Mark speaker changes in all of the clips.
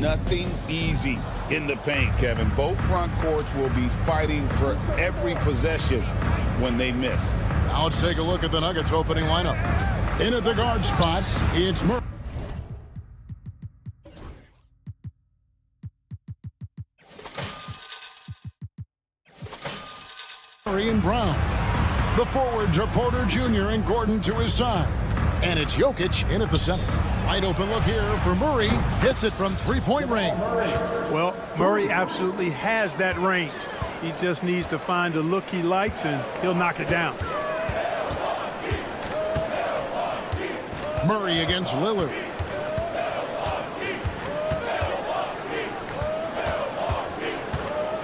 Speaker 1: nothing easy in the paint, Kevin. Both front courts will be fighting for every possession when they miss.
Speaker 2: Now let's take a look at the Nuggets opening lineup. In at the guard spots, it's Murray. And Brown. The forwards are Porter Jr. and Gordon to his side. And it's Jokic in at the center. Wide open look here for Murray. Hits it from three-point range.
Speaker 3: Well, Murray absolutely has that range. He just needs to find the look he likes, and he'll knock it down.
Speaker 2: Murray against Lillard.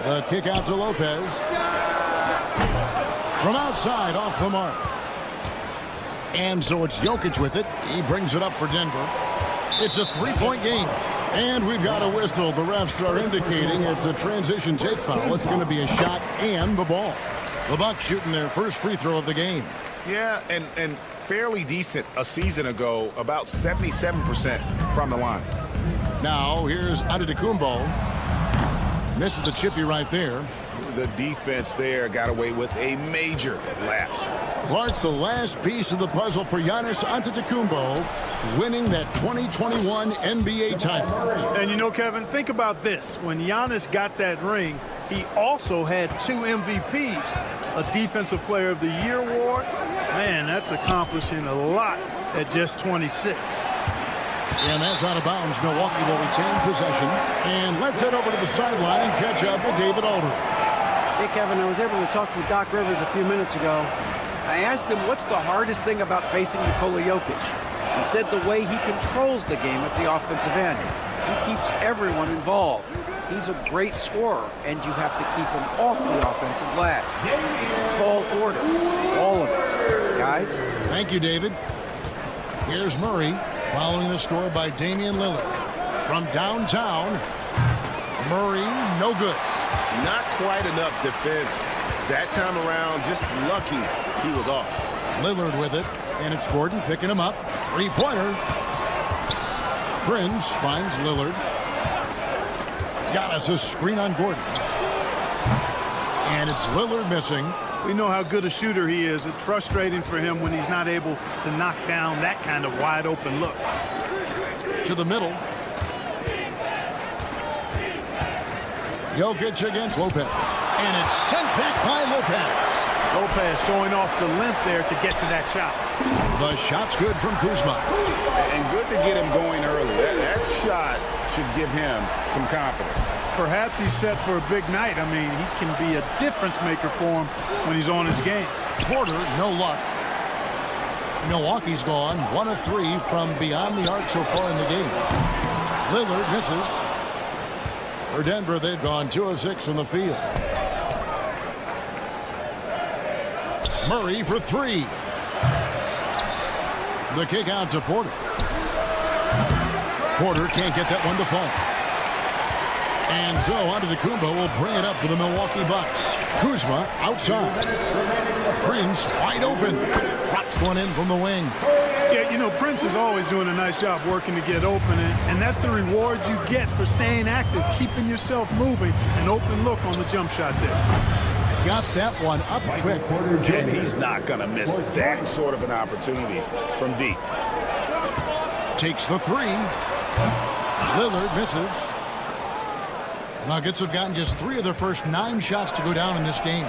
Speaker 2: The kick out to Lopez. From outside, off the mark. And so it's Jokic with it. He brings it up for Denver. It's a three-point game. And we've got a whistle. The refs are indicating it's a transition take foul. It's going to be a shot and the ball. The Bucks shooting their first free throw of the game.
Speaker 1: Yeah, and fairly decent a season ago, about 77% from the line.
Speaker 2: Now here's Antetokounmpo. Misses the chippy right there.
Speaker 1: The defense there got away with a major lapse.
Speaker 2: Clark, the last piece of the puzzle for Giannis Antetokounmpo, winning that 2021 NBA title.
Speaker 3: And you know, Kevin, think about this. When Giannis got that ring, he also had 2 MVPs. A Defensive Player of the Year award. Man, that's accomplishing a lot at just 26.
Speaker 2: And that's out of bounds. Milwaukee will retain possession. And let's head over to the sideline and catch up with David Aldridge.
Speaker 4: Hey, Kevin, I was able to talk with Doc Rivers a few minutes ago. I asked him what's the hardest thing about facing Nikola Jokic. He said the way he controls the game at the offensive end. He keeps everyone involved. He's a great scorer, and you have to keep him off the offensive glass. It's a tall order, all of it. Guys?
Speaker 2: Thank you, David. Here's Murray, following the score by Damian Lillard. From downtown, Murray, no good.
Speaker 1: Not quite enough defense that time around. Just lucky he was off.
Speaker 2: Lillard with it, and it's Gordon picking him up. Three-pointer. Prince finds Lillard. Got us a screen on Gordon. And it's Lillard missing.
Speaker 3: We know how good a shooter he is. It's frustrating for him when he's not able to knock down that kind of wide-open look.
Speaker 2: To the middle. Jokic against Lopez. And it's sent back by Lopez.
Speaker 3: Lopez showing off the length there to get to that shot.
Speaker 2: The shot's good from Kuzma.
Speaker 1: And good to get him going early. That shot should give him some confidence.
Speaker 3: Perhaps he's set for a big night. I mean, he can be a difference maker for him when he's on his game.
Speaker 2: Porter, no luck. Milwaukee's gone 1 of 3 from beyond the arc so far in the game. Lillard misses. For Denver, they've gone 2 of 6 from the field. Murray for 3. The kick out to Porter. Porter can't get that one to fall. And so Antetokounmpo will bring it up for the Milwaukee Bucks. Kuzma outside. Prince wide open. Drops one in from the wing.
Speaker 3: Yeah, you know, Prince is always doing a nice job working to get open, and that's the rewards you get for staying active, keeping yourself moving. An open look on the jump shot there.
Speaker 2: Got that one up quick.
Speaker 1: And he's not going to miss that sort of an opportunity from deep.
Speaker 2: Takes the 3. Lillard misses. Nuggets have gotten just 3 of their first 9 shots to go down in this game.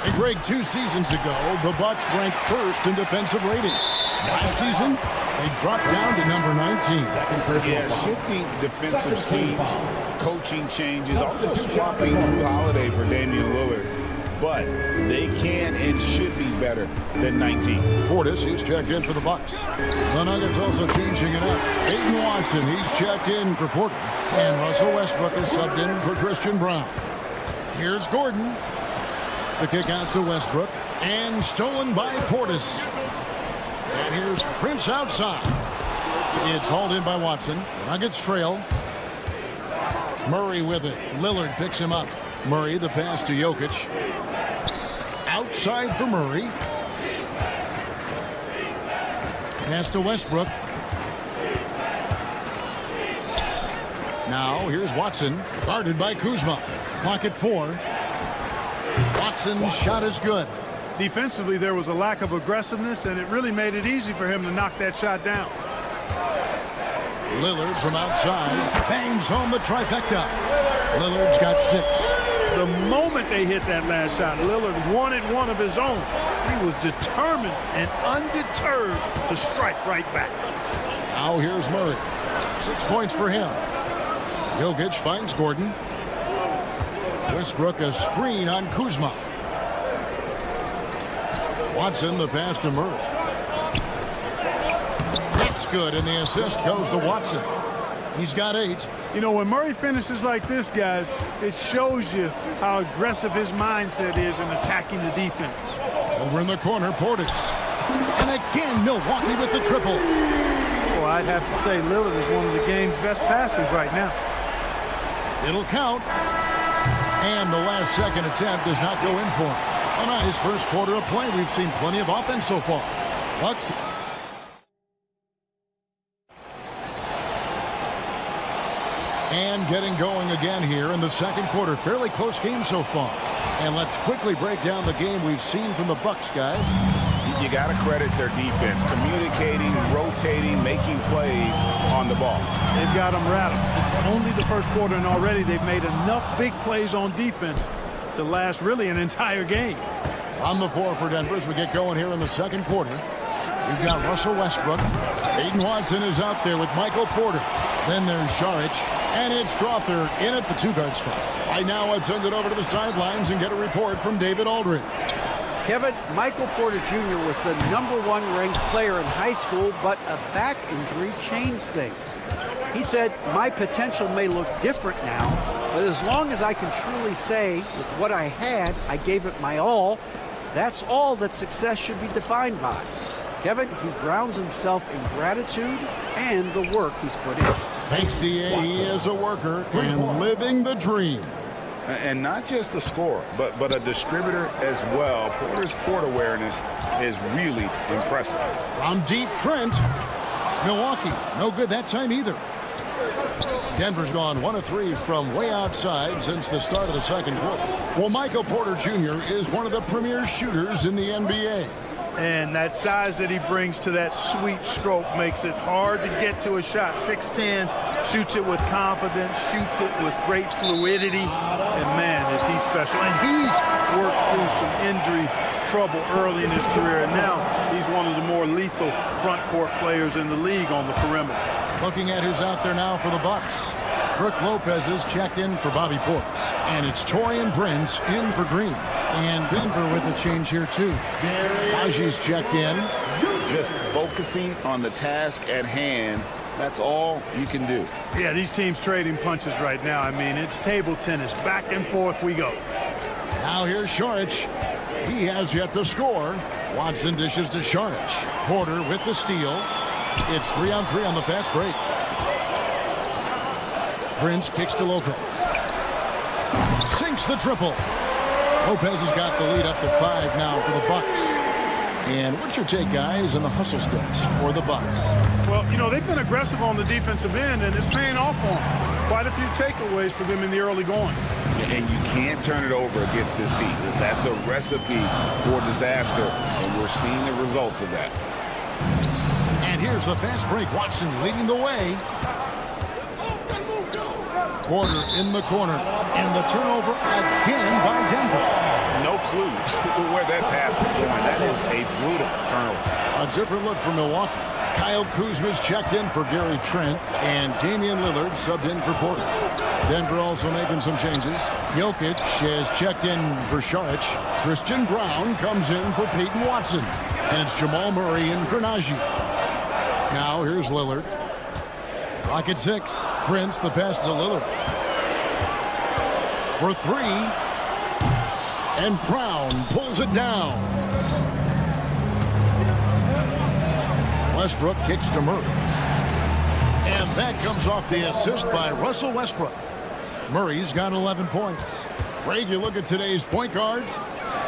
Speaker 2: And Greg, 2 seasons ago, the Bucks ranked 1st in defensive rating. Last season, they dropped down to number 19.
Speaker 1: Yeah, shifting defensive schemes, coaching changes, also swapping Drew Holiday for Damian Lillard. But they can and should be better than 19.
Speaker 2: Portis, he's checked in for the Bucks. The Nuggets also changing it up. Aiden Watson, he's checked in for Porter. And Russell Westbrook is subbed in for Christian Brown. Here's Gordon. The kick out to Westbrook. And stolen by Portis. And here's Prince outside. It's hauled in by Watson. The Nuggets trail. Murray with it. Lillard picks him up. Murray, the pass to Jokic. Outside for Murray. Pass to Westbrook. Now here's Watson, guarded by Kuzma. Clock at 4. Watson's shot is good.
Speaker 3: Defensively, there was a lack of aggressiveness, and it really made it easy for him to knock that shot down.
Speaker 2: Lillard from outside bangs home the trifecta. Lillard's got 6.
Speaker 3: The moment they hit that last shot, Lillard wanted one of his own. He was determined and undeterred to strike right back.
Speaker 2: Now here's Murray. 6 points for him. Jokic finds Gordon. Westbrook a screen on Kuzma. Watson the pass to Murray. That's good, and the assist goes to Watson. He's got 8.
Speaker 3: You know, when Murray finishes like this, guys, it shows you how aggressive his mindset is in attacking the defense.
Speaker 2: Over in the corner, Portis. And again, Milwaukee with the triple.
Speaker 3: Well, I'd have to say Lillard is one of the game's best passers right now.
Speaker 2: It'll count. And the last second attempt does not go in for him. A nice first quarter of play. We've seen plenty of offense so far. Bucks. And getting going again here in the second quarter. Fairly close game so far. And let's quickly break down the game we've seen from the Bucks, guys.
Speaker 1: You got to credit their defense, communicating, rotating, making plays on the ball.
Speaker 3: They've got them rattled. It's only the first quarter, and already they've made enough big plays on defense to last really an entire game.
Speaker 2: On the floor for Denver as we get going here in the second quarter. We've got Russell Westbrook. Aiden Watson is out there with Michael Porter. Then there's Šarić. And it's Crawford in at the 2-guard spot. Right now, let's send it over to the sidelines and get a report from David Aldridge.
Speaker 4: Kevin, Michael Porter Jr. was the #1 ranked player in high school, but a back injury changed things. He said, "My potential may look different now, but as long as I can truly say with what I had, I gave it my all, that's all that success should be defined by." Kevin, he grounds himself in gratitude and the work he's put in.
Speaker 2: Thanks, DA. He is a worker and living the dream.
Speaker 1: And not just a scorer, but a distributor as well. Porter's court awareness is really impressive.
Speaker 2: From deep, Trent. Milwaukee, no good that time either. Denver's gone 1 of 3 from way outside since the start of the second quarter. Well, Michael Porter Jr. is one of the premier shooters in the NBA.
Speaker 3: And that size that he brings to that sweet stroke makes it hard to get to a shot. 6'10", shoots it with confidence, shoots it with great fluidity. And man, is he special. And he's worked through some injury trouble early in his career. And now he's one of the more lethal front court players in the league on the perimeter.
Speaker 2: Looking at who's out there now for the Bucks. Brooke Lopez is checked in for Bobby Portis. And it's Taurean Prince in for Green. And Denver with a change here, too. Naji's checked in.
Speaker 1: Just focusing on the task at hand, that's all you can do.
Speaker 3: Yeah, these teams trading punches right now. I mean, it's table tennis. Back and forth we go.
Speaker 2: Now here's Šarić. He has yet to score. Watson dishes to Šarić. Porter with the steal. It's 3-on-3 on the fast break. Prince kicks to Lopez. Sinks the triple. Lopez has got the lead up to 5 now for the Bucks. And what's your take, guys, on the hustle sticks for the Bucks?
Speaker 3: Well, you know, they've been aggressive on the defensive end, and it's paying off for them. Quite a few takeaways for them in the early going.
Speaker 1: And you can't turn it over against this team. That's a recipe for disaster, and we're seeing the results of that.
Speaker 2: And here's the fast break. Watson leading the way. Porter in the corner. And the turnover again by Denver.
Speaker 1: No clue where that pass was going. That is a brutal turnover.
Speaker 2: A different look for Milwaukee. Kyle Kuzma's checked in for Gary Trent. And Damian Lillard subbed in for Porter. Denver also making some changes. Jokic has checked in for Šarić. Christian Brown comes in for Peyton Watson. And it's Jamal Murray in for Naji. Now here's Lillard. Clock at 6. Prince the pass to Lillard. For 3. And Brown pulls it down. Westbrook kicks to Murray. And that comes off the assist by Russell Westbrook. Murray's got 11 points. Greg, you look at today's point guards,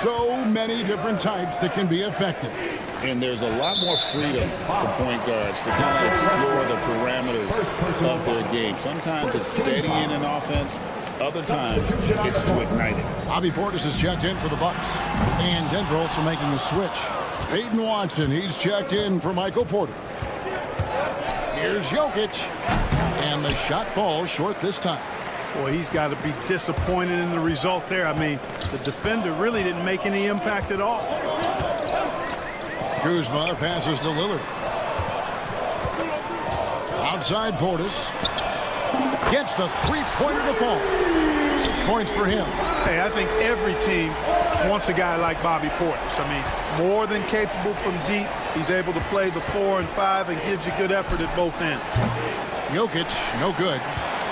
Speaker 2: so many different types that can be effective.
Speaker 1: And there's a lot more freedom for point guards to kind of explore the parameters of their game. Sometimes it's steadying an offense. Other times, it's to ignite it.
Speaker 2: Bobby Portis is checked in for the Bucks. And Denver also making a switch. Peyton Watson, he's checked in for Michael Porter. Here's Jokic. And the shot falls short this time.
Speaker 3: Boy, he's got to be disappointed in the result there. I mean, the defender really didn't make any impact at all.
Speaker 2: Kuzma passes to Lillard. Outside Portis. Gets the three-pointer to fall. 6 points for him.
Speaker 3: Hey, I think every team wants a guy like Bobby Portis. I mean, more than capable from deep. He's able to play the 4 and 5 and gives you good effort at both ends.
Speaker 2: Jokic, no good.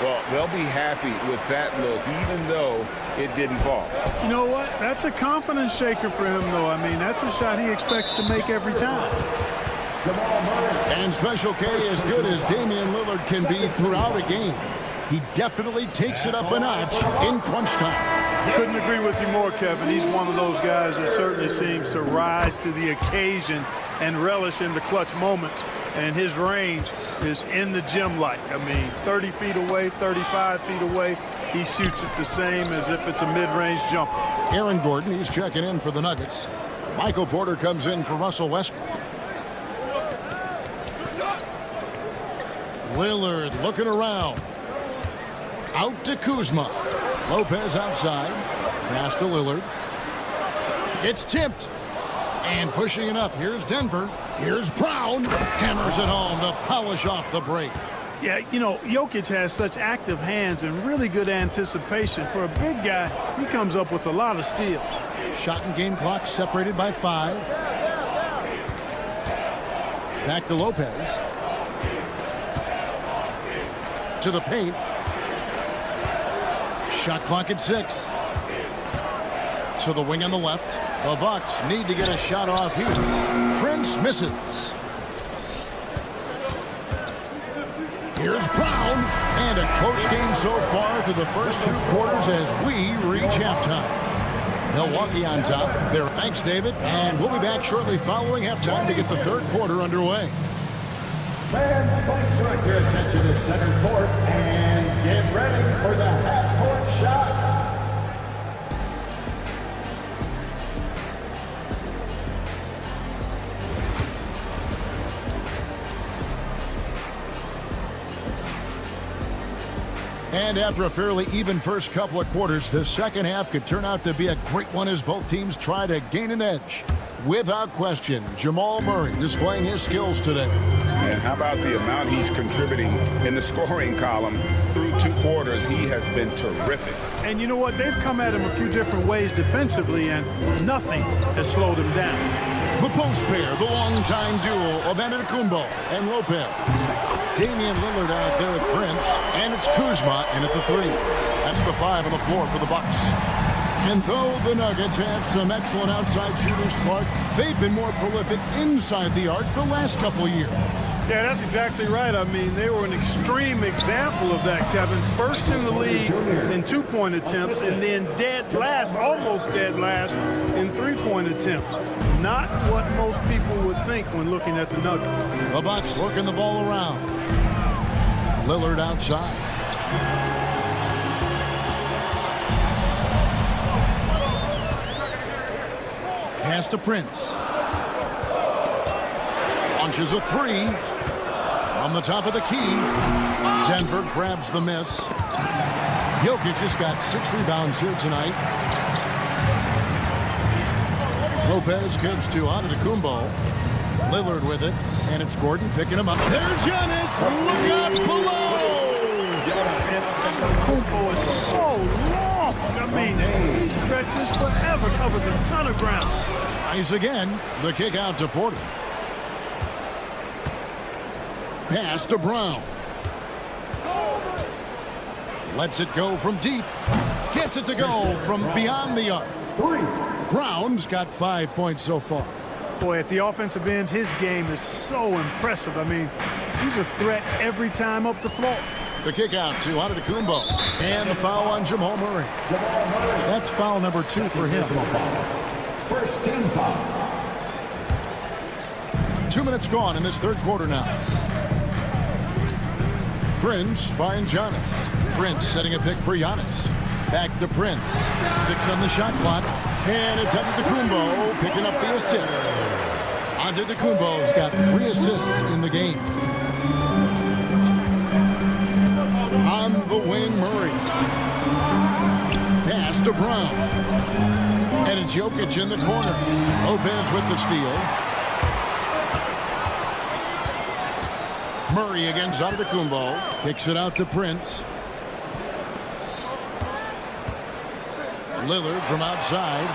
Speaker 1: Well, they'll be happy with that look, even though it didn't fall.
Speaker 3: You know what? That's a confidence shaker for him, though. I mean, that's a shot he expects to make every time.
Speaker 2: And Special K, as good as Damian Lillard can be throughout a game, he definitely takes it up a notch in crunch time.
Speaker 3: Couldn't agree with you more, Kevin. He's one of those guys that certainly seems to rise to the occasion and relish in the clutch moments. And his range is in the gym-like. I mean, 30 feet away, 35 feet away, he shoots it the same as if it's a mid-range jumper.
Speaker 2: Aaron Gordon, he's checking in for the Nuggets. Michael Porter comes in for Russell Westbrook. Lillard looking around. Out to Kuzma. Lopez outside. Pass to Lillard. It's tipped. And pushing it up. Here's Denver. Here's Brown. Hammers it home to polish off the break.
Speaker 3: Yeah, you know, Jokic has such active hands and really good anticipation. For a big guy, he comes up with a lot of steals.
Speaker 2: Shot and game clock separated by 5. Back to Lopez. To the paint. Shot clock at 6. To the wing on the left. The Bucks need to get a shot off here. Prince misses. Here's Brown. And a close game so far through the first 2 quarters as we reach halftime. Milwaukee on top. Thanks, David. And we'll be back shortly following halftime to get the 3rd quarter underway.
Speaker 5: Fans, please direct your attention to center court and get ready for the half-court shot.
Speaker 2: And after a fairly even first couple of quarters, the second half could turn out to be a great one as both teams try to gain an edge. Without question, Jamal Murray displaying his skills today.
Speaker 1: And how about the amount he's contributing in the scoring column through 2 quarters? He has been terrific.
Speaker 3: And you know what? They've come at him a few different ways defensively, and nothing has slowed him down.
Speaker 2: The post pair, the longtime duo of Antetokounmpo and Lopez. Damian Lillard out there at Prince, and it's Kuzma in at the 3. That's the 5 on the floor for the Bucks. And though the Nuggets have some excellent outside shooters, Clark, they've been more prolific inside the arc the last couple of years.
Speaker 3: Yeah, that's exactly right. I mean, they were an extreme example of that, Kevin. First in the league in 2-point attempts, and then dead last, almost dead last, in 3-point attempts. Not what most people would think when looking at the Nuggets.
Speaker 2: The Bucks working the ball around. Lillard outside. Pass to Prince. Launches a 3. From the top of the key. Denver grabs the miss. Jokic just got 6 rebounds here tonight. Lopez gives to Antetokounmpo. Lillard with it. And it's Gordon picking him up. There's Giannis. Look out below.
Speaker 3: Antetokounmpo is so long. I mean, he stretches forever, covers a ton of ground.
Speaker 2: Tries again. The kick out to Porter. Pass to Brown. Lets it go from deep. Gets it to go from beyond the arc. Brown's got 5 points so far.
Speaker 3: Boy, at the offensive end, his game is so impressive. I mean, he's a threat every time up the floor.
Speaker 2: The kick out to Antetokounmpo. And the foul on Jamal Murray. That's foul number 2 for him.
Speaker 5: First team foul.
Speaker 2: 2 minutes gone in this third quarter now. Prince finds Giannis. Prince setting a pick for Giannis. Back to Prince. 6 on the shot clock. And it's Antetokounmpo picking up the assist. Antetokounmpo's got 3 assists in the game. On the wing, Murray. Pass to Brown. And it's Jokic in the corner. Lopez with the steal. Murray against Antetokounmpo. Kicks it out to Prince. Lillard from outside.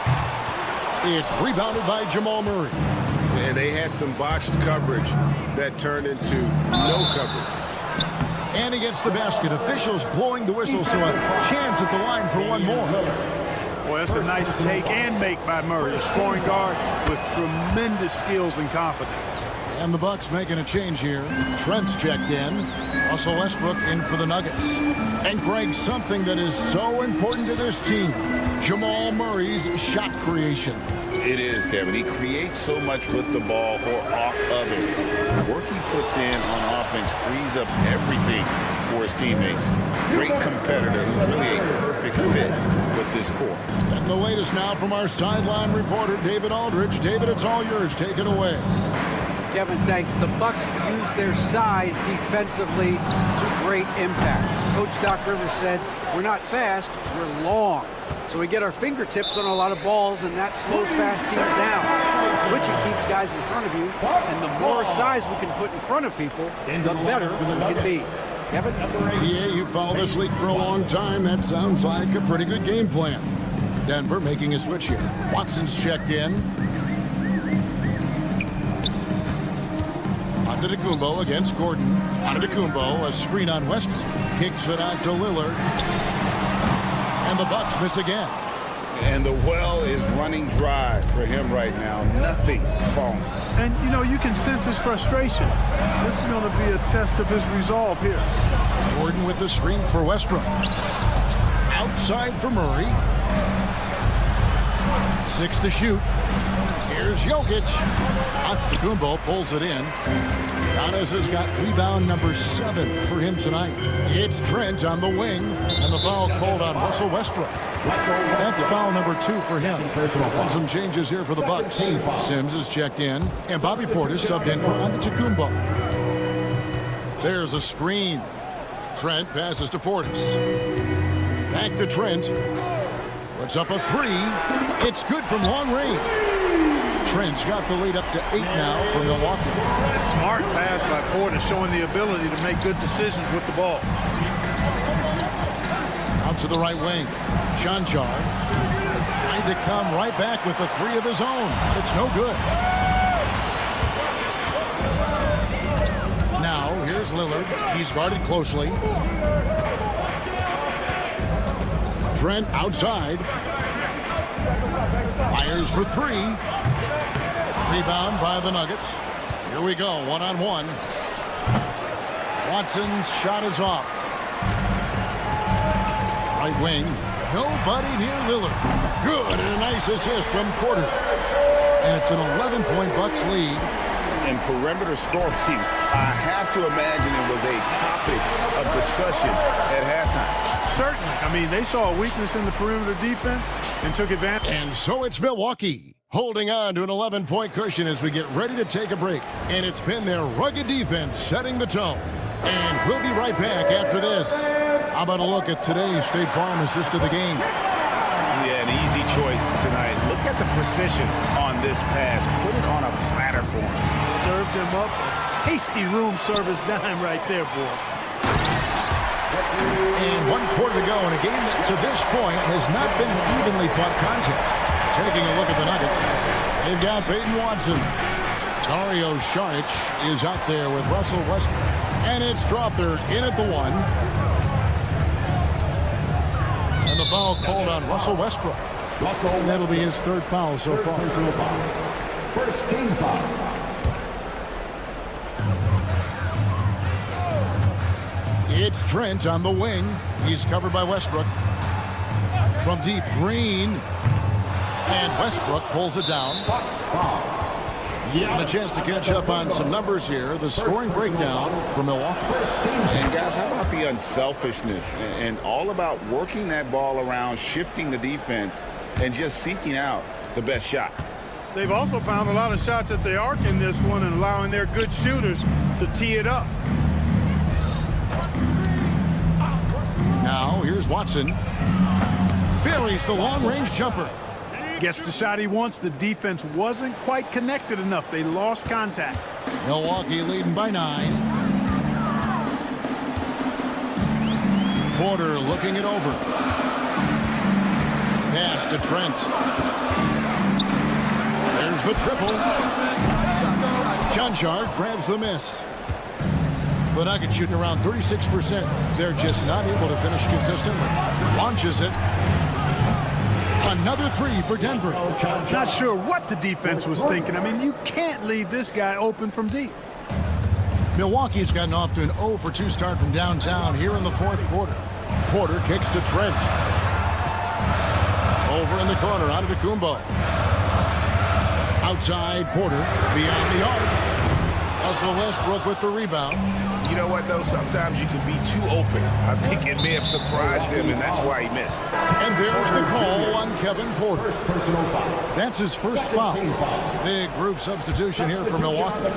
Speaker 2: It's rebounded by Jamal Murray.
Speaker 6: And they had some botched coverage that turned into no coverage.
Speaker 2: And against the basket, officials blowing the whistle, so a chance at the line for one more.
Speaker 3: Well, that's a nice take and make by Murray, a scoring guard with tremendous skills and confidence.
Speaker 2: And the Bucks making a change here. Trent's checked in. Russell Westbrook in for the Nuggets. And Greg, something that is so important to this team, Jamal Murray's shot creation.
Speaker 1: It is, Kevin. He creates so much with the ball or off of it. The work he puts in on offense frees up everything for his teammates. Great competitor who's really a perfect fit with this core.
Speaker 2: And the latest now from our sideline reporter, David Aldridge. David, it's all yours. Take it away.
Speaker 4: Kevin, thanks. The Bucks use their size defensively to great impact. Coach Doc Rivers said, we're not fast, we're long. So we get our fingertips on a lot of balls, and that slows fast teams down. Switching keeps guys in front of you, and the more size we can put in front of people, the better we can be. Kevin?
Speaker 2: Yeah, you followed this league for a long time. That sounds like a pretty good game plan. Denver making a switch here. Watson's checked in. Antetokounmpo against Gordon. Antetokounmpo, a screen on Westbrook. Kicks it out to Lillard. And the Bucks miss again.
Speaker 1: And the well is running dry for him right now. Nothing falling.
Speaker 3: And, you know, you can sense his frustration. This is going to be a test of his resolve here.
Speaker 2: Gordon with the screen for Westbrook. Outside for Murray. 6 to shoot. Here's Jokic. Antetokounmpo pulls it in. Giannis has got rebound number 7 for him tonight. It's Trent on the wing, and the foul called on Russell Westbrook. That's foul number 2 for him. And some changes here for the Bucks. Sims is checked in, and Bobby Portis subbed in for Antetokounmpo. There's a screen. Trent passes to Portis. Back to Trent. Puts up a 3. It's good from long range. Trent's got the lead up to 8 now for Milwaukee.
Speaker 3: Smart pass by Porter, showing the ability to make good decisions with the ball.
Speaker 2: Out to the right wing. Chanchar trying to come right back with the 3 of his own. It's no good. Now, here's Lillard. He's guarded closely. Trent outside. Fires for 3. Rebound by the Nuggets. Here we go, one-on-one. Watson's shot is off. Right wing. Nobody near Lillard. Good, and a nice assist from Porter. And it's an 11-point Bucks lead.
Speaker 1: And perimeter scoring, I have to imagine it was a topic of discussion at halftime.
Speaker 3: Certainly. I mean, they saw a weakness in the perimeter defense and took advantage.
Speaker 2: And so it's Milwaukee holding on to an 11-point cushion as we get ready to take a break. And it's been their rugged defense setting the tone. And we'll be right back after this. How about a look at today's State Farm assist of the game?
Speaker 1: Yeah, an easy choice tonight. Look at the precision on this pass. Put it on a platter for him.
Speaker 3: Served him up a tasty room service dime right there, boy.
Speaker 2: And 1 quarter to go in a game that to this point has not been an evenly fought contest. Taking a look at the Nuggets, they've got Peyton Watson. Dario Saric is out there with Russell Westbrook. And it's Strawther in at the 1. And the foul called on Russell Westbrook. And that'll be his 3rd foul so far.
Speaker 5: First team foul.
Speaker 2: It's Trent on the wing. He's covered by Westbrook. From deep, Green. And Westbrook pulls it down. And a chance to catch up on some numbers here. The scoring breakdown from Milwaukee.
Speaker 1: And guys, how about the unselfishness and all about working that ball around, shifting the defense, and just seeking out the best shot.
Speaker 3: They've also found a lot of shots at the arc in this one and allowing their good shooters to tee it up.
Speaker 2: Now, here's Watson. Buries the long-range jumper.
Speaker 3: Gets the shot he wants. The defense wasn't quite connected enough. They lost contact.
Speaker 2: Milwaukee leading by 9. Porter looking it over. Pass to Trent. There's the triple. Jonchar grabs the miss. The Nuggets shooting around 36%. They're just not able to finish consistently. Launches it. Another 3 for Denver.
Speaker 3: Not sure what the defense was thinking. I mean, you can't leave this guy open from deep.
Speaker 2: Milwaukee's gotten off to an 0 for 2 start from downtown here in the 4th quarter. Porter kicks to Trent. Over in the corner, Antetokounmpo. Outside Porter, beyond the arc. Russell Westbrook with the rebound.
Speaker 6: You know what, though? Sometimes you can be too open. I think it may have surprised him, and that's why he missed.
Speaker 2: And there's the call on Kevin Porter. That's his first foul. Big group substitution here for Milwaukee.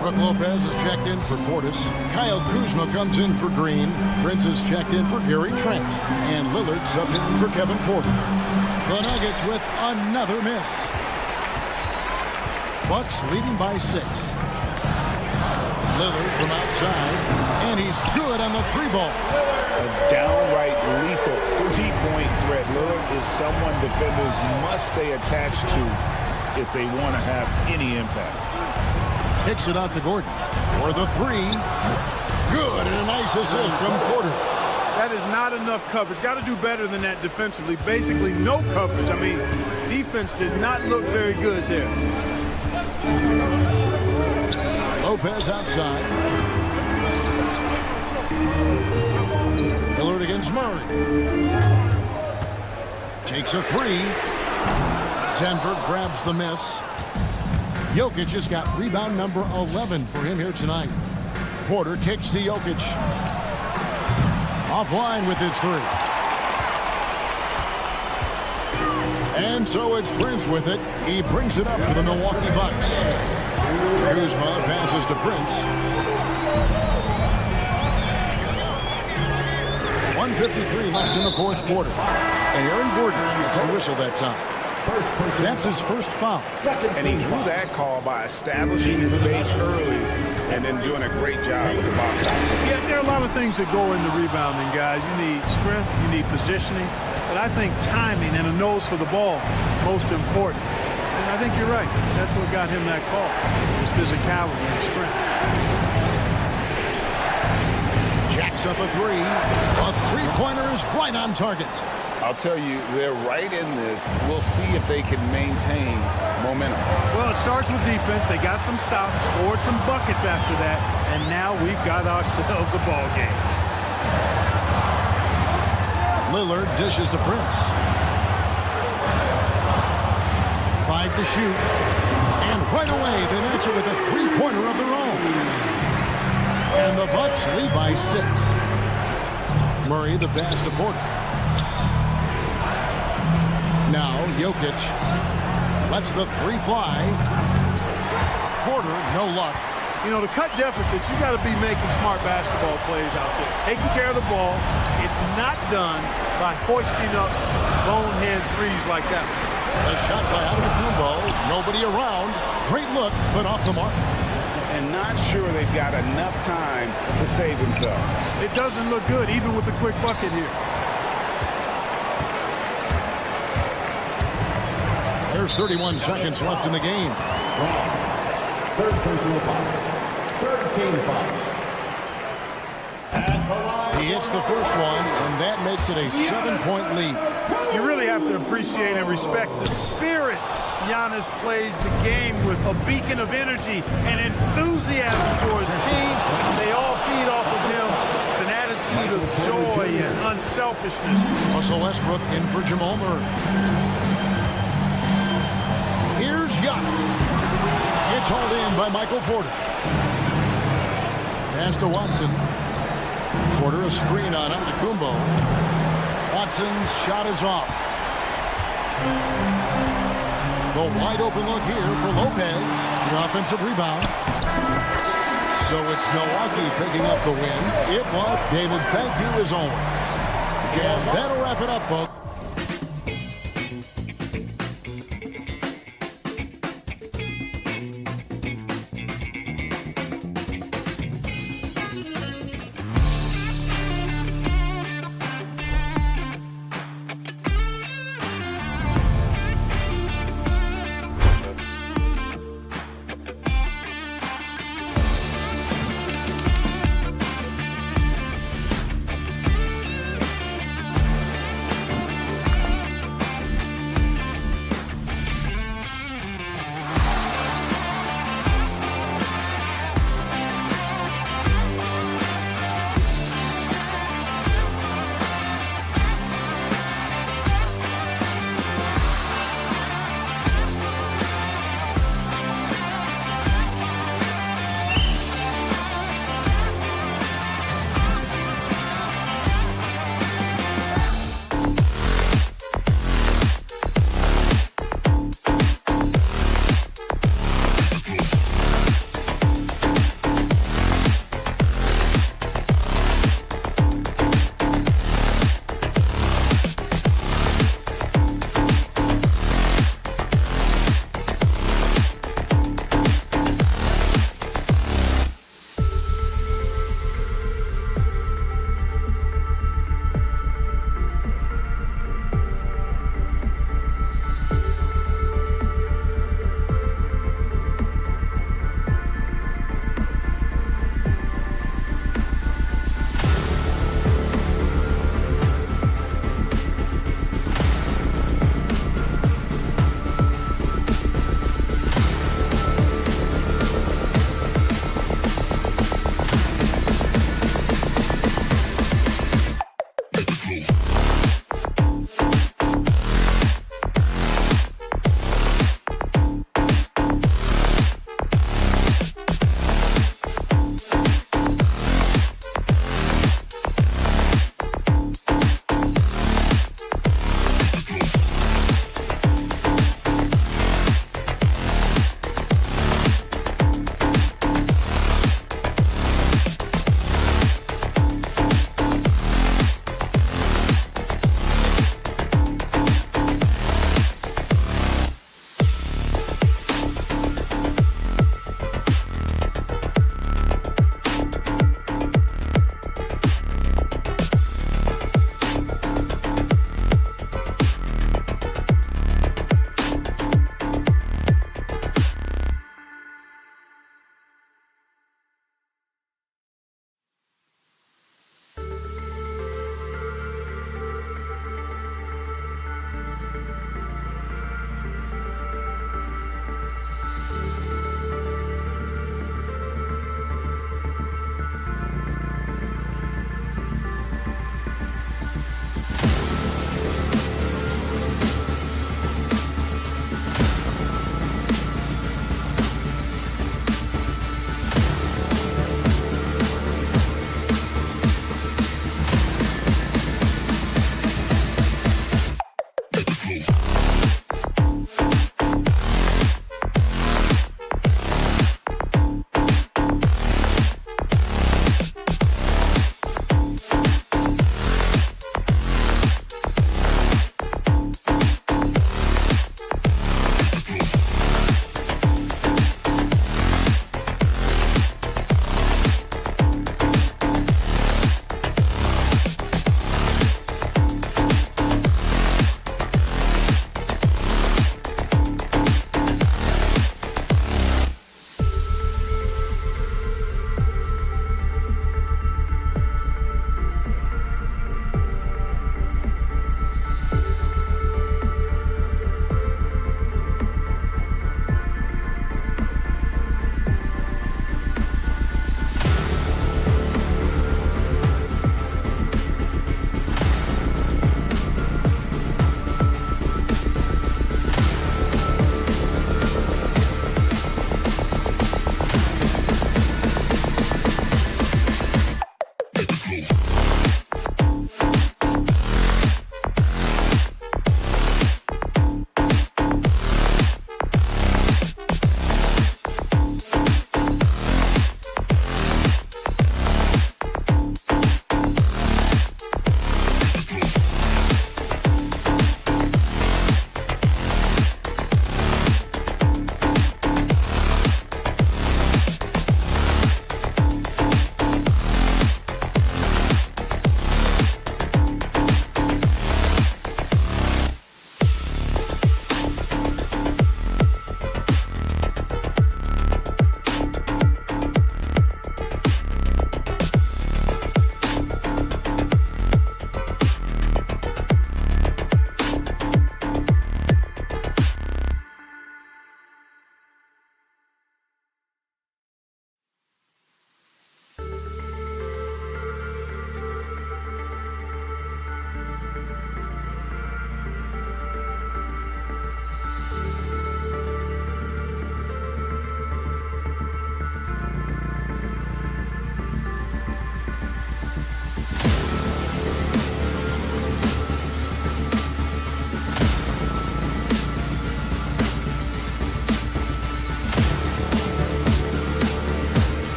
Speaker 2: Brook Lopez is checked in for Portis. Kyle Kuzma comes in for Green. Prince is checked in for Gary Trent. And Lillard subbed in for Kevin Porter. The Nuggets with another miss. Bucks leading by 6. Lillard from outside, and he's good on the 3-ball.
Speaker 6: A downright lethal 3-point threat. Lillard is someone defenders must stay attached to if they want to have any impact.
Speaker 2: Kicks it out to Gordon for the 3. Good, and a nice assist from Porter.
Speaker 3: That is not enough coverage. Got to do better than that defensively. Basically, no coverage. I mean, defense did not look very good there.
Speaker 2: Lopez outside. Lillard against Murray. Takes a 3. Denver grabs the miss. Jokic just got rebound number 11 for him here tonight. Porter kicks to Jokic. Offline with his 3. And so it's Prince with it. He brings it up for the Milwaukee Bucks. Kuzma passes to Prince. 1:53 left in the 4th quarter. And Aaron Gordon gets the whistle that time. That's his first foul.
Speaker 6: And he drew that call by establishing his base early and then doing a great job with the box out.
Speaker 3: Yeah, there are a lot of things that go into rebounding, guys. You need strength, you need positioning, but I think timing and a nose for the ball most important. And I think you're right. That's what got him that call. His physicality and strength.
Speaker 2: Jacks up a 3. A 3-pointer is right on target.
Speaker 1: I'll tell you, they're right in this. We'll see if they can maintain momentum.
Speaker 3: Well, it starts with defense. They got some stops, scored some buckets after that, and now we've got ourselves a ball game.
Speaker 2: Lillard dishes to Prince. 5 to shoot. And right away, they match it with a 3-pointer of their own. And the Bucks lead by 6. Murray the pass to Porter. Now Jokic lets the 3 fly. Porter, no luck.
Speaker 3: You know, to cut deficits, you got to be making smart basketball plays out there. Taking care of the ball. It's not done by hoisting up bonehead threes like that.
Speaker 2: A shot by Antetokounmpo. Nobody around. Great look, but off the mark.
Speaker 1: And not sure they've got enough time to save themselves.
Speaker 3: It doesn't look good, even with a quick bucket here.
Speaker 2: There's 31 seconds left in the game.
Speaker 5: Third personal foul. Third team foul.
Speaker 2: He hits the first one, and that makes it a 7-point lead.
Speaker 3: You really have to appreciate and respect the spirit Giannis plays the game with. A beacon of energy and enthusiasm for his team. They all feed off of him with an attitude of joy and unselfishness.
Speaker 2: Russell Westbrook in for Jamal Murray. Here's Giannis. It's It's hauled in by Michael Porter. Pass to Watson. Porter a screen on him to Kumbo. Watson's shot is off. The wide open look here for Lopez. The offensive rebound. So it's Milwaukee picking up the win. It was David. Thank you as always. And that'll wrap it up, folks.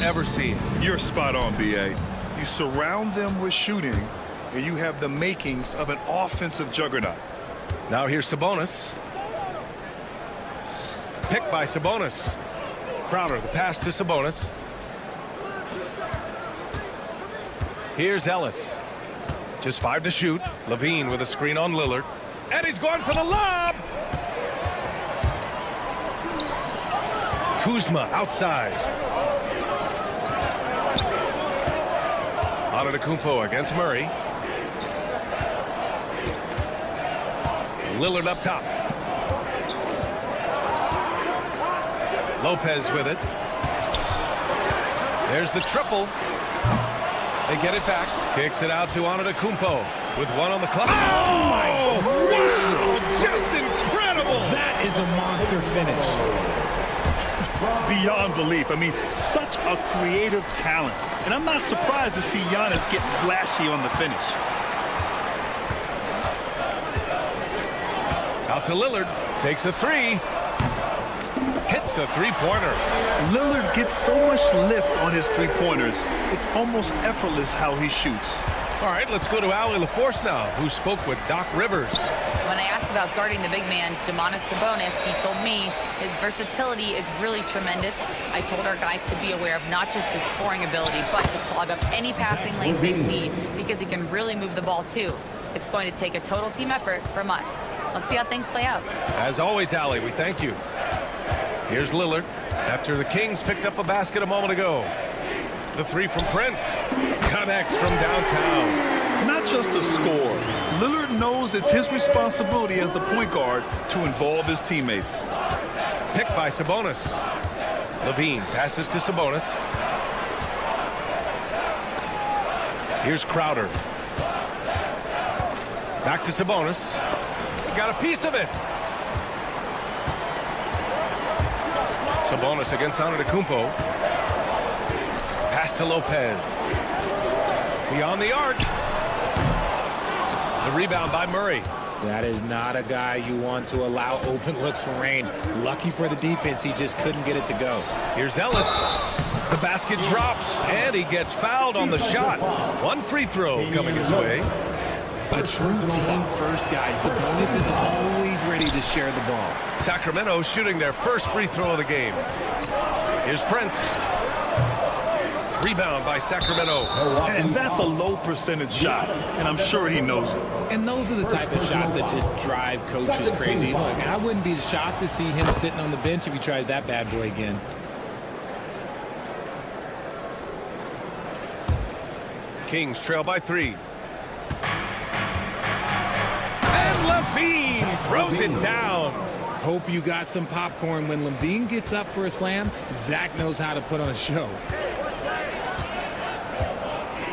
Speaker 7: ever seen.
Speaker 8: You're spot on, B.A. You surround them with shooting, and you have the makings of an offensive juggernaut.
Speaker 7: Now here's Sabonis. Picked by Sabonis. Crowder, the pass to Sabonis. Here's Ellis. Just 5 to shoot. Levine with a screen on Lillard. And he's going for the lob! Kuzma outside. Antetokounmpo against Murray. Lillard up top. Lopez with it. There's the triple. They get it back. Kicks it out to Antetokounmpo with 1 on the clock.
Speaker 8: Oh, my gracious. Just incredible.
Speaker 9: That is a monster finish.
Speaker 8: Beyond belief. I mean, such a creative talent. And I'm not surprised to see Giannis get flashy on the finish.
Speaker 7: Out to Lillard. Takes a 3. Hits a 3-pointer.
Speaker 8: Lillard gets so much lift on his three-pointers. It's almost effortless how he shoots.
Speaker 7: All right, let's go to Allie LaForce now, who spoke with Doc Rivers.
Speaker 10: When I asked about guarding the big man, Domantas Sabonis, he told me his versatility is really tremendous. I told our guys to be aware of not just his scoring ability, but to clog up any passing lanes they see, because he can really move the ball too. It's going to take a total team effort from us. Let's see how things play out.
Speaker 7: As always, Allie, we thank you. Here's Lillard after the Kings picked up a basket a moment ago. The 3 from Prince. Connects from downtown.
Speaker 8: Not just a score. Lillard knows it's his responsibility as the point guard to involve his teammates.
Speaker 7: Picked by Sabonis. Levine passes to Sabonis. Here's Crowder. Back to Sabonis. He got a piece of it. Sabonis against Antetokounmpo. Pass to Lopez. Beyond the arc. The rebound by Murray.
Speaker 9: That is not a guy you want to allow open looks from range. Lucky for the defense, he just couldn't get it to go.
Speaker 7: Here's Ellis. The basket drops, and he gets fouled on the shot. 1 free throw coming his way.
Speaker 9: A true team first guy. Sabonis is always ready to share the ball.
Speaker 7: Sacramento shooting their first free throw of the game. Here's Prince. Rebound by Sacramento.
Speaker 8: And that's a low percentage shot, and I'm sure he knows it.
Speaker 9: And those are the type of shots that just drive coaches crazy. Look, I wouldn't be shocked to see him sitting on the bench if he tries that bad boy again.
Speaker 7: Kings trail by 3. And Levine throws it down.
Speaker 9: Hope you got some popcorn. When Levine gets up for a slam, Zach knows how to put on a show.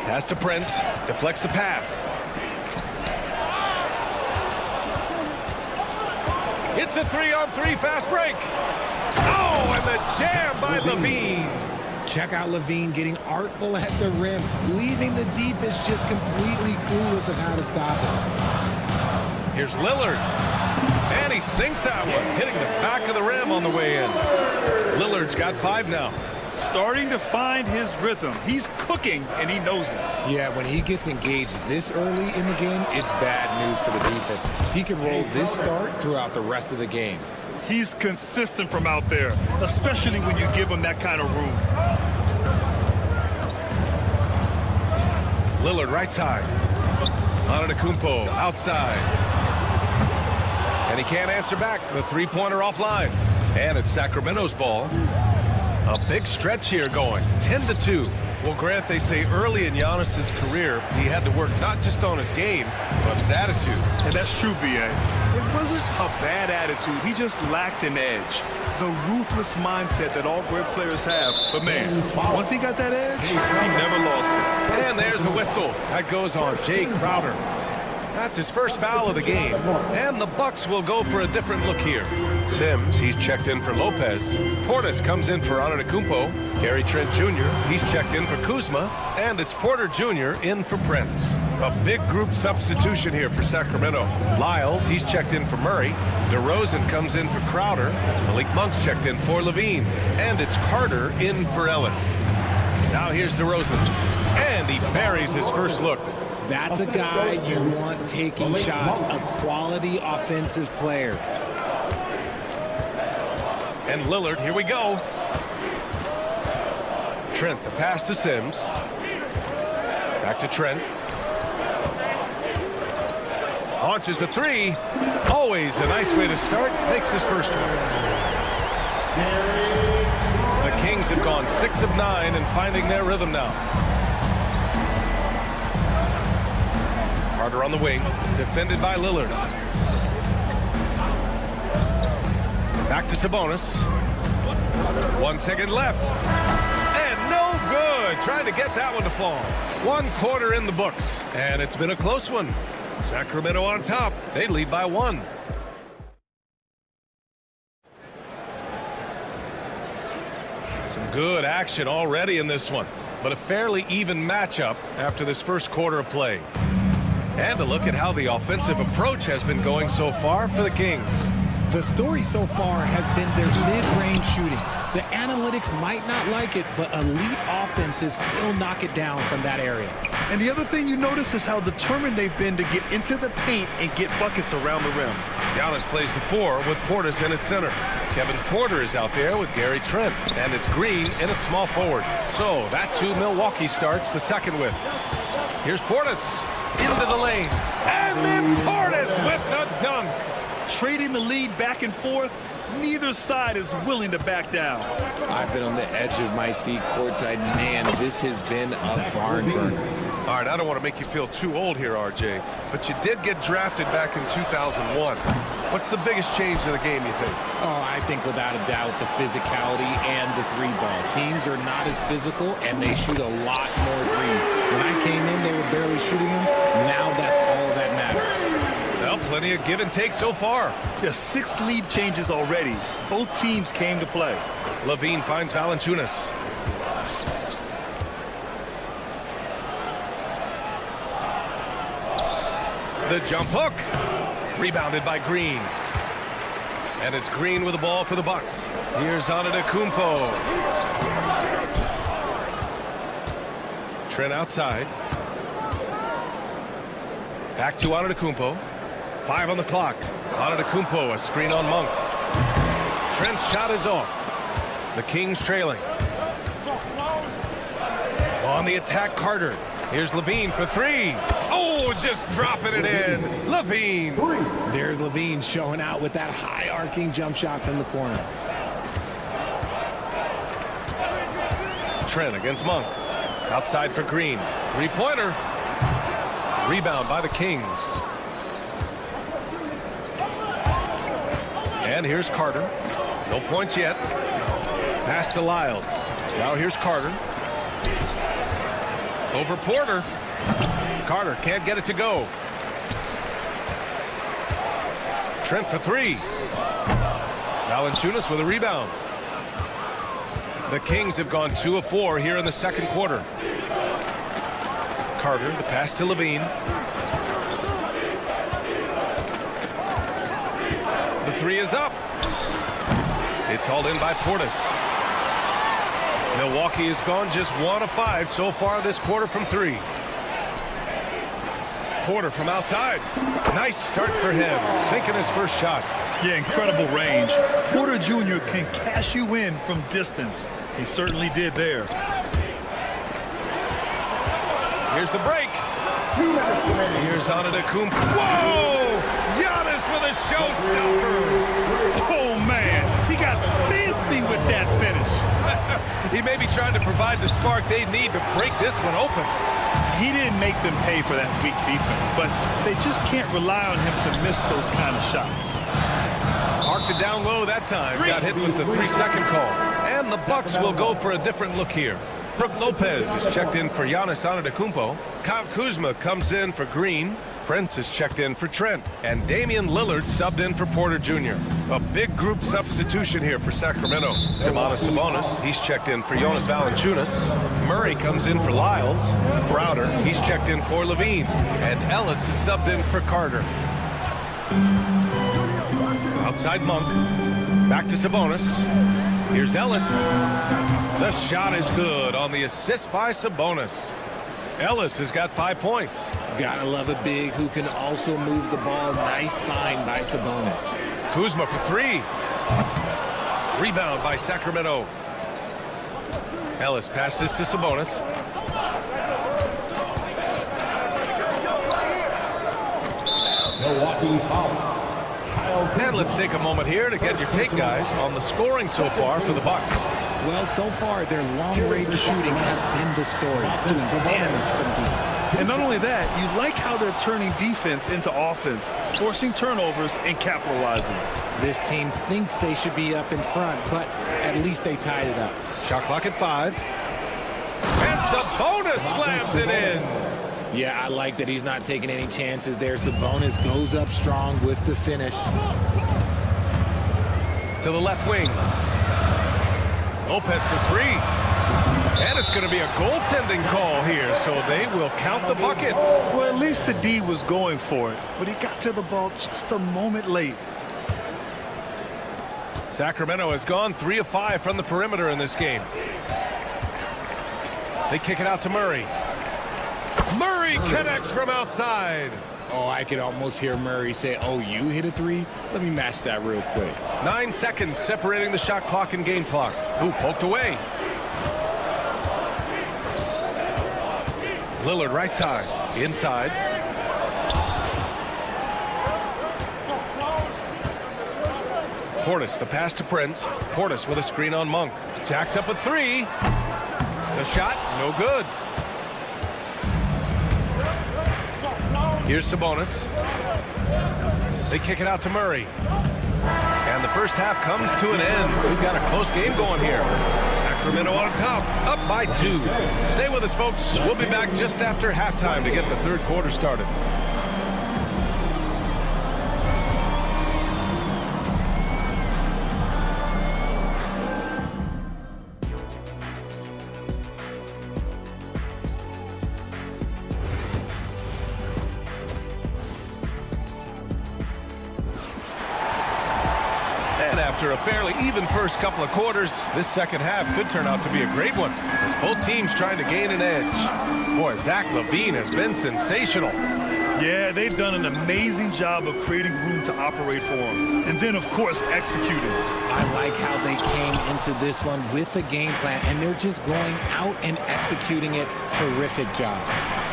Speaker 7: Pass to Prince. Deflects the pass. It's a 3-on-3 fast break. Oh, and the jam by Levine.
Speaker 9: Check out Levine getting artful at the rim, leaving the defense just completely clueless of how to stop him.
Speaker 7: Here's Lillard. And he sinks that one, hitting the back of the rim on the way in. Lillard's got 5 now.
Speaker 8: Starting to find his rhythm. He's cooking, and he knows it.
Speaker 9: Yeah, when he gets engaged this early in the game, it's bad news for the defense. He can roll this start throughout the rest of the game.
Speaker 8: He's consistent from out there, especially when you give him that kind of room.
Speaker 7: Lillard right side. Antetokounmpo outside. And he can't answer back. The 3-pointer offline. And it's Sacramento's ball. A big stretch here going. 10-2. Well, Grant, they say early in Giannis's career, he had to work not just on his game, but his attitude.
Speaker 8: And that's true, B.A. It wasn't a bad attitude. He just lacked an edge. The ruthless mindset that all great players have. But, man, once he got that edge, he never lost it.
Speaker 7: And there's a whistle. That goes on Jay Crowder. That's his first foul of the game. And the Bucks will go for a different look here. Sims, he's checked in for Lopez. Portis comes in for Antetokounmpo. Gary Trent Jr., he's checked in for Kuzma. And it's Porter Jr. in for Prince. A big group substitution here for Sacramento. Lyles, he's checked in for Murray. DeRozan comes in for Crowder. Malik Monk's checked in for Levine. And it's Carter in for Ellis. Now here's DeRozan. And he buries his first look.
Speaker 9: That's a guy you want taking shots, a quality offensive player.
Speaker 7: And Lillard, here we go. Trent, the pass to Sims. Back to Trent. Launches a three. Always a nice way to start. Makes his first one. The Kings have gone 6 of 9 and finding their rhythm now. Carter on the wing. Defended by Lillard. Back to Sabonis. 1 second left. And no good. Trying to get that one to fall. 1 quarter in the books. And it's been a close one. Sacramento on top. They lead by 1. Some good action already in this one, but a fairly even matchup after this first quarter of play. And a look at how the offensive approach has been going so far for the Kings.
Speaker 9: The story so far has been their mid-range shooting. The analytics might not like it, but elite offenses still knock it down from that area.
Speaker 8: And the other thing you notice is how determined they've been to get into the paint and get buckets around the rim.
Speaker 7: Giannis plays the 4 with Portis in at center. Kevin Porter is out there with Gary Trent. And it's Green in at small forward. So that's who Milwaukee starts the second with. Here's Portis into the lane. And then Portis with the dunk.
Speaker 8: Trading the lead back and forth, neither side is willing to back down.
Speaker 11: I've been on the edge of my seat courtside. Man, this has been a barn burner.
Speaker 7: All right, I don't want to make you feel too old here, RJ, but you did get drafted back in 2001. What's the biggest change to the game, you think?
Speaker 9: Oh, I think without a doubt the physicality and the 3-ball. Teams are not as physical, and they shoot a lot more threes. When I came in, they were barely shooting them. Now that's all that matters.
Speaker 7: Well, plenty of give and take so far.
Speaker 8: Yeah, 6 lead changes already. Both teams came to play.
Speaker 7: Levine finds Valanciunas. The jump hook. Rebounded by Green. And it's Green with the ball for the Bucks. Here's Antetokounmpo. Trent outside. Back to Antetokounmpo. 5 on the clock. Antetokounmpo, a screen on Monk. Trent's shot is off. The Kings trailing. On the attack, Carter. Here's Levine for 3. Oh, just dropping it in. Levine.
Speaker 9: There's Levine showing out with that high arcing jump shot from the corner.
Speaker 7: Trent against Monk. Outside for Green. 3-pointer. Rebound by the Kings. And here's Carter. No points yet. Pass to Lyles. Now here's Carter. Over Porter. Carter can't get it to go. Trent for 3. Valanciunas with a rebound. The Kings have gone 2 of 4 here in the second quarter. Carter, the pass to Levine. The 3 is up. It's hauled in by Portis. Milwaukee has gone just 1 of 5 so far this quarter from 3. Porter from outside. Nice start for him. Sinking his first shot.
Speaker 8: Yeah, incredible range. Porter Jr. can cash you in from distance. He certainly did there.
Speaker 7: Here's the break. Here's Antetokounmpo. Whoa! Giannis with a showstopper.
Speaker 8: Oh, man. He got fancy with that finish.
Speaker 7: He may be trying to provide the spark they need to break this one open.
Speaker 8: He didn't make them pay for that weak defense, but they just can't rely on him to miss those kind of shots.
Speaker 7: Parked it down low that time. Got hit with the 3-second call. And the Bucks will go for a different look here. Brook Lopez is checked in for Giannis Antetokounmpo. Kyle Kuzma comes in for Green. Prince is checked in for Trent. And Damian Lillard subbed in for Porter Jr. A big group substitution here for Sacramento. Domantas Sabonis, he's checked in for Jonas Valanciunas. Murray comes in for Lyles. Crowder, he's checked in for Levine. And Ellis is subbed in for Carter. Outside Monk. Back to Sabonis. Here's Ellis. The shot is good on the assist by Sabonis. Ellis has got 5 points.
Speaker 11: Gotta love a big who can also move the ball. Nice find by Sabonis.
Speaker 7: Kuzma for 3. Rebound by Sacramento. Ellis passes to Sabonis.
Speaker 5: Milwaukee foul.
Speaker 7: And let's take a moment here to get your take, guys, on the scoring so far for the Bucks.
Speaker 11: Well, so far, their long-range shooting has been the story, doing damage from deep.
Speaker 8: And not only that, you like how they're turning defense into offense, forcing turnovers and capitalizing.
Speaker 11: This team thinks they should be up in front, but at least they tied it up.
Speaker 7: Shot clock at 5. And Sabonis slams it in.
Speaker 11: Yeah, I like that he's not taking any chances there. Sabonis goes up strong with the finish.
Speaker 7: To the left wing. Lopez for 3. And it's going to be a goaltending call here, so they will count the bucket.
Speaker 8: Well, at least the D was going for it, but he got to the ball just a moment late.
Speaker 7: Sacramento has gone 3 of 5 from the perimeter in this game. They kick it out to Murray. Murray connects from outside.
Speaker 11: Oh, I could almost hear Murray say, oh, you hit a 3? Let me match that real quick.
Speaker 7: 9 seconds separating the shot clock and game clock. Ooh, poked away. Lillard right side. Inside. Portis, the pass to Prince. Portis with a screen on Monk. Jacks up a 3. The shot, no good. Here's Sabonis. They kick it out to Murray. And the first half comes to an end. We've got a close game going here. Sacramento on top, up by 2. Stay with us, folks. We'll be back just after halftime to get the third quarter started. After a fairly even first couple of quarters, this second half could turn out to be a great one, as both teams trying to gain an edge. Boy, Zach LaVine has been sensational.
Speaker 8: Yeah, they've done an amazing job of creating room to operate for him. And then, of course, executing.
Speaker 11: I like how they came into this one with a game plan, and they're just going out and executing it. Terrific job.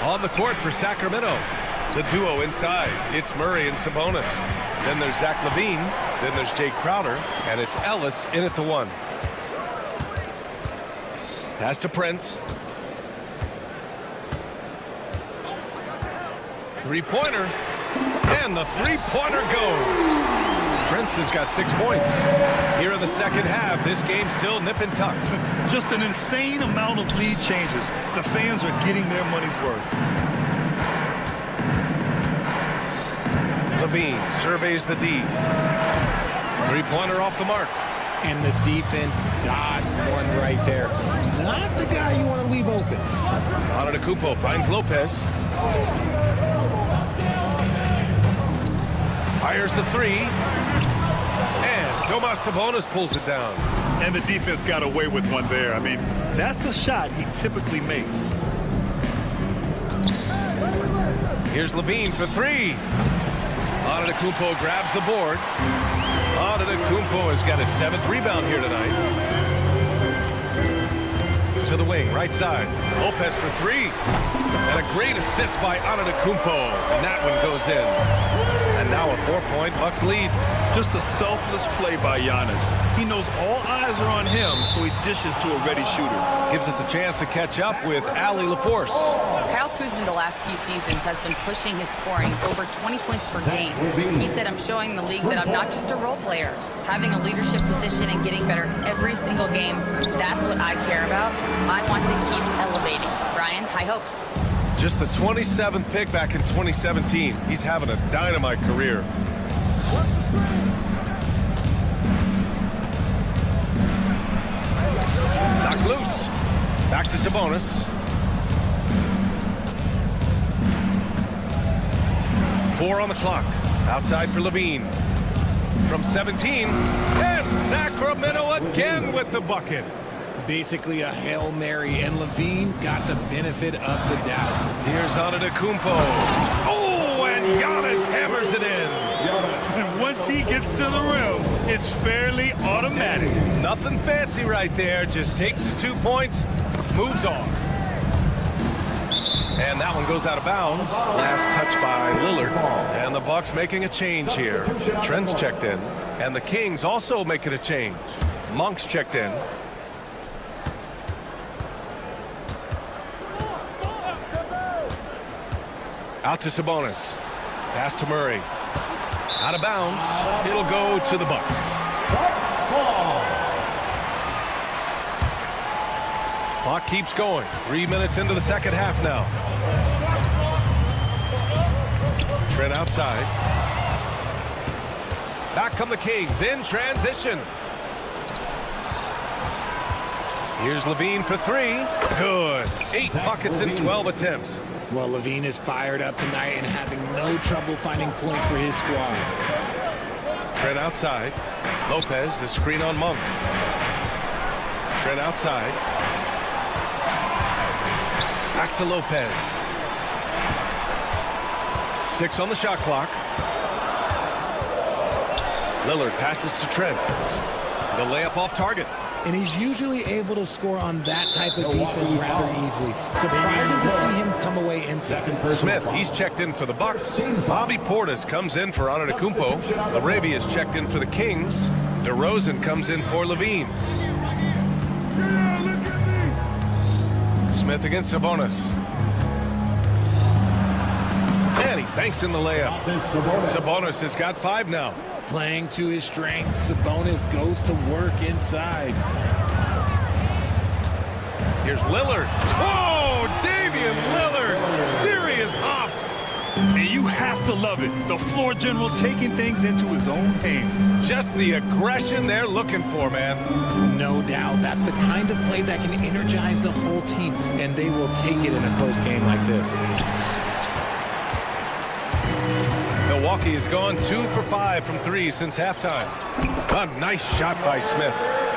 Speaker 7: On the court for Sacramento, the duo inside. It's Murray and Sabonis. Then there's Zach LaVine. Then there's Jay Crowder. And it's Ellis in at the 1. Pass to Prince. Three-pointer. And the three-pointer goes. Prince has got 6 points. Here in the second half, this game's still nip and tuck.
Speaker 8: Just an insane amount of lead changes. The fans are getting their money's worth.
Speaker 7: LaVine surveys the D. Three-pointer off the mark.
Speaker 11: And the defense dodged one right there. Not the guy you want to leave open.
Speaker 7: Antetokounmpo finds Lopez. Fires the 3. And Domas Sabonis pulls it down.
Speaker 8: And the defense got away with one there. I mean, that's a shot he typically makes.
Speaker 7: Here's LaVine for 3. Antetokounmpo grabs the board. Antetokounmpo has got his 7th rebound here tonight. To the wing, right side. Lopez for 3. And a great assist by Antetokounmpo. And that one goes in. And now a 4-point Bucks lead.
Speaker 8: Just a selfless play by Giannis. He knows all eyes are on him, so he dishes to a ready shooter.
Speaker 7: Gives us a chance to catch up with Allie LaForce.
Speaker 10: Kyle Kuzma the last few seasons has been pushing his scoring over 20 points per game. He said, I'm showing the league that I'm not just a role player. Having a leadership position and getting better every single game, that's what I care about. I want to keep elevating. Brian, high hopes.
Speaker 7: Just the 27th pick back in 2017. He's having a dynamite career.
Speaker 2: What's the screen?
Speaker 7: Knocked loose. Back to Sabonis. 4 on the clock. Outside for LaVine. From 17. And Sacramento again with the bucket.
Speaker 11: Basically a Hail Mary, and Levine got the benefit of the doubt.
Speaker 7: Here's Antetokounmpo. Oh, and Giannis hammers it in.
Speaker 3: And once he gets to the rim, it's fairly automatic.
Speaker 7: Nothing fancy right there. Just takes his 2 points, moves on. And that one goes out of bounds. Last touch by Lillard. And the Bucks making a change here. Trent's checked in. And the Kings also making a change. Monk's checked in. Out to Sabonis. Pass to Murray. Out of bounds. It'll go to the Bucks. Clock keeps going. 3 minutes into the second half now. Trent outside. Back come the Kings in transition. Here's Levine for 3. Good. 8 buckets in 12 attempts.
Speaker 11: Well, Levine is fired up tonight and having no trouble finding points for his squad.
Speaker 7: Trent outside. Lopez, the screen on Monk. Trent outside. Back to Lopez. 6 on the shot clock. Lillard passes to Trent. The layup off target.
Speaker 11: And he's usually able to score on that type of defense rather easily. Surprising to see him come away empty.
Speaker 7: Smith, he's checked in for the Bucks. Bobby Portis comes in for Antetokounmpo. Laravia is checked in for the Kings. DeRozan comes in for Levine. Smith against Sabonis. And he banks in the layup. Sabonis has got 5 now.
Speaker 11: Playing to his strengths, Sabonis goes to work inside.
Speaker 7: Here's Lillard. Oh, Damian Lillard. Serious hops.
Speaker 3: And you have to love it. The floor general taking things into his own hands.
Speaker 7: Just the aggression they're looking for, man.
Speaker 11: No doubt. That's the kind of play that can energize the whole team, and they will take it in a close game like this.
Speaker 7: Milwaukee has gone 2 for 5 from 3 since halftime. A nice shot by Smith.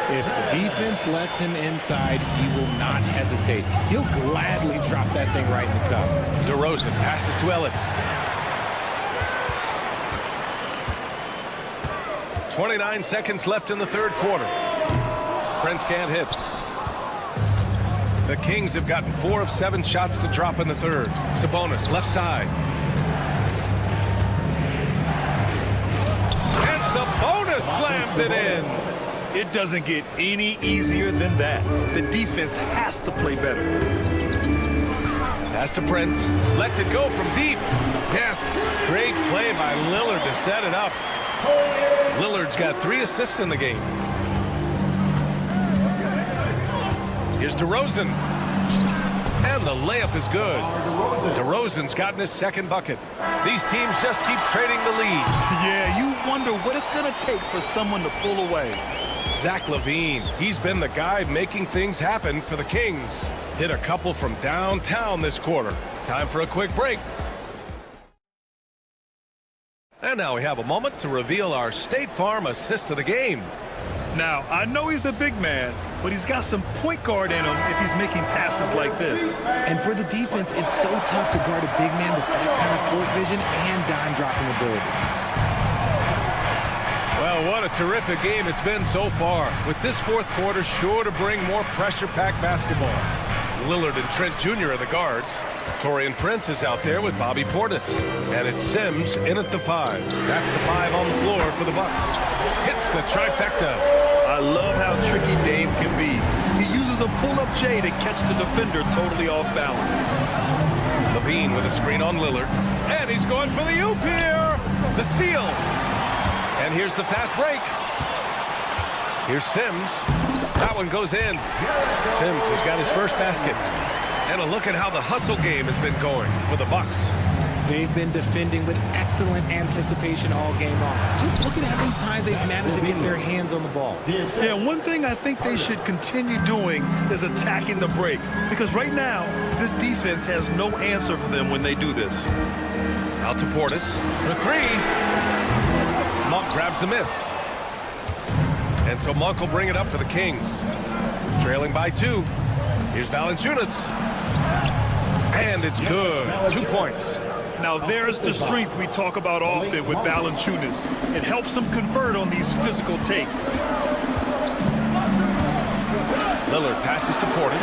Speaker 11: If the defense lets him inside, he will not hesitate. He'll gladly drop that thing right in the cup.
Speaker 7: DeRozan passes to Ellis. 29 seconds left in the third quarter. Prince can't hit. The Kings have gotten 4 of 7 shots to drop in the third. Sabonis, left side. And Sabonis slams it in.
Speaker 3: It doesn't get any easier than that. The defense has to play better.
Speaker 7: Pass to Prince. Lets it go from deep. Yes. Great play by Lillard to set it up. Lillard's got 3 assists in the game. Here's DeRozan. And the layup is good. DeRozan's gotten his second bucket. These teams just keep trading the lead.
Speaker 3: Yeah, you wonder what it's going to take for someone to pull away.
Speaker 7: Zach LaVine, he's been the guy making things happen for the Kings. Hit a couple from downtown this quarter. Time for a quick break. And now we have a moment to reveal our State Farm assist of the game.
Speaker 3: Now, I know he's a big man, but he's got some point guard in him if he's making passes like this.
Speaker 11: And for the defense, it's so tough to guard a big man with that kind of court vision and dime dropping ability.
Speaker 7: Well, what a terrific game it's been so far, with this fourth quarter sure to bring more pressure-packed basketball. Lillard and Trent Jr. are the guards. Taurean Prince is out there with Bobby Portis. And it's Sims in at the 5. That's the 5 on the floor for the Bucks. Hits the trifecta.
Speaker 3: I love how tricky Dame can be. He uses a pull-up J to catch the defender totally off balance.
Speaker 7: Levine with a screen on Lillard. And he's going for the oop here. The steal. And here's the fast break. Here's Sims. That one goes in. Sims has got his first basket. And a look at how the hustle game has been going for the Bucks.
Speaker 11: They've been defending with excellent anticipation all game long. Just look at how many times they've managed to get their hands on the ball.
Speaker 3: Yeah, one thing I think they should continue doing is attacking the break. Because right now, this defense has no answer for them when they do this.
Speaker 7: Out to Portis for 3. Monk grabs the miss. And And so Monk will bring it up for the Kings. Trailing by 2. Here's Valanciunas. And it's good. 2 points.
Speaker 8: Now there's the strength we talk about often with Valanciunas. It helps him convert on these physical takes.
Speaker 7: Lillard passes to Portis.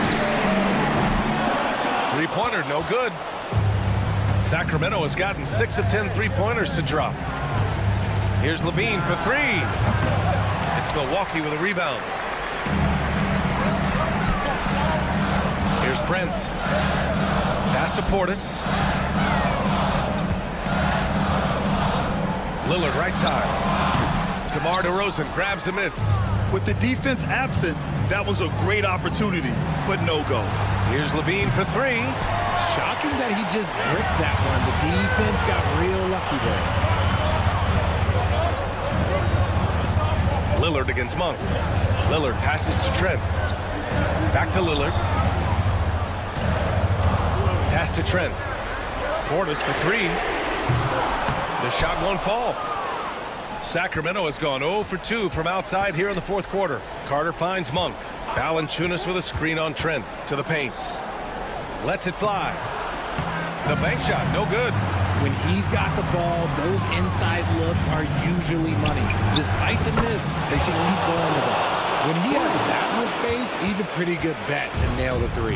Speaker 7: 3-pointer, no good. Sacramento has gotten 6 of 10 3-pointers to drop. Here's Levine for 3. It's Milwaukee with a rebound. Here's Prince. Pass to Portis. Lillard right side. DeMar DeRozan grabs the miss.
Speaker 8: With the defense absent, that was a great opportunity, but no go.
Speaker 7: Here's Levine for 3.
Speaker 11: Shocking that he just bricked that one. The defense got real lucky there.
Speaker 7: Lillard against Monk. Lillard passes to Trent. Back to Lillard. Pass to Trent. Portis for 3. The shot won't fall. Sacramento has gone 0 for 2 from outside here in the fourth quarter. Carter finds Monk. Valanciunas with a screen on Trent to the paint. Lets it fly. The bank shot, no good.
Speaker 11: When he's got the ball, those inside looks are usually money. Despite the miss, they should keep going with it. When he has that much space, he's a pretty good bet to nail the 3.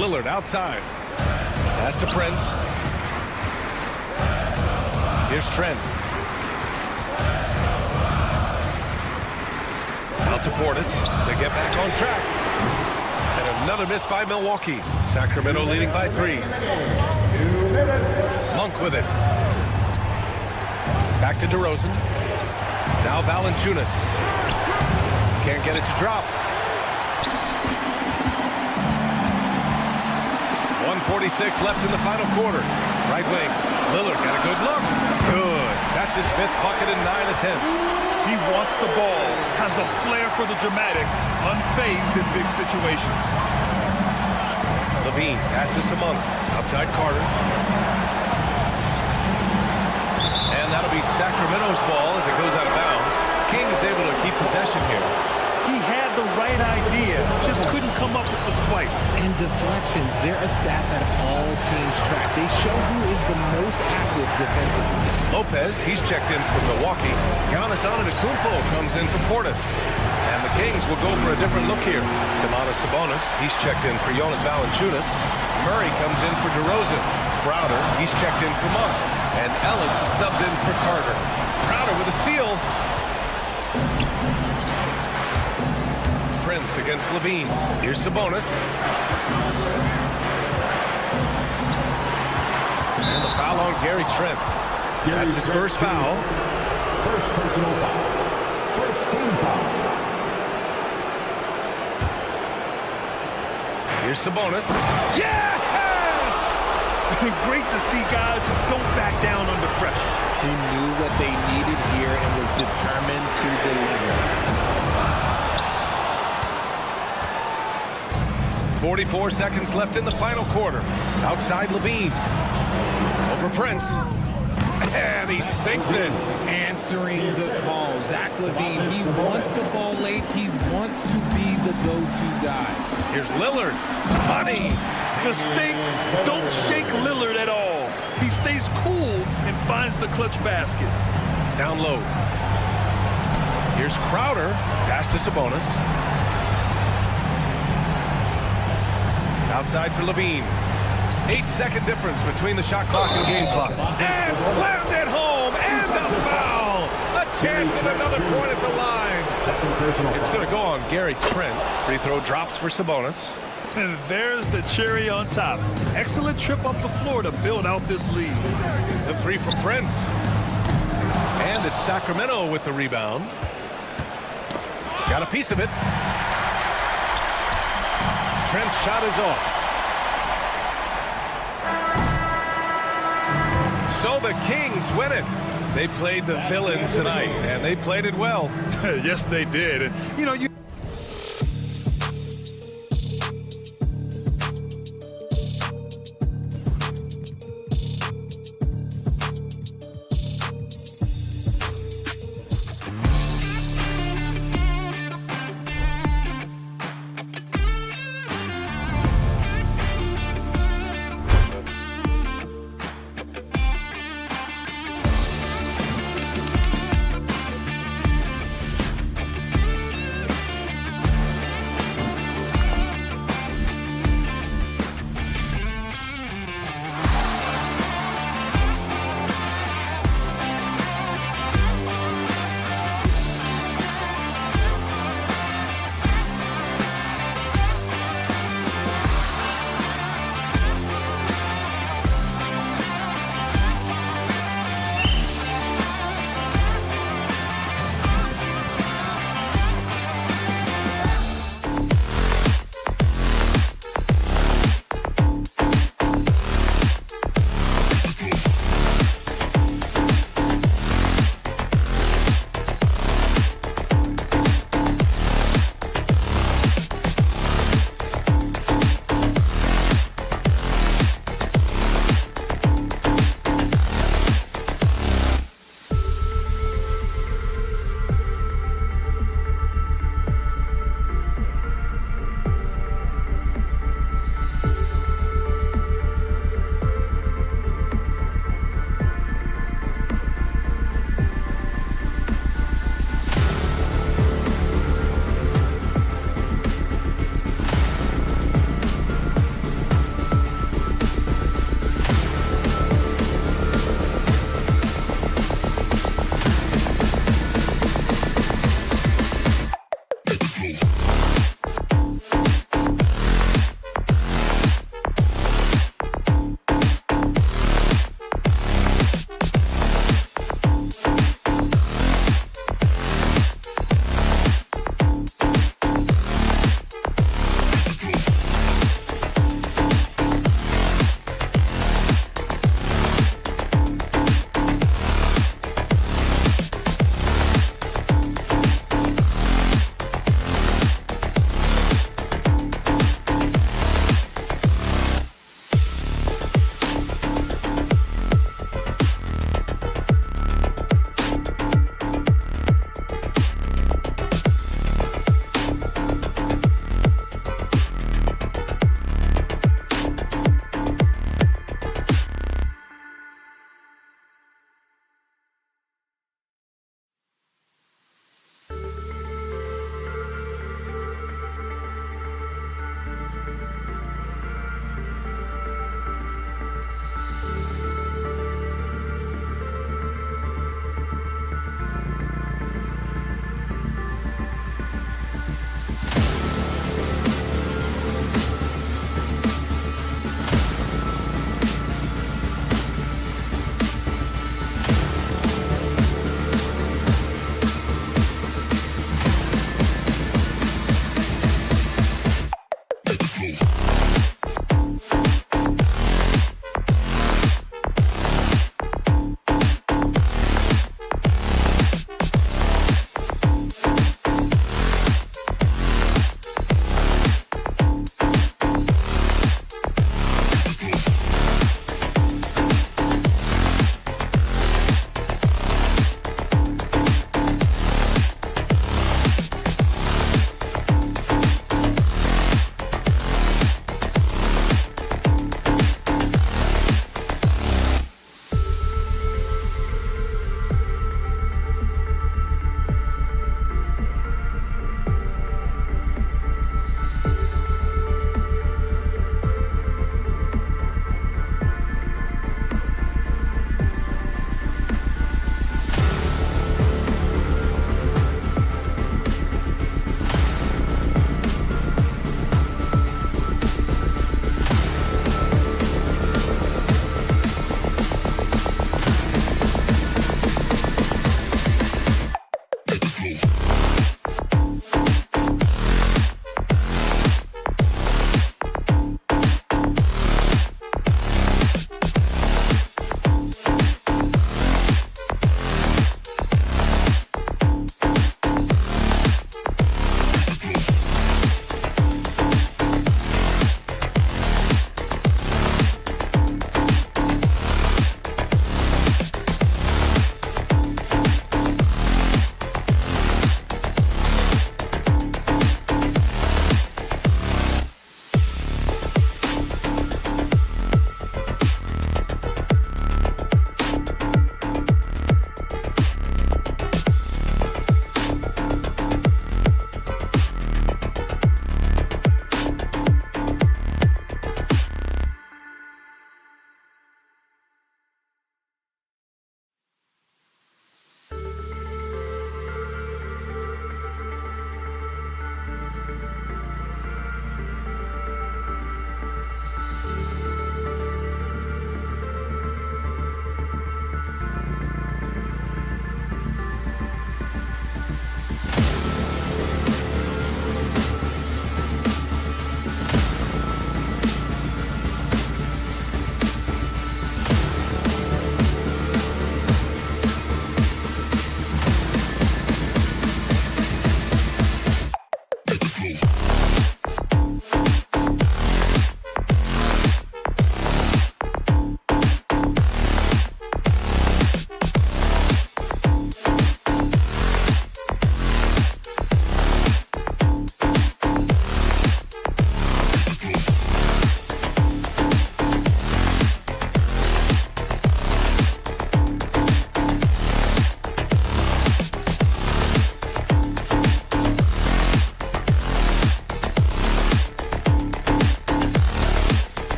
Speaker 7: Lillard outside. Pass to Prince. Here's Trent. Out to Portis. They get back on track. And another miss by Milwaukee. Sacramento leading by 3. Monk with it. Back to DeRozan. Now Valanciunas. Can't get it to drop. 1:46 left in the final quarter. Right wing. Lillard got a good look. Good. That's his 5th bucket in 9 attempts.
Speaker 8: He wants the ball, has a flair for the dramatic, unfazed in big situations.
Speaker 7: Levine passes to Monk. Outside Carter. And that'll be Sacramento's ball as it goes out of bounds. Kings able to keep possession here.
Speaker 8: He had the right idea, just couldn't come up with the swipe.
Speaker 11: And deflections, they're a stat that all teams track. They show who is the most active defensively.
Speaker 7: Lopez, he's checked in for Milwaukee. Giannis Antetokounmpo comes in for Portis. And the Kings will go for a different look here. Domantas Sabonis, he's checked in for Jonas Valanciunas. Murray comes in for DeRozan. Crowder, he's checked in for Monk. And Ellis is subbed in for Carter. Crowder with a steal. Prince against Levine. Here's Sabonis. And the foul on Gary Trent. That's his first foul.
Speaker 5: First personal foul. First team foul.
Speaker 7: Here's Sabonis. Yes!
Speaker 8: Great to see guys who don't back down under pressure.
Speaker 11: He knew what they needed here and was determined to deliver.
Speaker 7: 44 seconds left in the final quarter. Outside Levine. Over Prince. And he sinks it.
Speaker 11: Answering the call. Zach Levine, he wants the ball late. He wants to be the go-to guy.
Speaker 7: Here's Lillard. Money.
Speaker 8: The stakes don't shake Lillard at all. He stays cool and finds the clutch basket.
Speaker 7: Down low. Here's Crowder. Pass to Sabonis. Outside for Levine. 8-second difference between the shot clock and game clock. And slammed it home. And the foul. A chance at another point at the line. It's going to go on Gary Trent. Free throw drops for Sabonis.
Speaker 8: And there's the cherry on top. Excellent trip up the floor to build out this lead.
Speaker 7: The 3 from Prince. And it's Sacramento with the rebound. Got a piece of it. Trent's shot is off. So the Kings win it. They played the villain tonight, and they played it well.
Speaker 8: Yes, they did. And, you know, you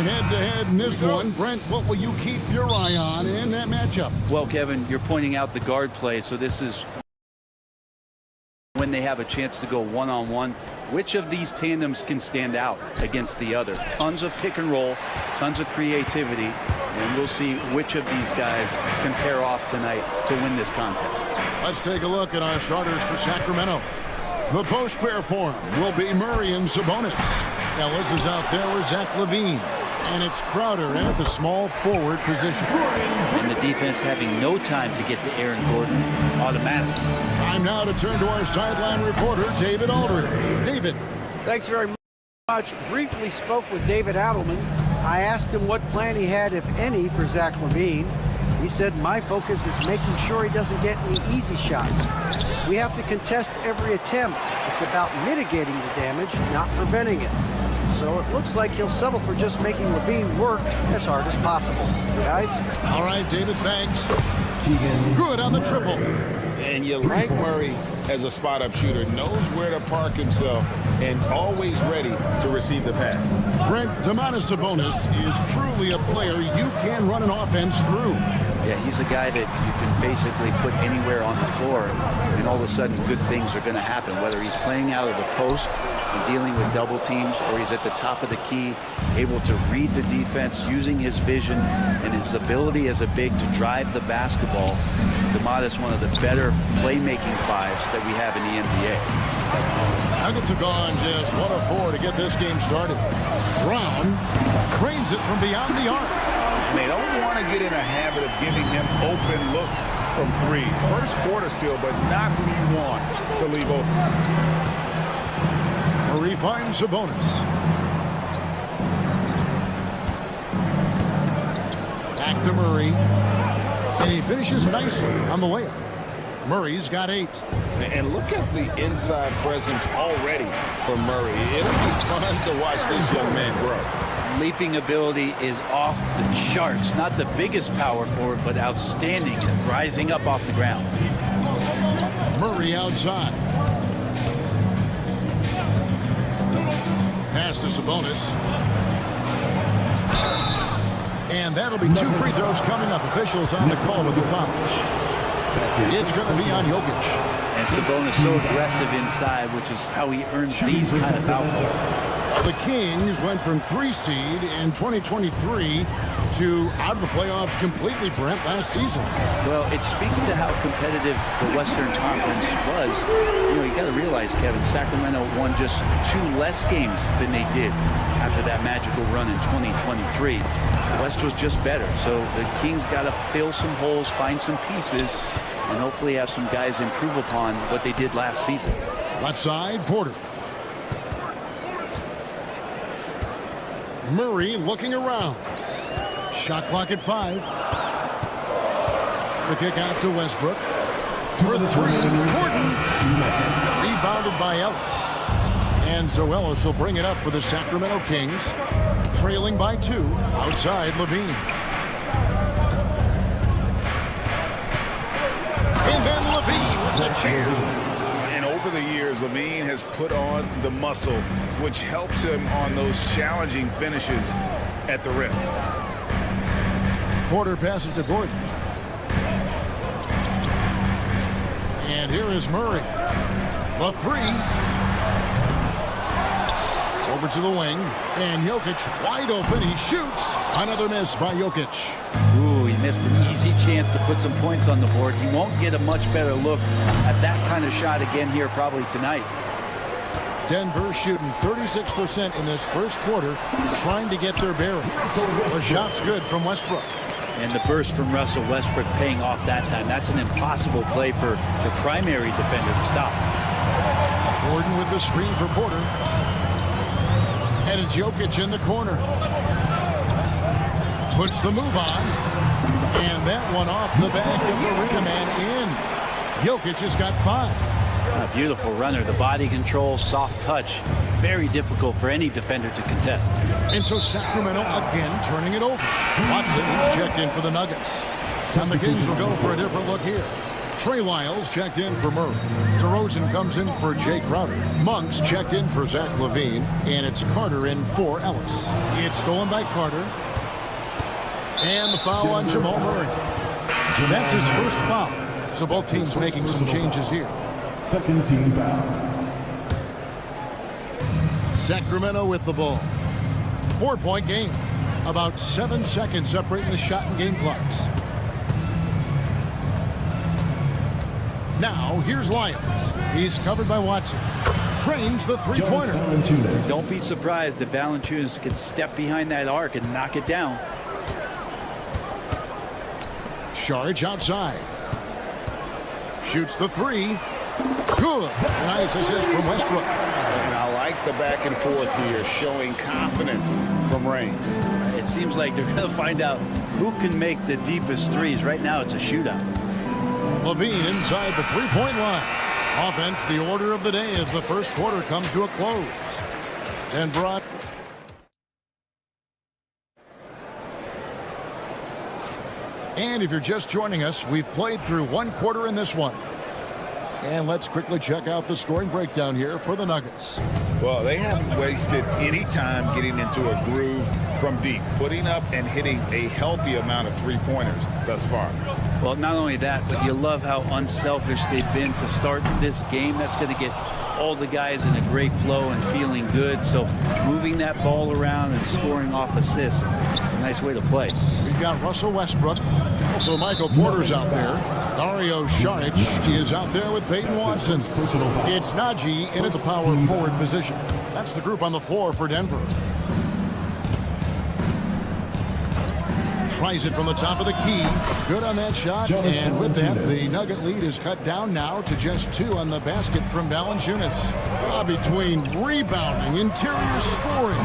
Speaker 2: head-to-head in this one. Brent, what will you keep your eye on in that matchup?
Speaker 4: Well, Kevin, you're pointing out the guard play, so this is when they have a chance to go one-on-one. Which of these tandems can stand out against the other? Tons of pick and roll, tons of creativity, and we'll see which of these guys can pair off tonight to win this contest.
Speaker 2: Let's take a look at our starters for Sacramento. The post pair for him will be Murray and Sabonis. Ellis is out there with Zach LaVine. And it's Crowder in at the small forward position.
Speaker 4: And the defense having no time to get to Aaron Gordon automatically.
Speaker 2: Time now to turn to our sideline reporter, David Aldridge. David.
Speaker 4: Thanks very much. Briefly spoke with David Adelman. I asked him what plan he had, if any, for Zach LaVine. He said, my focus is making sure he doesn't get any easy shots. We have to contest every attempt. It's about mitigating the damage, not preventing it. So it looks like he'll settle for just making LaVine work as hard as possible. Guys?
Speaker 2: All right, David, thanks. Good on the triple.
Speaker 1: And you like Murray as a spot-up shooter, knows where to park himself, and always ready to receive the pass.
Speaker 2: Brent, Domantas Sabonis is truly a player you can run an offense through.
Speaker 4: Yeah, he's a guy that you can basically put anywhere on the floor, and all of a sudden good things are going to happen, whether he's playing out of the post and dealing with double teams, or he's at the top of the key, able to read the defense, using his vision and his ability as a big to drive the basketball. Domantas, one of the better playmaking fives that we have in the NBA.
Speaker 2: Nuggets have gone just 1 of 4 to get this game started. Brown cranes it from beyond the arc.
Speaker 1: And they don't want to get in a habit of giving him open looks from 3. First quarter still, but not who you want to leave open.
Speaker 2: Murray finds Sabonis. Back to Murray. And he finishes nicely on the layup. Murray's got 8.
Speaker 1: And look at the inside presence already from Murray. It'll be fun to watch this young man grow.
Speaker 4: Leaping ability is off the charts. Not the biggest power forward, but outstanding at rising up off the ground.
Speaker 2: Murray outside. Pass to Sabonis. And that'll be 2 free throws coming up. Officials on the call with the foul. It's going to be on Jokic.
Speaker 4: And Sabonis so aggressive inside, which is how he earns these kind of foul calls.
Speaker 2: The Kings went from 3 seed in 2023 to out of the playoffs completely, Brent, last season.
Speaker 4: Well, it speaks to how competitive the Western Conference was. You know, you got to realize, Kevin, Sacramento won just 2 less games than they did after that magical run in 2023. The West was just better. So the Kings got to fill some holes, find some pieces, and hopefully have some guys improve upon what they did last season.
Speaker 2: Left side, Porter. Murray looking around. Shot clock at 5. The kick out to Westbrook. For 3, Gordon. Rebounded by Ellis. And so Ellis will bring it up for the Sacramento Kings. Trailing by 2. Outside, LaVine. And then LaVine with the chair.
Speaker 1: And over the years, LaVine has put on the muscle, which helps him on those challenging finishes at the rim.
Speaker 2: Porter passes to Gordon. And here is Murray. The 3. Over to the wing. And Jokic wide open. He shoots. Another miss by Jokic.
Speaker 4: Ooh, he missed an easy chance to put some points on the board. He won't get a much better look at that kind of shot again here probably tonight.
Speaker 2: Denver shooting 36% in this first quarter, trying to get their bearings. The shot's good from Westbrook.
Speaker 4: And the burst from Russell Westbrook paying off that time. That's an impossible play for the primary defender to stop.
Speaker 2: Gordon with the screen for Porter. And it's Jokic in the corner. Puts the move on. And that one off the back of the rim and in. Jokic has got 5.
Speaker 4: A beautiful runner. The body control, soft touch. Very difficult for any defender to contest.
Speaker 2: And so Sacramento again turning it over. Watson is checked in for the Nuggets. And the Kings will go for a different look here. Trey Lyles checked in for Murray. DeRozan comes in for Jay Crowder. Monk's checked in for Zach LaVine. And it's Carter in for Ellis. It's stolen by Carter. And the foul on Jamal Murray. That's his first foul. So both teams making some changes here.
Speaker 5: Second team foul.
Speaker 2: Sacramento with the ball. 4-point game. About 7 seconds separating the shot and game clocks. Now, here's Lyons. He's covered by Watson. Trains the three-pointer.
Speaker 12: Don't be surprised if Valanciunas could step behind that arc and knock it down.
Speaker 2: Saric outside. Shoots the three. Good. Nice assist from Westbrook.
Speaker 1: And I like the back and forth here, showing confidence from range.
Speaker 12: It seems like they're going to find out who can make the deepest threes. Right now, it's a shootout.
Speaker 2: LaVine inside the three-point line. Offense, the order of the day as the first quarter comes to a close. Denver. And if you're just joining us, we've played through one quarter in this one. And let's quickly check out the scoring breakdown here for the Nuggets.
Speaker 1: Well, they haven't wasted any time getting into a groove from deep, putting up and hitting a healthy amount of three-pointers thus far.
Speaker 12: Well, not only that, but you love how unselfish they've been to start this game. That's going to get all the guys in a great flow and feeling good. So moving that ball around and scoring off assists, it's a nice way to play.
Speaker 2: We've got Russell Westbrook. Also, Michael Porter's out there. Dario Saric is out there with Peyton Watson. It's Najee in at the power forward position. That's the group on the floor for Denver. Tries it from the top of the key. Good on that shot. And with that, the Nugget lead is cut down now to just 2 on the basket from Valanciunas. Between rebounding, interior scoring,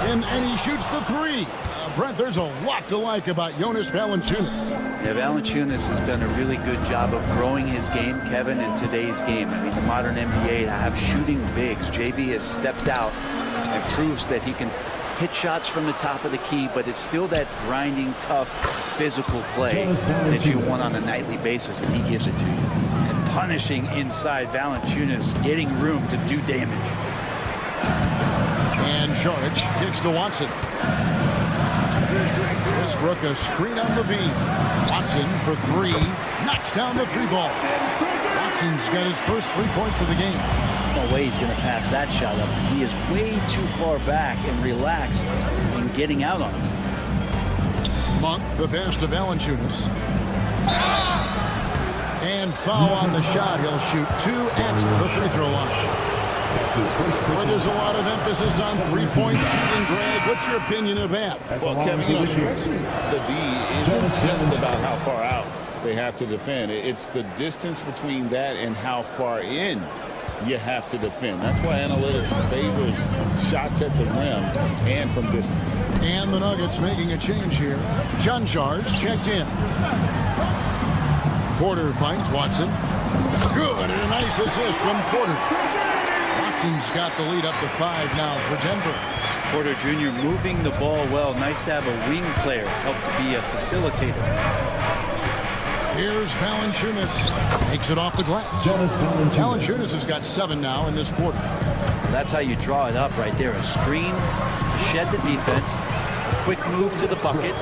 Speaker 2: and he shoots the three. Brent, there's a lot to like about Jonas Valanciunas.
Speaker 12: Yeah, Valanciunas has done a really good job of growing his game, Kevin, in today's game. I mean, the modern NBA to have shooting bigs. JV has stepped out and proves that he can hit shots from the top of the key, but it's still that grinding, tough, physical play that you want on a nightly basis, and he gives it to you. And punishing inside, Valanciunas getting room to do damage.
Speaker 2: And Saric kicks to Watson. Westbrook a screen on LaVine. Watson for three. Knocks down the three ball. Watson's got his first 3 points of the game.
Speaker 12: No way he's going to pass that shot up. He is way too far back and relaxed in getting out on him.
Speaker 2: Monk, the pass to Valanciunas. And foul on the shot. He'll shoot 2 at the free throw line. Where there's a lot of emphasis on three-point shooting, Greg. What's your opinion of that?
Speaker 1: Well, Kevin, stretching the D isn't just about how far out they have to defend. It's the distance between that and how far in you have to defend. That's why analytics favors shots at the rim and from distance.
Speaker 2: And the Nuggets making a change here. Junjar's checked in. Porter finds Watson. Good, and a nice assist from Porter. Watson's got the lead up to 5 now for Denver.
Speaker 12: Porter Jr. moving the ball well. Nice to have a wing player help to be a facilitator.
Speaker 2: Here's Valanciunas. Makes it off the glass. Valanciunas has got 7 now in this quarter.
Speaker 12: That's how you draw it up right there. A screen to shed the defense, quick move to the bucket,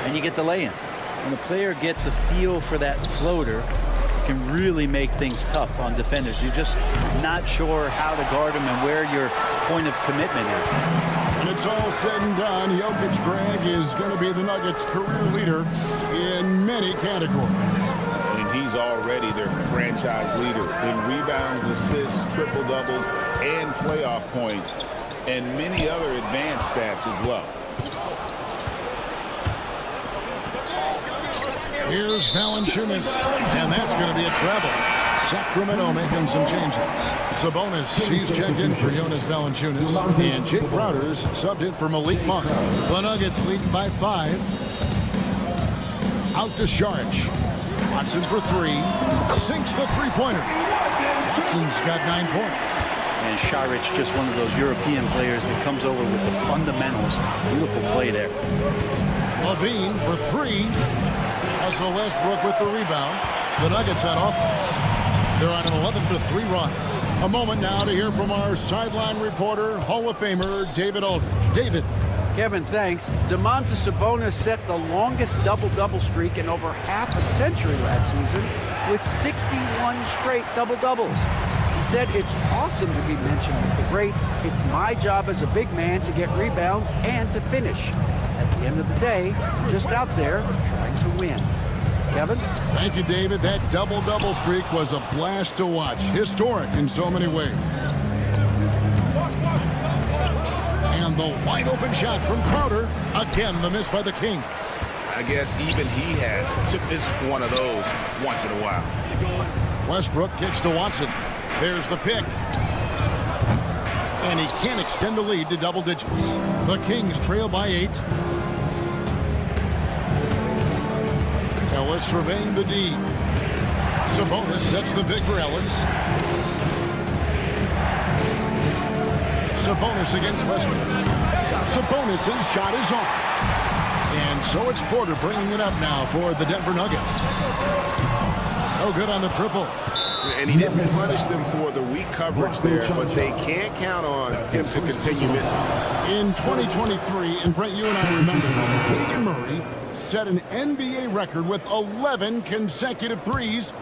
Speaker 12: and you get the lay-in. When the player gets a feel for that floater, it can really make things tough on defenders. You're just not sure how to guard them and where your point of commitment is.
Speaker 2: When it's all said and done, Jokic, Greg, is going to be the Nuggets' career leader in many categories.
Speaker 1: And he's already their franchise leader in rebounds, assists, triple-doubles, and playoff points, and many other advanced stats as well.
Speaker 2: Here's Valanciunas, and that's going to be a travel. Sacramento making some changes. Sabonis, he's checked in for Jonas Valanciunas, and Jake Crowder's subbed in for Malik Monk. The Nuggets leading by 5. Out to Saric. Watson for 3. Sinks the three-pointer. Watson's got 9 points.
Speaker 12: And Saric, just one of those European players that comes over with the fundamentals. Beautiful play there.
Speaker 2: LaVine for 3. Russell Westbrook with the rebound. The Nuggets on offense. They're on an 11-3 run. A moment now to hear from our sideline reporter, Hall of Famer David Aldridge. David.
Speaker 4: Kevin, thanks. Domantas Sabonis set the longest double-double streak in over half a century last season with 61 straight double-doubles. He said, "It's awesome to be mentioned with the greats. It's my job as a big man to get rebounds and to finish. At the end of the day, I'm just out there trying to win." Kevin?
Speaker 2: Thank you, David. That double-double streak was a blast to watch. Historic in so many ways. And the wide-open shot from Crowder. Again, the miss by the Kings.
Speaker 6: I guess even he has to miss one of those once in a while.
Speaker 2: Westbrook kicks to Watson. There's the pick. And he can't extend the lead to double digits. The Kings trail by 8. Ellis surveying the D. Sabonis sets the pick for Ellis. Sabonis against Westbrook. Sabonis' shot is off. And so it's Porter bringing it up now for the Denver Nuggets. No good on the triple.
Speaker 6: And he didn't punish them for the weak coverage there, but they can't count on him to continue missing.
Speaker 2: In 2023, and Brent, you and I remember this, Keegan Murray set an NBA record with 11 consecutive threes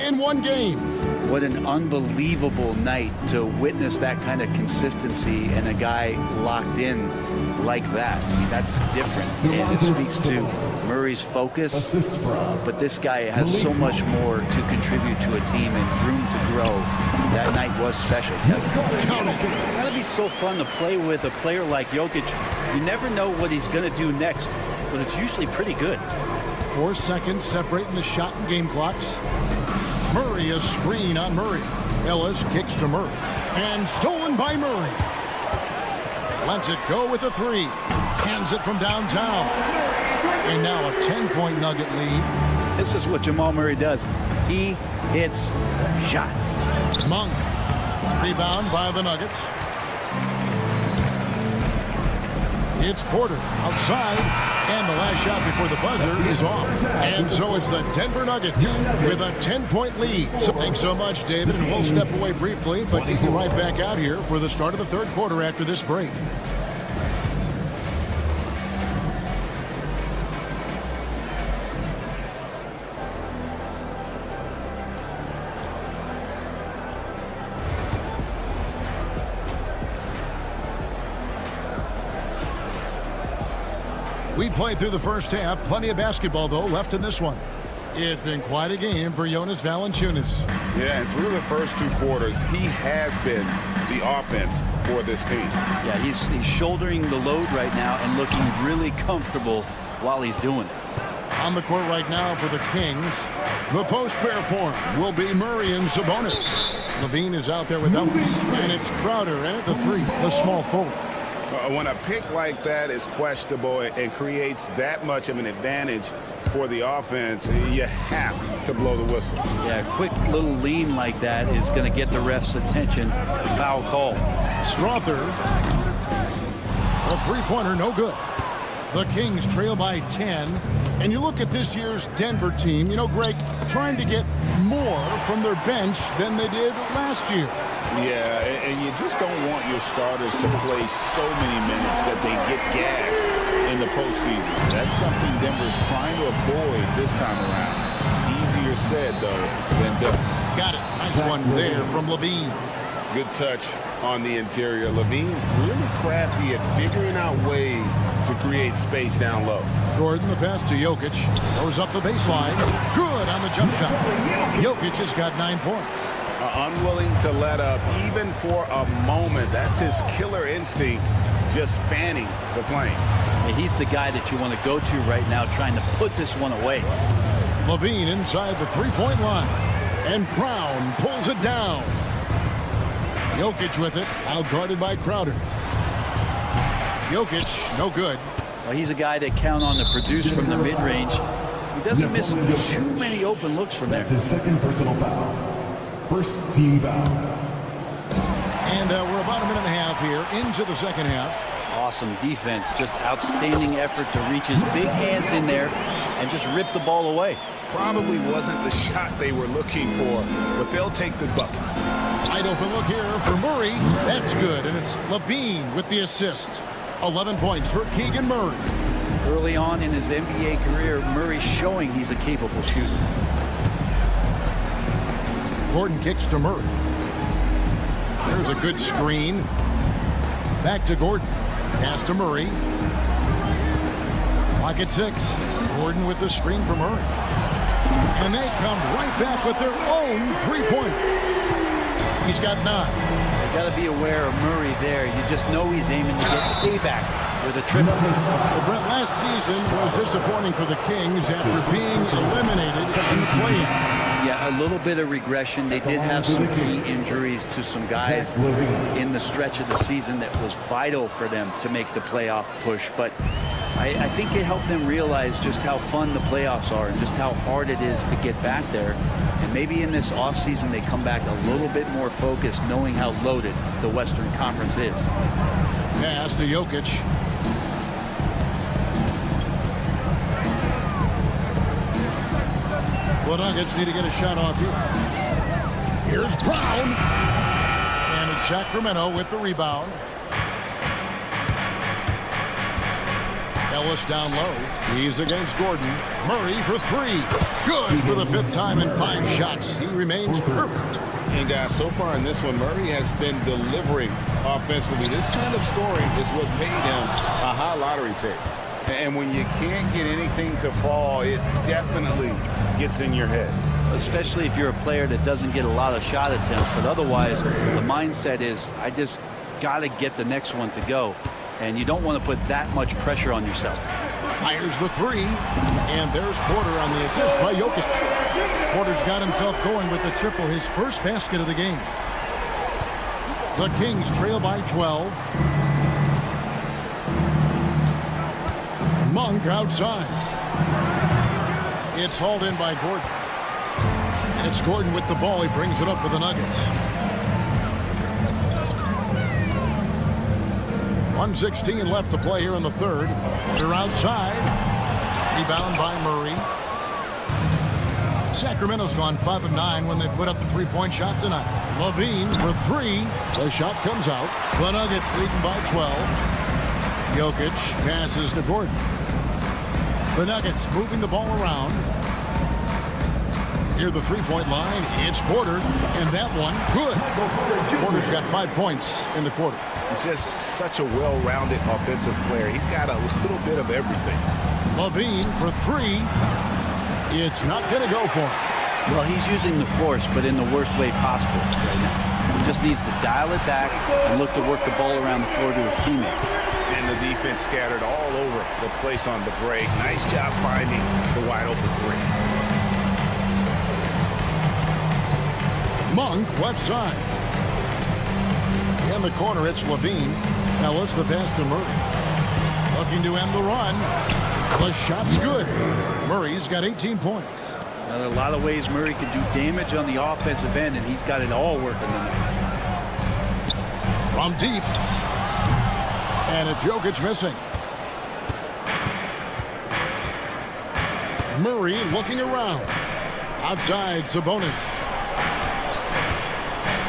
Speaker 2: in one game.
Speaker 12: What an unbelievable night to witness that kind of consistency and a guy locked in like that. I mean, that's different, and it speaks to Murray's focus, but this guy has so much more to contribute to a team and room to grow. That night was special, Kevin. It's gotta be so fun to play with a player like Jokic. You never know what he's gonna do next, but it's usually pretty good.
Speaker 2: 4 seconds separating the shot and game clocks. Murray, a screen on Murray. Ellis kicks to Murray. And stolen by Murray. Lets it go with a 3. Hands it from downtown. And now a 10-point Nugget lead.
Speaker 12: This is what Jamal Murray does. He hits shots.
Speaker 2: Monk. Rebound by the Nuggets. It's Porter outside, and the last shot before the buzzer is off. And so it's the Denver Nuggets with a 10-point lead. So thanks so much, David, and we'll step away briefly, but we'll be right back out here for the start of the third quarter after this break. We played through the first half. Plenty of basketball, though, left in this one. It's been quite a game for Jonas Valanciunas.
Speaker 1: Yeah, and through the first 2 quarters, he has been the offense for this team.
Speaker 12: Yeah, he's shouldering the load right now and looking really comfortable while he's doing it.
Speaker 2: On the court right now for the Kings, the post pair form will be Murray and Sabonis. Levine is out there with Ellis, and it's Crowder and at the 3, the small forward.
Speaker 1: When a pick like that is questionable and creates that much of an advantage for the offense, you have to blow the whistle.
Speaker 12: Yeah, a quick little lean like that is going to get the ref's attention. Foul call.
Speaker 2: Strother, a 3-pointer, no good. The Kings trail by 10. And you look at this year's Denver team, you know, Greg, trying to get more from their bench than they did last year.
Speaker 1: Yeah, and you just don't want your starters to play so many minutes that they get gassed in the postseason. That's something Denver's trying to avoid this time around. Easier said, though, than done.
Speaker 2: Got it. Nice one there from Levine.
Speaker 1: Good touch on the interior. Levine really crafty at figuring out ways to create space down low.
Speaker 2: Gordon, the pass to Jokic. Goes up the baseline. Good on the jump shot. Jokic has got 9 points.
Speaker 1: Unwilling to let up even for a moment. That's his killer instinct, just fanning the flame.
Speaker 12: Yeah, he's the guy that you want to go to right now, trying to put this one away.
Speaker 2: Levine inside the 3-point line. And Brown pulls it down. Jokic with it, outguarded by Crowder. Jokic, no good.
Speaker 12: Well, he's a guy that count on to produce from the mid-range. He doesn't miss too many open looks from there.
Speaker 5: That's his second personal foul. First team foul.
Speaker 2: And we're about a minute and a half here into the second half.
Speaker 12: Awesome defense, just outstanding effort to reach his big hands in there and just rip the ball away.
Speaker 6: Probably wasn't the shot they were looking for, but they'll take the bucket.
Speaker 2: Wide open look here for Murray. That's good, and it's Levine with the assist. 11 points for Keegan Murray.
Speaker 12: Early on in his NBA career, Murray's showing he's a capable shooter.
Speaker 2: Gordon kicks to Murray. There's a good screen. Back to Gordon. Pass to Murray. Clock at 6. Gordon with the screen for Murray. And they come right back with their own three-pointer. He's got 9.
Speaker 12: You got to be aware of Murray there. You just know he's aiming to get payback with a triple.
Speaker 2: Well, Brent, last season was disappointing for the Kings after being eliminated in the play-in.
Speaker 12: Yeah, a little bit of regression. They did have some key injuries to some guys in the stretch of the season that was vital for them to make the playoff push. But I think it helped them realize just how fun the playoffs are and just how hard it is to get back there. And maybe in this offseason they come back a little bit more focused, knowing how loaded the Western Conference is.
Speaker 2: Pass to Jokic. The Nuggets need to get a shot off here. Here's Brown. And it's Sacramento with the rebound. Ellis down low. He's against Gordon. Murray for 3. Good for the 5th time in 5 shots. He remains perfect.
Speaker 1: And guys, so far in this one, Murray has been delivering offensively. This kind of scoring is what made him a high lottery pick. And when you can't get anything to fall, it definitely gets in your head.
Speaker 12: Especially if you're a player that doesn't get a lot of shot attempts. But otherwise, the mindset is, I just got to get the next one to go. And you don't want to put that much pressure on yourself.
Speaker 2: Fires the 3. And there's Porter on the assist by Jokic. Porter's got himself going with the triple, his first basket of the game. The Kings trail by 12. Monk outside. It's hauled in by Gordon. And it's Gordon with the ball. He brings it up for the Nuggets. 1:16 left to play here in the third. They're outside. Rebound by Murray. Sacramento's gone 5 of 9 when they put up the three-point shot tonight. Levine for 3. The shot comes out. The Nuggets leading by 12. Jokic passes to Gordon. The Nuggets moving the ball around. Near the three-point line, it's Porter, and that one, good. Porter's got 5 points in the quarter.
Speaker 6: He's just such a well-rounded offensive player. He's got a little bit of everything.
Speaker 2: Levine for 3. It's not going to go for him.
Speaker 12: Well, he's using the force, but in the worst way possible right now. He just needs to dial it back and look to work the ball around the floor to his teammates.
Speaker 6: And the defense scattered all over the place on the break. Nice job finding the wide open 3.
Speaker 2: Monk left side. In the corner, it's Levine. Ellis the pass to Murray. Looking to end the run. The shot's good. Murray's got 18 points.
Speaker 12: Now, there are a lot of ways Murray can do damage on the offensive end, and he's got it all working tonight.
Speaker 2: From deep. And it's Jokic missing. Murray looking around. Outside, Sabonis.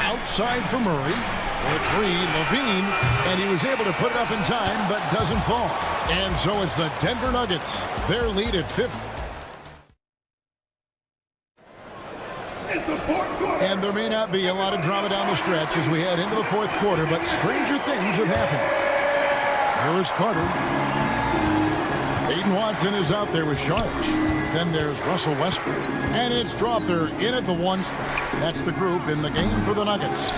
Speaker 2: Outside for Murray. For 3, Levine. And he was able to put it up in time, but doesn't fall. And so it's the Denver Nuggets. Their lead at 5th. And there may not be a lot of drama down the stretch as we head into the 4th quarter, but stranger things have happened. Here is Carter. Aiden Watson is out there with charge. Then there's Russell Westbrook. And it's Dropper in at the 1 spot. That's the group in the game for the Nuggets.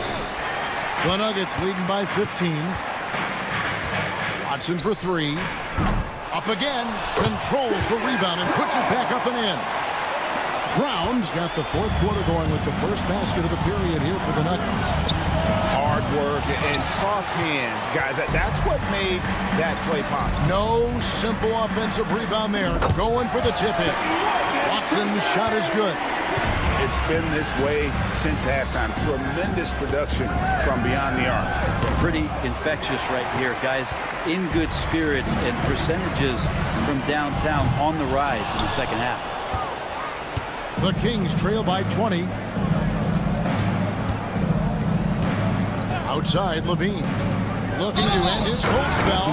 Speaker 2: The Nuggets leading by 15. Watson for 3. Up again. Controls the rebound and puts it back up and in. Brown's got the 4th quarter going with the first basket of the period here for the Nuggets.
Speaker 6: Hard work and soft hands, guys. That's what made that play possible.
Speaker 2: No simple offensive rebound there. Going for the tip-in. Watson's shot is good.
Speaker 6: It's been this way since halftime. Tremendous production from beyond the arc.
Speaker 12: Pretty infectious right here, guys. In good spirits and percentages from downtown on the rise in the second half.
Speaker 2: The Kings trail by 20. Outside, Levine. Looking to end his cold spell.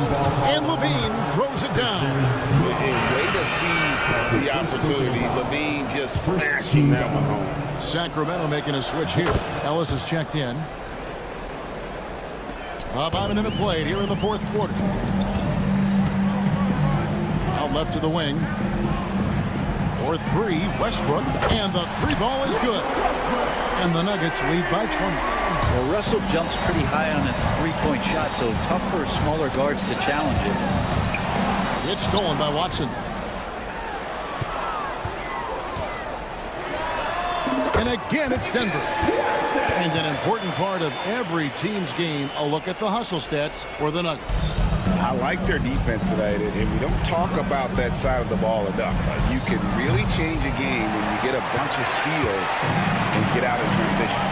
Speaker 2: And Levine throws it down.
Speaker 1: A way to seize the opportunity. Levine just smashing that one home.
Speaker 2: Sacramento making a switch here. Ellis is checked in. About a minute played here in the fourth quarter. Out left to the wing. For three, Westbrook. And the three ball is good. And the Nuggets lead by 20.
Speaker 12: Well, Russell jumps pretty high on his three-point shot, so tough for smaller guards to challenge it.
Speaker 2: It's stolen by Watson. And again, it's Denver. And an important part of every team's game, a look at the hustle stats for the Nuggets.
Speaker 1: I like their defense tonight, and we don't talk about that side of the ball enough. You can really change a game when you get a bunch of steals and get out in transition.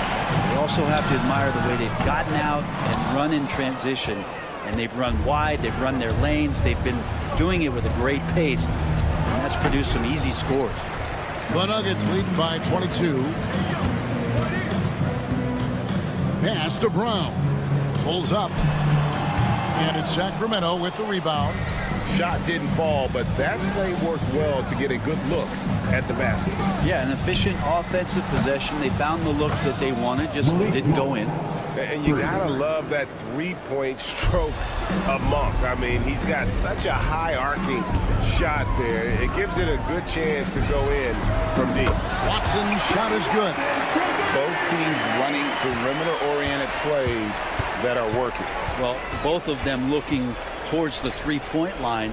Speaker 12: We also have to admire the way they've gotten out and run in transition. And they've run wide, they've run their lanes, they've been doing it with a great pace. And that's produced some easy scores.
Speaker 2: The Nuggets lead by 22. Pass to Brown. Pulls up. And it's Sacramento with the rebound.
Speaker 1: Shot didn't fall, but that play worked well to get a good look at the basket.
Speaker 12: Yeah, an efficient offensive possession. They found the look that they wanted, just didn't go in.
Speaker 6: And you gotta love that three-point stroke of Monk. I mean, he's got such a high arcing shot there. It gives it a good chance to go in from deep.
Speaker 2: Watson's shot is good.
Speaker 1: Both teams running perimeter-oriented plays that are working.
Speaker 12: Well, both of them looking towards the three-point line,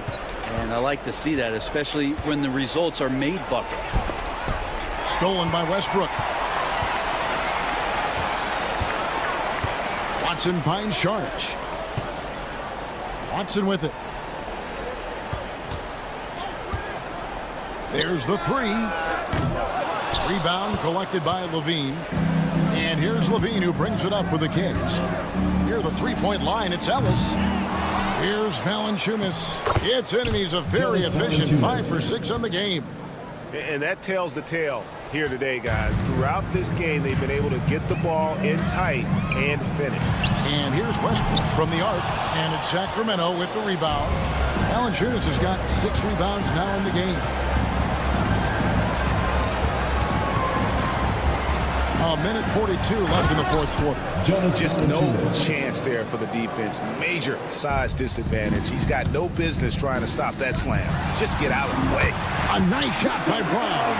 Speaker 12: and I like to see that, especially when the results are made buckets.
Speaker 2: Stolen by Westbrook. Watson finds Sharge. Watson with it. There's the three. Rebound collected by Levine. And here's Levine who brings it up for the Kings. Near the three-point line, it's Ellis. Here's Valanciunas. It's in, and he's a very efficient 5 for 6 on the game.
Speaker 6: And that tells the tale here today, guys. Throughout this game, they've been able to get the ball in tight and finish.
Speaker 2: And here's Westbrook from the arc. And it's Sacramento with the rebound. Valanciunas has got 6 rebounds now in the game. A minute 42 left in the fourth quarter.
Speaker 6: Just no chance there for the defense. Major size disadvantage. He's got no business trying to stop that slam. Just get out of the way.
Speaker 2: A nice shot by Brown.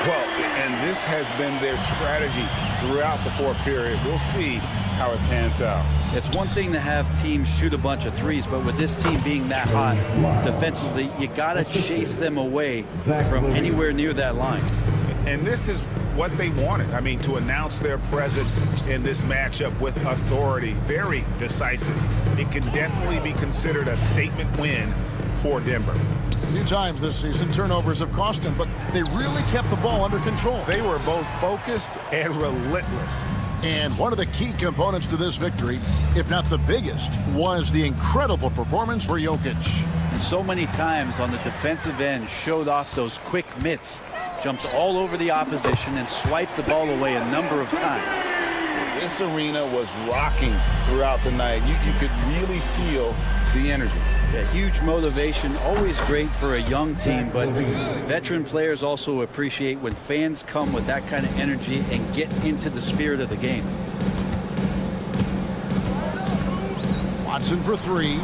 Speaker 1: Well, and this has been their strategy throughout the fourth period. We'll see how it pans out.
Speaker 12: It's one thing to have teams shoot a bunch of threes, but with this team being that hot defensively, you got to chase them away from anywhere near that line.
Speaker 6: And this is what they wanted. I mean, to announce their presence in this matchup with authority. Very decisive. It can definitely be considered a statement win for Denver.
Speaker 2: A few times this season, turnovers have cost them, but they really kept the ball under control.
Speaker 6: They were both focused and relentless.
Speaker 2: And one of the key components to this victory, if not the biggest, was the incredible performance for Jokic.
Speaker 12: So many times on the defensive end, showed off those quick mitts. Jumped all over the opposition and swiped the ball away a number of times.
Speaker 1: This arena was rocking throughout the night. You could really feel the energy.
Speaker 12: Yeah, huge motivation, always great for a young team, but veteran players also appreciate when fans come with that kind of energy and get into the spirit of the game.
Speaker 2: Watson for three.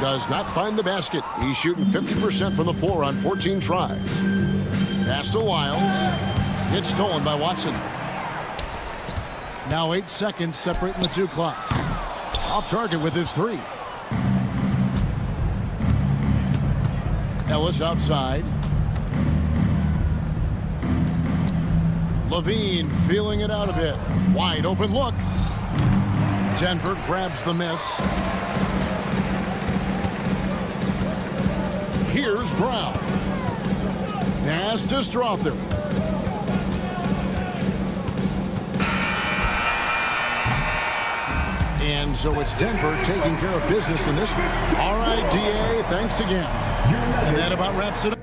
Speaker 2: Does not find the basket. He's shooting 50% from the floor on 14 tries. Pass to Wiles. It's stolen by Watson. Now 8 seconds separating the two clocks. Off target with his three. Ellis outside. Levine feeling it out a bit. Wide open look. Denver grabs the miss. Here's Brown. Pass to Strother. And so it's Denver taking care of business in this one. All right, DA, thanks again. And that about wraps it up.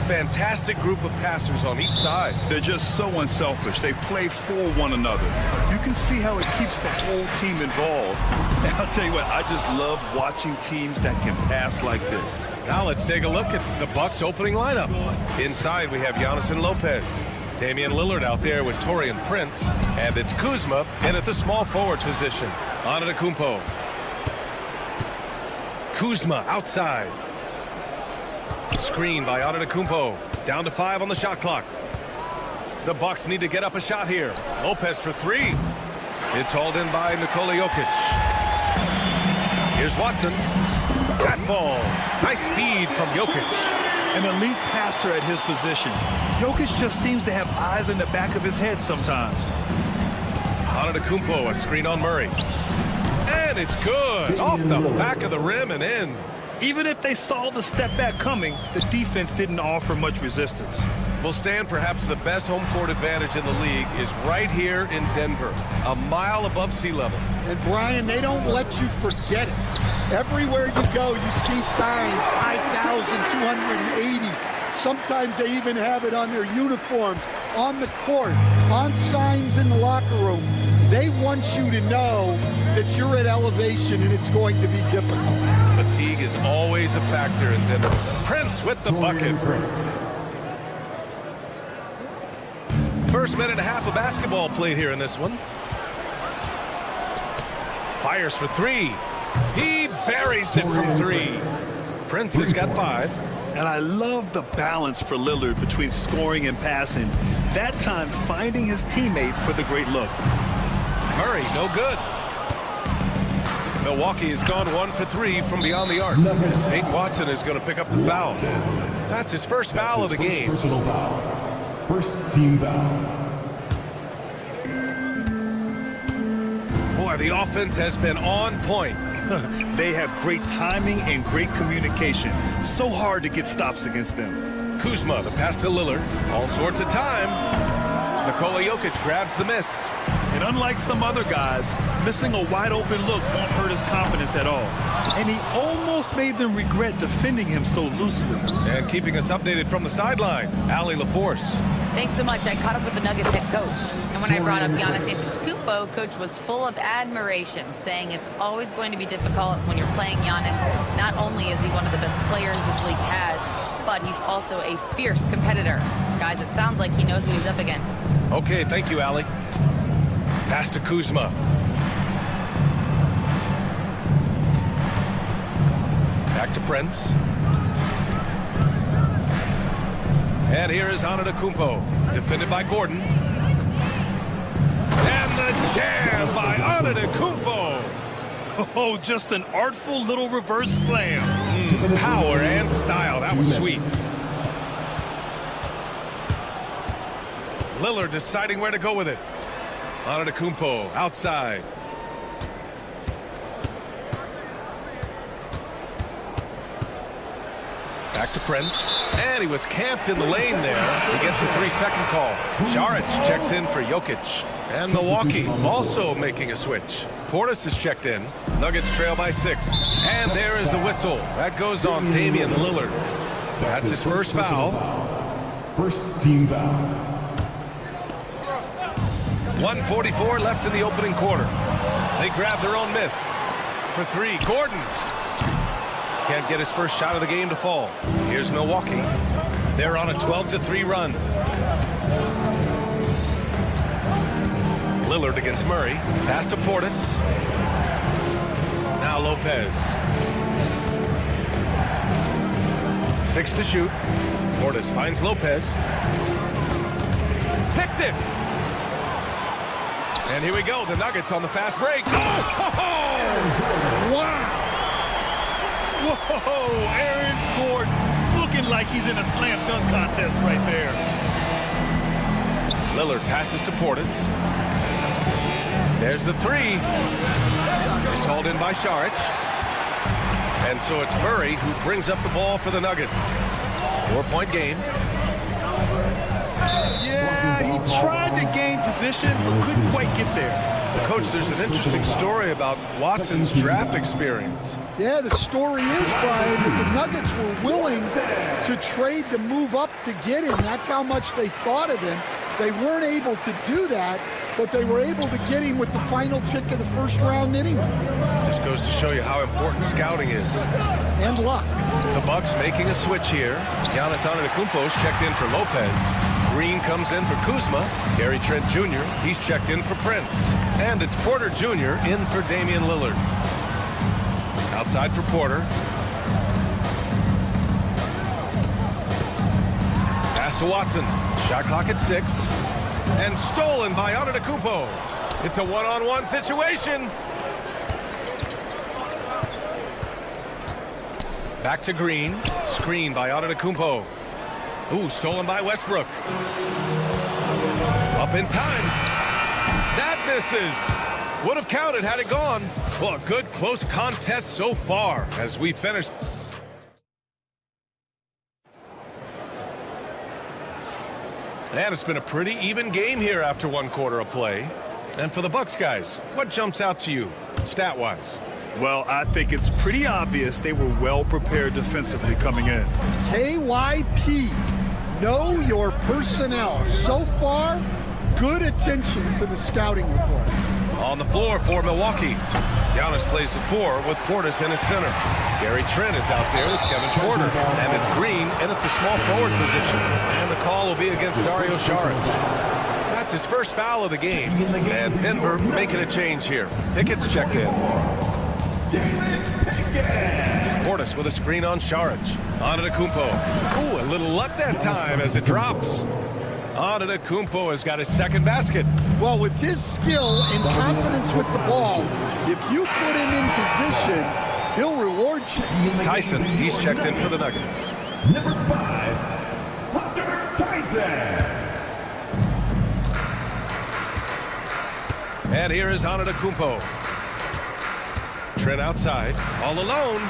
Speaker 7: fantastic group of passers on each side.
Speaker 8: They're just so unselfish. They play for one another. You can see how it keeps the whole team involved. And I'll tell you what, I just love watching teams that can pass like this.
Speaker 7: Now let's take a look at the Bucks opening lineup. Inside we have Giannis and Lopez. Damian Lillard out there with Taurean Prince. And it's Kuzma in at the small forward position. Antetokounmpo. Kuzma outside. Screen by Antetokounmpo. Down to 5 on the shot clock. The Bucks need to get up a shot here. Lopez for 3. It's hauled in by Nikola Jokic. Here's Watson. That falls. Nice feed from Jokic.
Speaker 8: An elite passer at his position. Jokic just seems to have eyes in the back of his head sometimes.
Speaker 7: Antetokounmpo, a screen on Murray. And it's good. Off the back of the rim and in.
Speaker 8: Even if they saw the step back coming, the defense didn't offer much resistance.
Speaker 7: Well, Stan, perhaps the best home court advantage in the league is right here in Denver, a mile above sea level.
Speaker 13: And Brian, they don't let you forget it. Everywhere you go, you see signs, 5,280. Sometimes they even have it on their uniforms, on the court, on signs in the locker room. They want you to know that you're at elevation and it's going to be difficult.
Speaker 7: Fatigue is always a factor in Denver. Prince with the bucket. First minute and a half of basketball played here in this one. Fires for 3. He buries it from 3. Prince has got 5.
Speaker 8: And I love the balance for Lillard between scoring and passing. That time finding his teammate for the great look.
Speaker 7: Murray, no good. Milwaukee has gone 1 for 3 from beyond the arc. Nate Watson is going to pick up the foul. That's his first foul of the game.
Speaker 5: Personal foul. First team foul.
Speaker 7: Boy, the offense has been on point.
Speaker 8: They have great timing and great communication. So hard to get stops against them.
Speaker 7: Kuzma, the pass to Lillard. All sorts of time. Nikola Jokic grabs the miss.
Speaker 8: And unlike some other guys, missing a wide open look won't hurt his confidence at all. And he almost made them regret defending him so loosely.
Speaker 7: And keeping us updated from the sideline, Allie LaForce.
Speaker 10: Thanks so much. I caught up with the Nuggets head coach. And when I brought up Giannis Antetokounmpo, coach was full of admiration, saying it's always going to be difficult when you're playing Giannis. Not only is he one of the best players this league has, but he's also a fierce competitor. Guys, it sounds like he knows who he's up against.
Speaker 7: Okay, thank you, Allie. Pass to Kuzma. Back to Prince. And here is Antetokounmpo, defended by Gordon. And the jam by Antetokounmpo.
Speaker 8: Oh, just an artful little reverse slam.
Speaker 7: Power and style. That was sweet. Lillard deciding where to go with it. Antetokounmpo outside. Back to Prince. And he was camped in the lane there. He gets a 3-second call. Saric checks in for Jokic. And Milwaukee also making a switch. Portis is checked in. Nuggets trail by 6. And there is the whistle. That goes on Damian Lillard. That's his first foul.
Speaker 5: First team foul.
Speaker 7: 1:44 left in the opening quarter. They grab their own miss. For 3, Gordon. Can't get his first shot of the game to fall. Here's Milwaukee. They're on a 12-3 run. Lillard against Murray. Pass to Portis. Now Lopez. 6 to shoot. Portis finds Lopez. Picked it. And here we go. The Nuggets on the fast break. Oh!
Speaker 8: Wow! Whoa! Aaron Gordon looking like he's in a slam dunk contest right there.
Speaker 7: Lillard passes to Portis. There's the 3. It's hauled in by Saric. And so it's Murray who brings up the ball for the Nuggets. 4-point game.
Speaker 8: Yeah, he tried to gain position, but couldn't quite get there.
Speaker 7: Coach, there's an interesting story about Watson's draft experience.
Speaker 13: Yeah, the story is, Brian, that the Nuggets were willing to trade to move up to get him. That's how much they thought of him. They weren't able to do that, but they were able to get him with the final pick of the first round anyway.
Speaker 7: This goes to show you how important scouting is.
Speaker 13: And luck.
Speaker 7: The Bucks making a switch here. Giannis Antetokounmpo's checked in for Lopez. Green comes in for Kuzma. Gary Trent Jr., he's checked in for Prince. And it's Porter Jr. in for Damian Lillard. Outside for Porter. Pass to Watson. Shot clock at 6. And stolen by Antetokounmpo. It's a one-on-one situation. Back to Green. Screen by Antetokounmpo. Ooh, stolen by Westbrook. Up in time. That misses. Would have counted had it gone. Well, a good close contest so far as we finish. And it's been a pretty even game here after one quarter of play. And for the Bucks guys, what jumps out to you stat-wise?
Speaker 8: Well, I think it's pretty obvious they were well prepared defensively coming in.
Speaker 13: KYP, know your personnel. So far, good attention to the scouting report.
Speaker 7: On the floor for Milwaukee. Giannis plays the 4 with Portis in at center. Gary Trent is out there with Kevin Porter. And it's Green in at the small forward position. And the call will be against Dario Saric. That's his first foul of the game. And Denver making a change here. Pickett's checked in. Portis with a screen on Saric. Antetokounmpo. Ooh, a little luck that time as it drops. Antetokounmpo has got his second basket.
Speaker 13: Well, with his skill and confidence with the ball, if you put him in position, he'll reward you.
Speaker 7: Tyson, he's checked in for the Nuggets.
Speaker 5: Number 5, Hunter Tyson.
Speaker 7: And here is Antetokounmpo. Trent outside, all alone.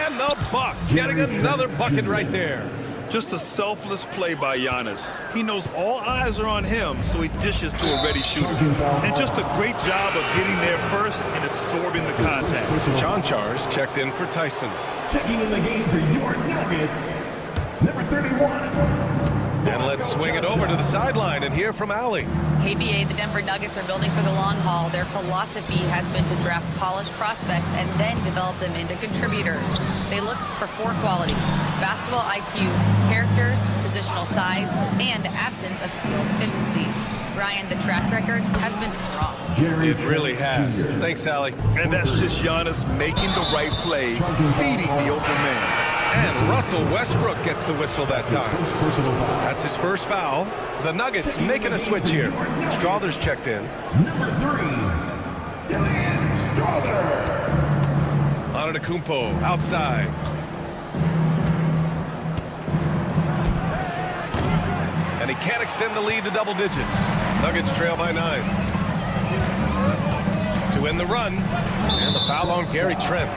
Speaker 7: And the Bucks getting another bucket right there.
Speaker 8: Just a selfless play by Giannis. He knows all eyes are on him, so he dishes to a ready shooter. And just a great job of getting there first and absorbing the contact.
Speaker 7: Chanchars checked in for Tyson.
Speaker 5: Checking in the game for your Nuggets, number 31.
Speaker 7: And let's swing it over to the sideline and hear from Allie.
Speaker 10: Hey, BA, the Denver Nuggets are building for the long haul. Their philosophy has been to draft polished prospects and then develop them into contributors. They look for 4 qualities: basketball IQ, character, positional size, and absence of skill deficiencies. Brian, the track record has been strong.
Speaker 7: It really has. Thanks, Allie.
Speaker 8: And that's just Giannis making the right play, feeding the open man.
Speaker 7: And Russell Westbrook gets the whistle that time. That's his first foul. The Nuggets making a switch here. Strother's checked in.
Speaker 5: Number 3, Dylan Strother.
Speaker 7: Antetokounmpo outside. And he can't extend the lead to double digits. Nuggets trail by 9. To win the run. And the foul on Gary Trent.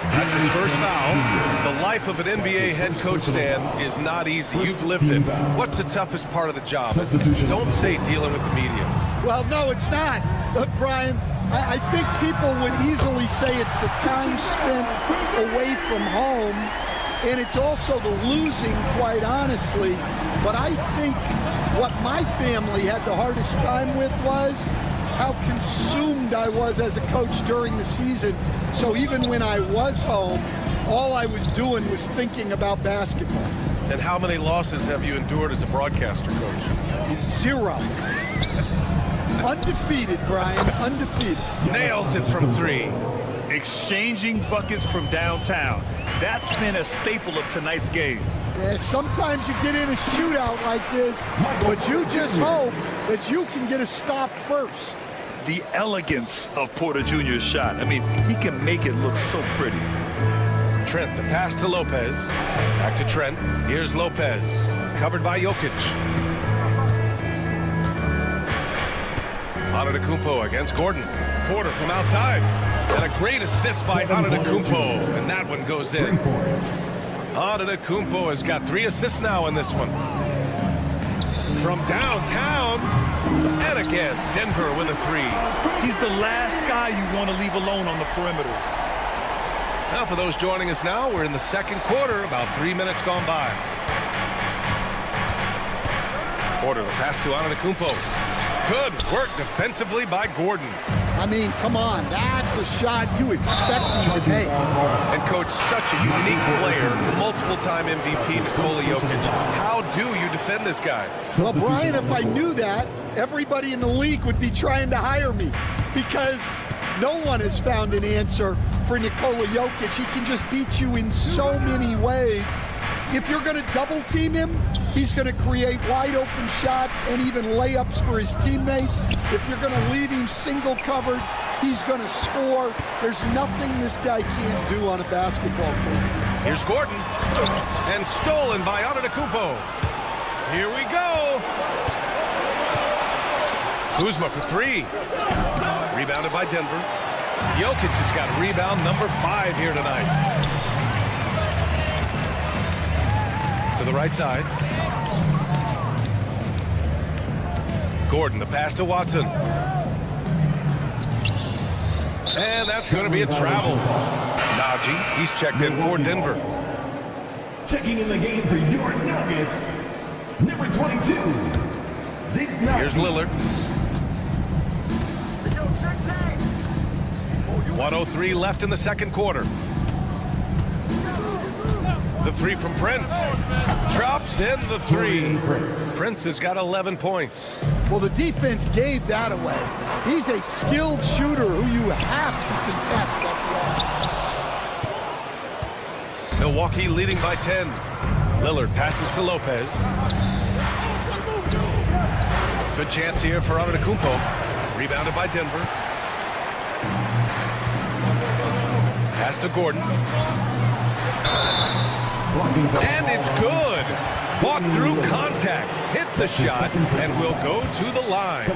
Speaker 7: That's his first foul. The life of an NBA head coach, Stan, is not easy. You've lived it. What's the toughest part of the job? Don't say dealing with the media.
Speaker 13: Well, no, it's not. Look, Brian, I think people would easily say it's the time spent away from home, and it's also the losing, quite honestly. But I think what my family had the hardest time with was how consumed I was as a coach during the season. So even when I was home, all I was doing was thinking about basketball.
Speaker 7: And how many losses have you endured as a broadcaster, Coach?
Speaker 13: 0. Undefeated, Brian, undefeated.
Speaker 7: Nails it from 3.
Speaker 8: Exchanging buckets from downtown. That's been a staple of tonight's game.
Speaker 13: Yeah, sometimes you get in a shootout like this, but you just hope that you can get a stop first.
Speaker 8: The elegance of Porter Jr.'s shot. I mean, he can make it look so pretty.
Speaker 7: Trent, the pass to Lopez. Back to Trent. Here's Lopez. Covered by Jokic. Antetokounmpo against Gordon. Porter from outside. And a great assist by Antetokounmpo. And that one goes in. Antetokounmpo has got 3 assists now in this one. from downtown. And again, Denver with a three.
Speaker 8: He's the last guy you want to leave alone on the perimeter.
Speaker 7: Now for those joining us now, we're in the second quarter, about 3 minutes gone by. Porter, the pass to Antetokounmpo. Good work defensively by Gordon.
Speaker 13: I mean, come on, that's a shot you expect him to make.
Speaker 7: And coach, such a unique player, multiple-time MVP Nikola Jokic. How do you defend this guy?
Speaker 13: Well, Brian, if I knew that, everybody in the league would be trying to hire me because no one has found an answer for Nikola Jokic. He can just beat you in so many ways. If you're going to double team him, he's going to create wide open shots and even layups for his teammates. If you're going to leave him single covered, he's going to score. There's nothing this guy can't do on a basketball court.
Speaker 7: Here's Gordon, and stolen by Antetokounmpo. Here we go. Kuzma for three. Rebounded by Denver. Jokic has got rebound number 5 here tonight. To the right side. Gordon, the pass to Watson. And that's going to be a travel. Najee, he's checked in for Denver.
Speaker 5: Checking in the game for your Nuggets, number 22, Zeke.
Speaker 7: Here's Lillard. 1:03 left in the second quarter. The three from Prince. Drops in the three. Prince has got 11 points.
Speaker 13: Well, the defense gave that away. He's a skilled shooter who you have to contest up there.
Speaker 7: Milwaukee leading by 10. Lillard passes to Lopez. Good chance here for Antetokounmpo. Rebounded by Denver. Pass to Gordon. And it's good. Fought through contact, hit the shot, and will go to the line.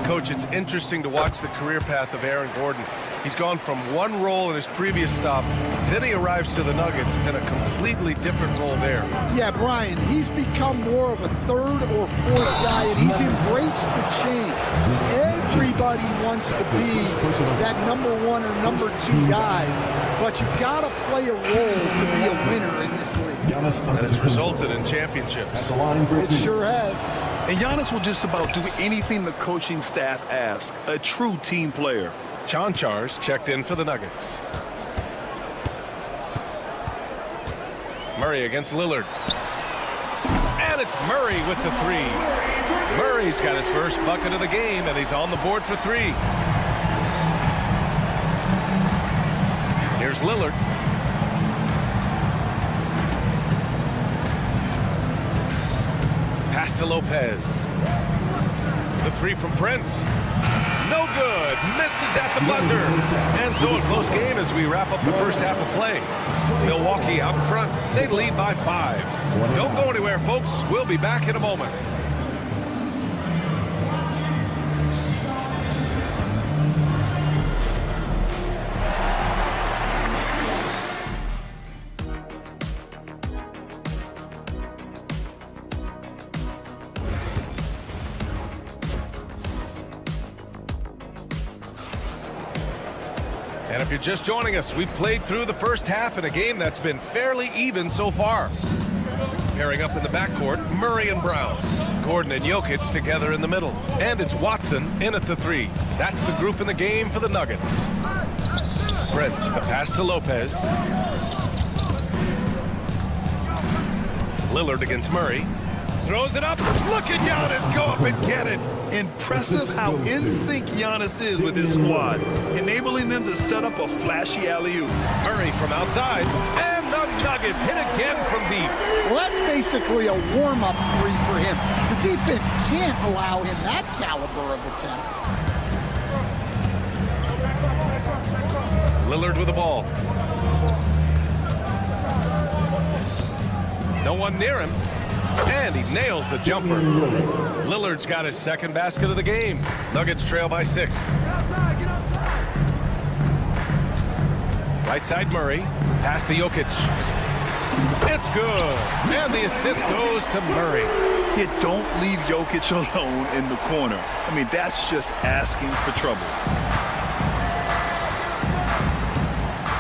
Speaker 7: Coach, it's interesting to watch the career path of Aaron Gordon. He's gone from one role in his previous stop, then he arrives to the Nuggets in a completely different role there.
Speaker 13: Yeah, Brian, he's become more of a third or fourth guy, and he's embraced the change. Everybody wants to be that number 1 or number 2 guy, but you've got to play a role to be a winner in this league.
Speaker 7: That has resulted in championships.
Speaker 13: It sure has.
Speaker 8: And Giannis will just about do anything the coaching staff asks. A true team player.
Speaker 7: Chanchars checked in for the Nuggets. Murray against Lillard. And it's Murray with the three. Murray's got his first bucket of the game, and he's on the board for 3. Here's Lillard. Pass to Lopez. The three from Prince. No good. Misses at the buzzer. And so a close game as we wrap up the first half of play. Milwaukee out in front. They lead by 5. Don't go anywhere, folks. We'll be back in a moment. And if you're just joining us, we've played through the first half in a game that's been fairly even so far. Pairing up in the backcourt, Murray and Brown. Gordon and Jokic together in the middle. And it's Watson in at the 3. That's the group in the game for the Nuggets. Prince, the pass to Lopez. Lillard against Murray. Throws it up. Look at Giannis go up and get it.
Speaker 8: Impressive how in sync Giannis is with his squad, enabling them to set up a flashy alley-oop.
Speaker 7: Murray from outside, and the Nuggets hit again from deep.
Speaker 13: Well, that's basically a warm-up 3 for him. The defense can't allow him that caliber of attempt.
Speaker 7: Lillard with the ball. No one near him. And he nails the jumper. Lillard's got his second basket of the game. Nuggets trail by 6. Right side Murray. Pass to Jokic. It's good. And the assist goes to Murray.
Speaker 8: Yeah, don't leave Jokic alone in the corner. I mean, that's just asking for trouble.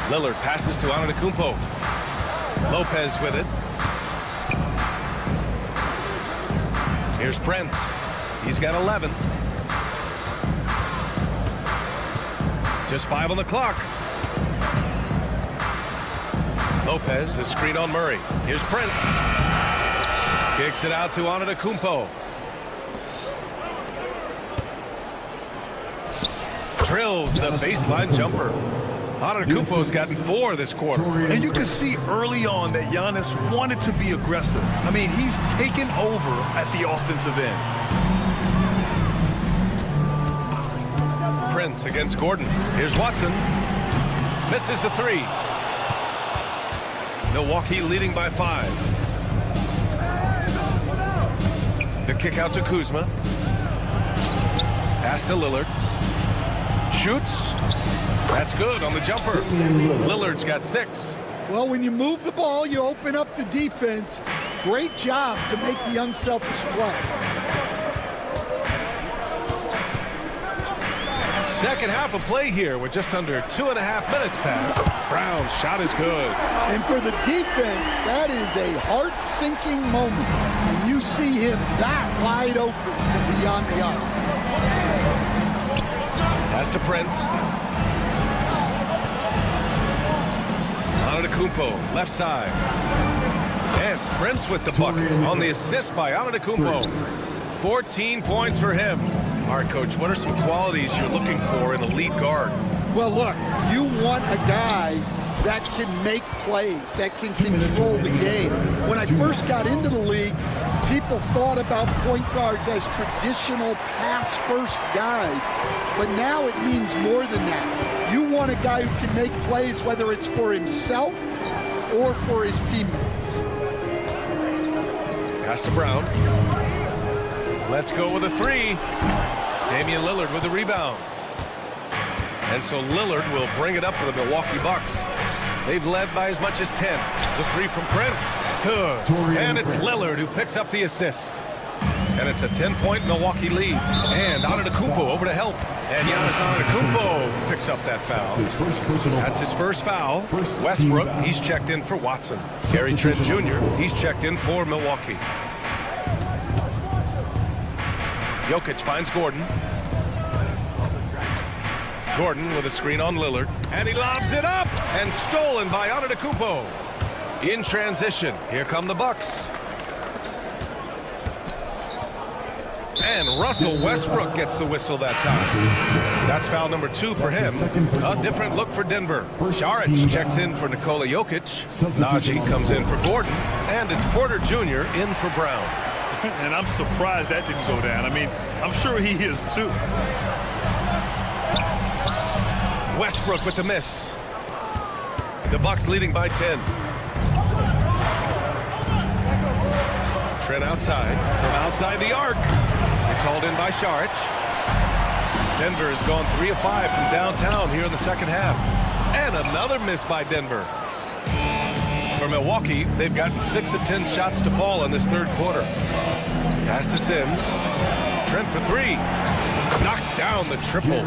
Speaker 7: Lillard passes to Antetokounmpo. Lopez with it. Here's Prince. He's got 11. Just 5 on the clock. Lopez, the screen on Murray. Here's Prince. Kicks it out to Antetokounmpo. Drills the baseline jumper. Antetokounmpo's gotten 4 this quarter.
Speaker 8: And you can see early on that Giannis wanted to be aggressive. I mean, he's taken over at the offensive end.
Speaker 7: Prince against Gordon. Here's Watson. Misses the 3. Milwaukee leading by 5. The kick out to Kuzma. Pass to Lillard. Shoots. That's good on the jumper. Lillard's got 6.
Speaker 13: Well, when you move the ball, you open up the defense. Great job to make the unselfish play.
Speaker 7: Second half of play here with just under 2.5 minutes passed. Brown's shot is good.
Speaker 13: And for the defense, that is a heart-sinking moment when you see him that wide open from beyond the arc.
Speaker 7: Pass to Prince. Antetokounmpo, left side. And Prince with the bucket on the assist by Antetokounmpo. 14 points for him. All right, Coach, what are some qualities you're looking for in a lead guard?
Speaker 13: Well, look, you want a guy that can make plays, that can control the game. When I first got into the league, people thought about point guards as traditional pass-first guys. But now it means more than that. You want a guy who can make plays, whether it's for himself or for his teammates.
Speaker 7: Pass to Brown. Let's go with a 3. Damian Lillard with the rebound. And so Lillard will bring it up for the Milwaukee Bucks. They've led by as much as 10. The 3 from Prince. Good. And it's Lillard who picks up the assist. And it's a 10-point Milwaukee lead. And Antetokounmpo over to help. And Giannis Antetokounmpo picks up that foul. That's his first foul. Westbrook, he's checked in for Watson. Gary Trent Jr., he's checked in for Milwaukee. Jokic finds Gordon. Gordon with a screen on Lillard. And he lobs it up. And stolen by Antetokounmpo. In transition, here come the Bucks. And Russell Westbrook gets the whistle that time. That's foul number 2 for him. A different look for Denver. Saric checks in for Nikola Jokic. Najee comes in for Gordon. And it's Porter Jr. in for Brown.
Speaker 8: And I'm surprised that didn't go down. I mean, I'm sure he is too.
Speaker 7: Westbrook with the miss. The Bucks leading by 10. Trent outside. From outside the arc. It's hauled in by Saric. Denver has gone 3 of 5 from downtown here in the second half. And another miss by Denver. For Milwaukee, they've gotten 6 of 10 shots to fall in this third quarter. Pass to Sims. Trent for 3. Knocks down the triple.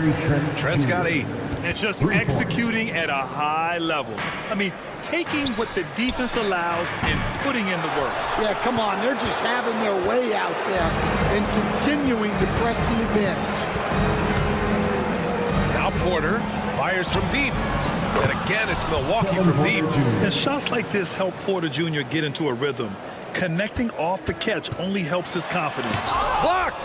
Speaker 7: Trent's got 8.
Speaker 8: And just executing at a high level. I mean, taking what the defense allows and putting in the work.
Speaker 13: Yeah, come on. They're just having their way out there and continuing to press the advantage.
Speaker 7: Now Porter fires from deep. And again, it's Milwaukee from deep.
Speaker 8: And shots like this help Porter Jr. get into a rhythm. Connecting off the catch only helps his confidence.
Speaker 7: Blocked!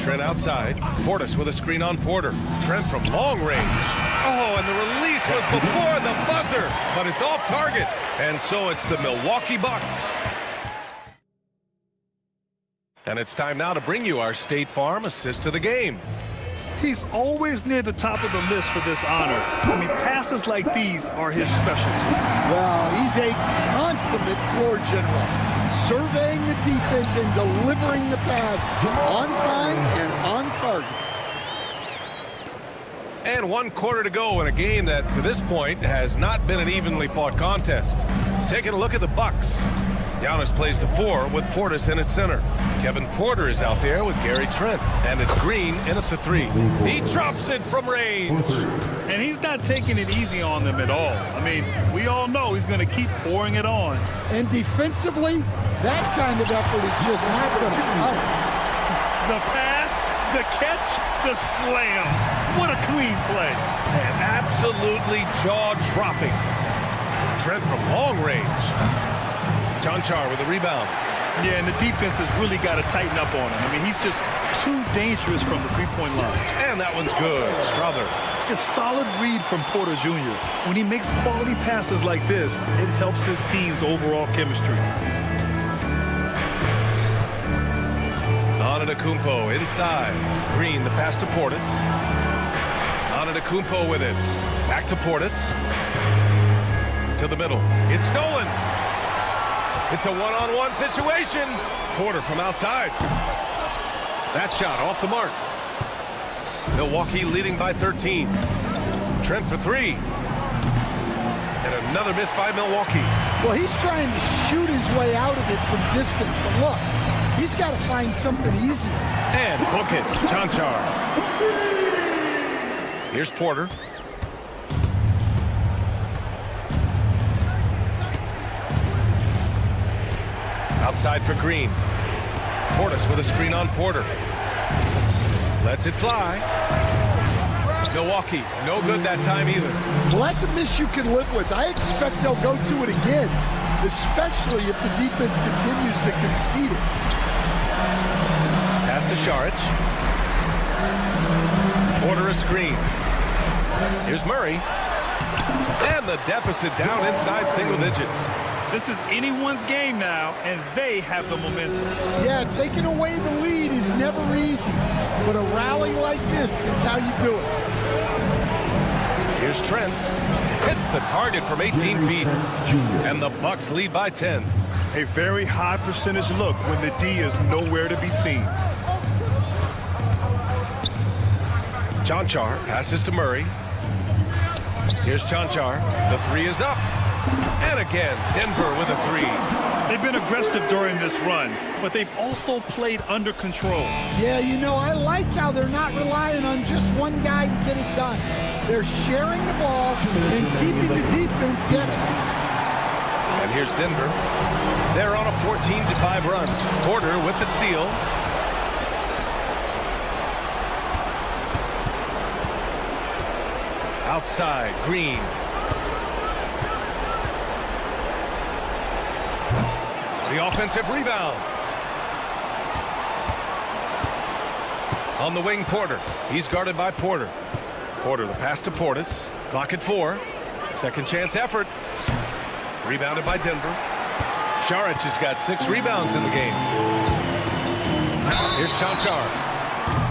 Speaker 7: Trent outside. Portis with a screen on Porter. Trent from long range. Oh, and the release was before the buzzer, but it's off target. And so it's the Milwaukee Bucks. And it's time now to bring you our State Farm assist of the game.
Speaker 8: He's always near the top of the list for this honor. I mean, passes like these are his specialty.
Speaker 13: Well, he's a consummate floor general, surveying the defense and delivering the pass on time and on target.
Speaker 7: And 1 quarter to go in a game that, to this point, has not been an evenly fought contest. Taking a look at the Bucks. Giannis plays the 4 with Portis in at center. Kevin Porter is out there with Gary Trent. And it's Green in at the 3. He drops it from range.
Speaker 8: And he's not taking it easy on them at all. I mean, we all know he's going to keep pouring it on.
Speaker 13: And defensively, that kind of effort is just not going to cut it.
Speaker 8: The pass, the catch, the slam. What a clean play.
Speaker 7: And absolutely jaw-dropping. Trent from long range. Chanchar with a rebound.
Speaker 8: Yeah, and the defense has really got to tighten up on him. I mean, he's just too dangerous from the three-point line.
Speaker 7: And that one's good. Strother.
Speaker 8: A solid read from Porter Jr. When he makes quality passes like this, it helps his team's overall chemistry.
Speaker 7: Antetokounmpo inside. Green, the pass to Portis. Antetokounmpo with it. Back to Portis. To the middle. It's stolen. It's a one-on-one situation. Porter from outside. That shot off the mark. Milwaukee leading by 13. Trent for 3. And another miss by Milwaukee.
Speaker 13: Well, he's trying to shoot his way out of it from distance, but look, he's got to find something easier.
Speaker 7: And book it, Chanchar. Here's Porter. Outside for Green. Portis with a screen on Porter. Lets it fly. Milwaukee, no good that time either.
Speaker 13: Well, that's a miss you can live with. I expect they'll go to it again, especially if the defense continues to concede it.
Speaker 7: Pass to Šarić. Porter a screen. Here's Murray. And the deficit down inside single digits.
Speaker 8: This is anyone's game now, and they have the momentum.
Speaker 13: Yeah, taking away the lead is never easy, but a rally like this is how you do it.
Speaker 7: Here's Trent. Hits the target from 18 feet. And the Bucks lead by 10.
Speaker 8: A very high percentage look when the D is nowhere to be seen.
Speaker 7: Chanchar passes to Murray. Here's Chanchar. The 3 is up. And again, Denver with a 3.
Speaker 8: They've been aggressive during this run, but they've also played under control.
Speaker 13: Yeah, you know, I like how they're not relying on just one guy to get it done. They're sharing the ball and keeping the defense guessing.
Speaker 7: And here's Denver. They're on a 14-5 run. Porter with the steal. Outside, Green. The offensive rebound. On the wing, Porter. He's guarded by Porter. Porter, the pass to Portis. Clock at 4. Second chance effort. Rebounded by Denver. Šarić has got 6 rebounds in the game. Here's Chanchar.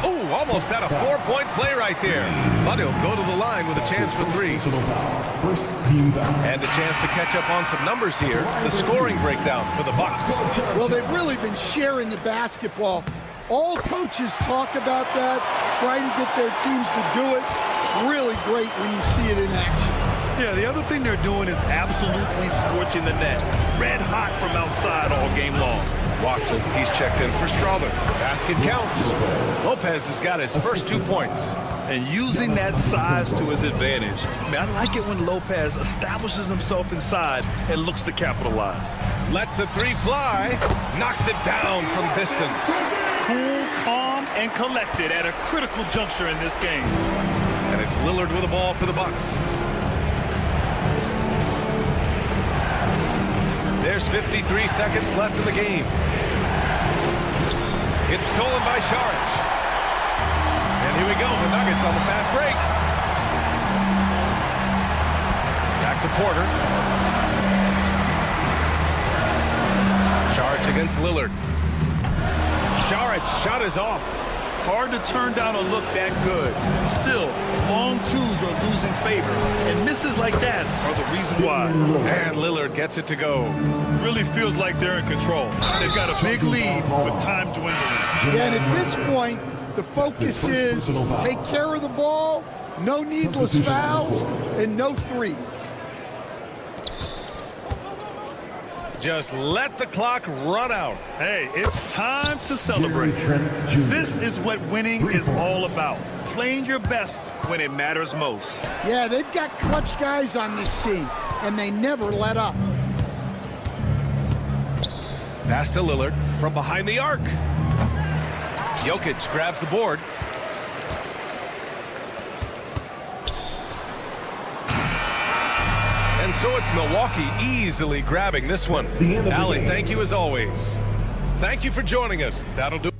Speaker 7: Oh, almost had a 4-point play right there. But he'll go to the line with a chance for 3. And a chance to catch up on some numbers here. The scoring breakdown for the Bucks.
Speaker 13: Well, they've really been sharing the basketball. All coaches talk about that, try to get their teams to do it. Really great when you see it in action.
Speaker 8: Yeah, the other thing they're doing is absolutely scorching the net. Red hot from outside all game long.
Speaker 7: Watson, he's checked in for Strother. Basket counts. Lopez has got his first 2 points.
Speaker 8: And using that size to his advantage. I mean, I like it when Lopez establishes himself inside and looks to capitalize.
Speaker 7: Lets the 3 fly. Knocks it down from distance.
Speaker 8: Cool, calm, and collected at a critical juncture in this game.
Speaker 7: And it's Lillard with the ball for the Bucks. There's 53 seconds left in the game. It's stolen by Šarić. And here we go, the Nuggets on the fast break. Back to Porter. Šarić against Lillard. Šarić shot is off.
Speaker 8: Hard to turn down a look that good. Still, long twos are losing favor, and misses like that are the reason why.
Speaker 7: And Lillard gets it to go.
Speaker 8: Really feels like they're in control. They've got a big lead with time dwindling.
Speaker 13: Yeah, and at this point, the focus is take care of the ball, no needless fouls, and no threes.
Speaker 7: Just let the clock run out.
Speaker 8: Hey, it's time to celebrate. This is what winning is all about. Playing your best when it matters most.
Speaker 13: Yeah, they've got clutch guys on this team, and they never let up.
Speaker 7: Pass to Lillard from behind the arc. Jokic grabs the board. And so it's Milwaukee easily grabbing this one. Allie, thank you as always. Thank you for joining us. That'll do.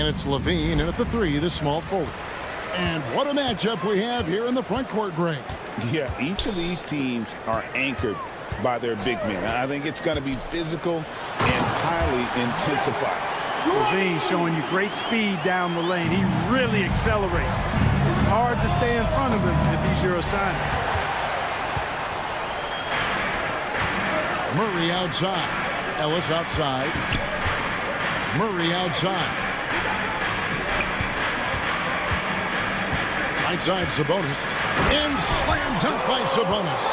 Speaker 2: And it's Levine, and at the 3, the small forward. And what a matchup we have here in the front court, Greg.
Speaker 1: Yeah, each of these teams are anchored by their big men. I think it's going to be physical and highly intensified.
Speaker 3: Levine showing you great speed down the lane. He really accelerates. It's hard to stay in front of him if he's your assignment.
Speaker 2: Murray outside. Ellis outside. Murray outside. Right side, Sabonis. And slam dunk by Sabonis.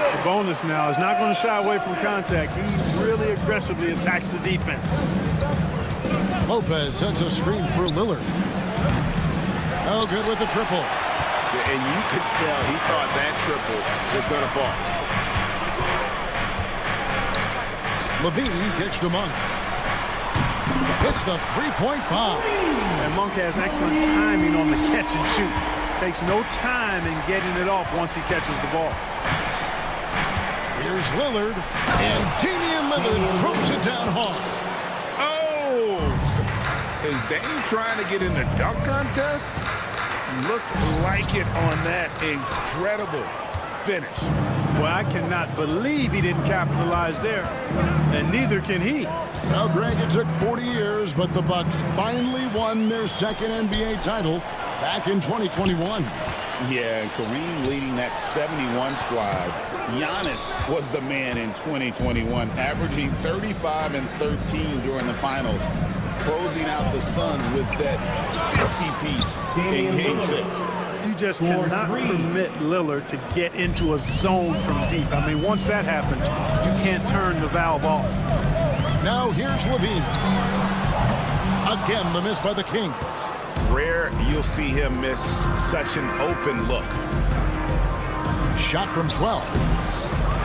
Speaker 3: Sabonis now is not going to shy away from contact. He really aggressively attacks the defense.
Speaker 2: Lopez sets a screen for Lillard. Oh, good with the triple.
Speaker 1: Yeah, and you could tell he thought that triple was going to fall.
Speaker 2: Levine kicks to Monk. Hits the three-point bomb.
Speaker 3: And Monk has excellent timing on the catch and shoot. Takes no time in getting it off once he catches the ball.
Speaker 2: Here's Lillard, and Damian Lillard throws it down hard.
Speaker 1: Oh! Is Dame trying to get in the dunk contest? Looked like it on that incredible finish.
Speaker 3: Well, I cannot believe he didn't capitalize there, and neither can he.
Speaker 2: Well, Greg, it took 40 years, but the Bucks finally won their second NBA title back in 2021.
Speaker 1: Yeah, and Kareem leading that 71 squad. Giannis was the man in 2021, averaging 35 and 13 during the finals, closing out the Suns with that 50-piece in Game 6.
Speaker 3: You just cannot permit Lillard to get into a zone from deep. I mean, once that happens, you can't turn the valve off.
Speaker 2: Now here's Levine. Again, the miss by the Kings.
Speaker 1: Rare you'll see him miss such an open look.
Speaker 2: Shot from 12.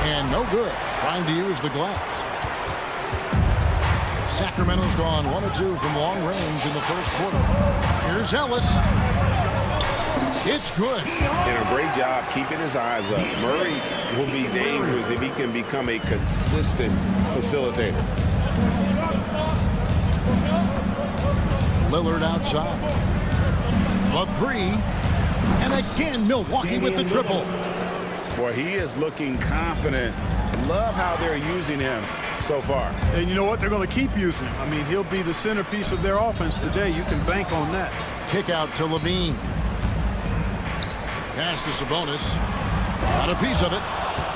Speaker 2: And no good. Trying to use the glass. Sacramento's gone 1 of 2 from long range in the first quarter. Here's Ellis. It's good.
Speaker 1: And a great job keeping his eyes up. Murray will be dangerous if he can become a consistent facilitator.
Speaker 2: Lillard outside. The 3. And again, Milwaukee with the triple.
Speaker 1: Boy, he is looking confident. Love how they're using him so far.
Speaker 3: And you know what? They're going to keep using him. I mean, he'll be the centerpiece of their offense today. You can bank on that.
Speaker 2: Kick out to Levine. Pass to Sabonis. Got a piece of it.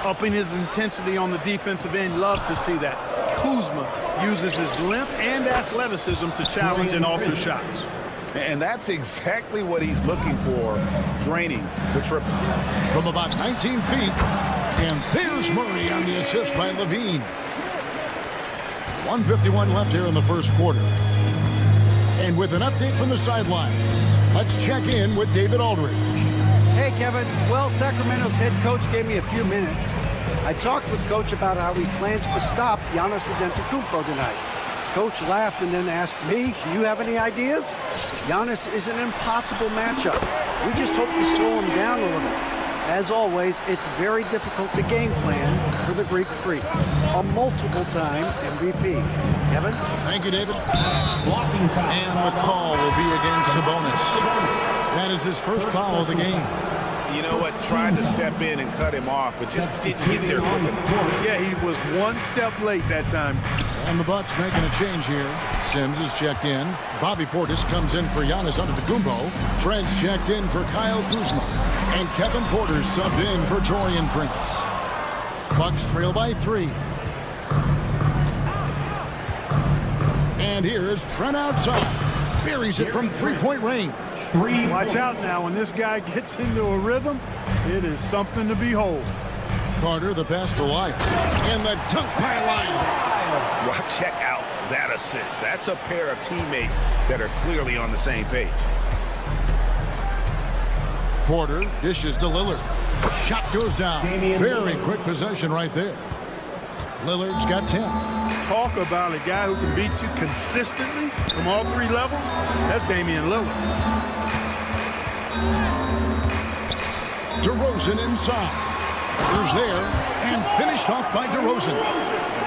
Speaker 3: Upping his intensity on the defensive end. Love to see that. Kuzma uses his length and athleticism to challenge and alter shots.
Speaker 1: And that's exactly what he's looking for, draining the triple.
Speaker 2: From about 19 feet. And there's Murray on the assist by Levine. 1:51 left here in the first quarter. And with an update from the sidelines, let's check in with David Aldridge.
Speaker 4: Hey, Kevin. Well, Sacramento's head coach gave me a few minutes. I talked with Coach about how he plans to stop Giannis Antetokounmpo tonight. Coach laughed and then asked me, "Do you have any ideas?" Giannis is an impossible matchup. We just hope to slow him down a little. As always, it's very difficult to game plan for the Greek Freak, a multiple-time MVP. Kevin?
Speaker 2: Thank you, David. And the call will be against Sabonis. That is his first foul of the game.
Speaker 1: You know what? Tried to step in and cut him off, but just didn't get there quick enough.
Speaker 3: Yeah, he was one step late that time.
Speaker 2: And the Bucks making a change here. Sims is checked in. Bobby Portis comes in for Giannis Antetokounmpo. Fred's checked in for Kyle Kuzma. And Kevin Porter subbed in for Taurean Prince. Bucks trail by 3. And here's Trent outside. Buries it from three-point range.
Speaker 3: Watch out now. When this guy gets into a rhythm, it is something to behold.
Speaker 2: Carter, the pass to Lyles. And the dunk by Lyles.
Speaker 1: Well, check out that assist. That's a pair of teammates that are clearly on the same page.
Speaker 2: Porter dishes to Lillard. Shot goes down. Very quick possession right there. Lillard's got 10.
Speaker 3: Talk about a guy who can beat you consistently from all 3 levels. That's Damian Lillard.
Speaker 2: DeRozan inside. Here's there and finished off by DeRozan.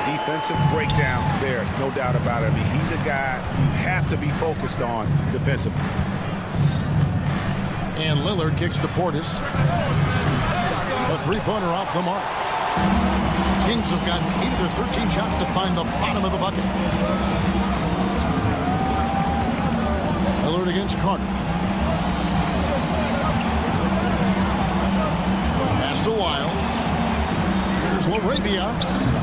Speaker 6: Defensive breakdown there, no doubt about it. I mean, he's a guy you have to be focused on defensively.
Speaker 2: And Lillard kicks to Portis. A three-pointer off the mark. Kings have gotten 8 of their 13 shots to find the bottom of the bucket. Lillard against Carter. Pass to Wiles. Here's LaRavia.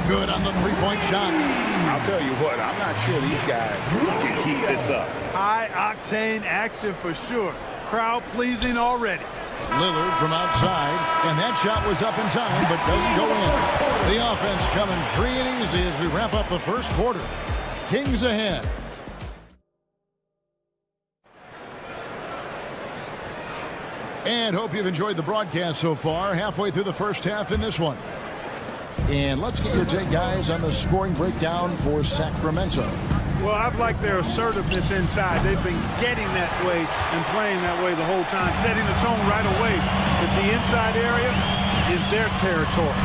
Speaker 2: Good on the three-point shot.
Speaker 6: I'll tell you what, I'm not sure these guys can keep this up.
Speaker 3: High-octane action for sure. Crowd pleasing already.
Speaker 2: Lillard from outside, and that shot was up in time, but doesn't go in. The offense coming free and easy as we wrap up the first quarter. Kings ahead. And hope you've enjoyed the broadcast so far. Halfway through the first half in this one. And let's get your take, guys, on the scoring breakdown for Sacramento.
Speaker 3: Well, I've liked their assertiveness inside. They've been getting that way and playing that way the whole time, setting the tone right away. But the inside area is their territory.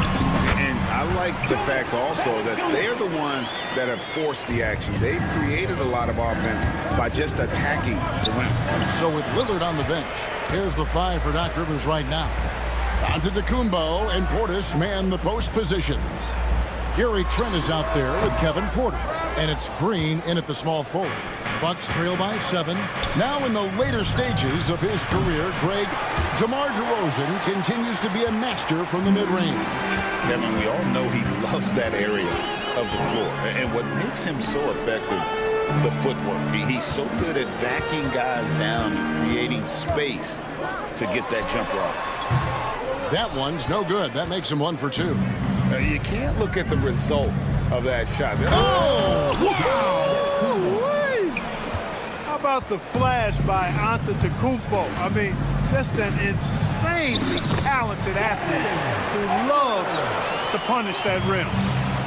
Speaker 1: And I like the fact also that they're the ones that have forced the action. They've created a lot of offense by just attacking the rim.
Speaker 2: So with Lillard on the bench, here's the 5 for Doc Rivers right now. Antetokounmpo and Portis man the post positions. Gary Trent is out there with Kevin Porter. And it's Green in at the small forward. Bucks trail by 7. Now in the later stages of his career, DeMar DeRozan continues to be a master from the mid-range.
Speaker 1: Kevin, we all know he loves that area of the floor. And what makes him so effective, the footwork. He's so good at backing guys down and creating space to get that jumper off.
Speaker 2: That one's no good. That makes him 1 for 2.
Speaker 1: You can't look at the result of that shot.
Speaker 2: Oh,
Speaker 3: wow! How about the flash by Antetokounmpo? I mean, just an insanely talented athlete who loves to punish that rim.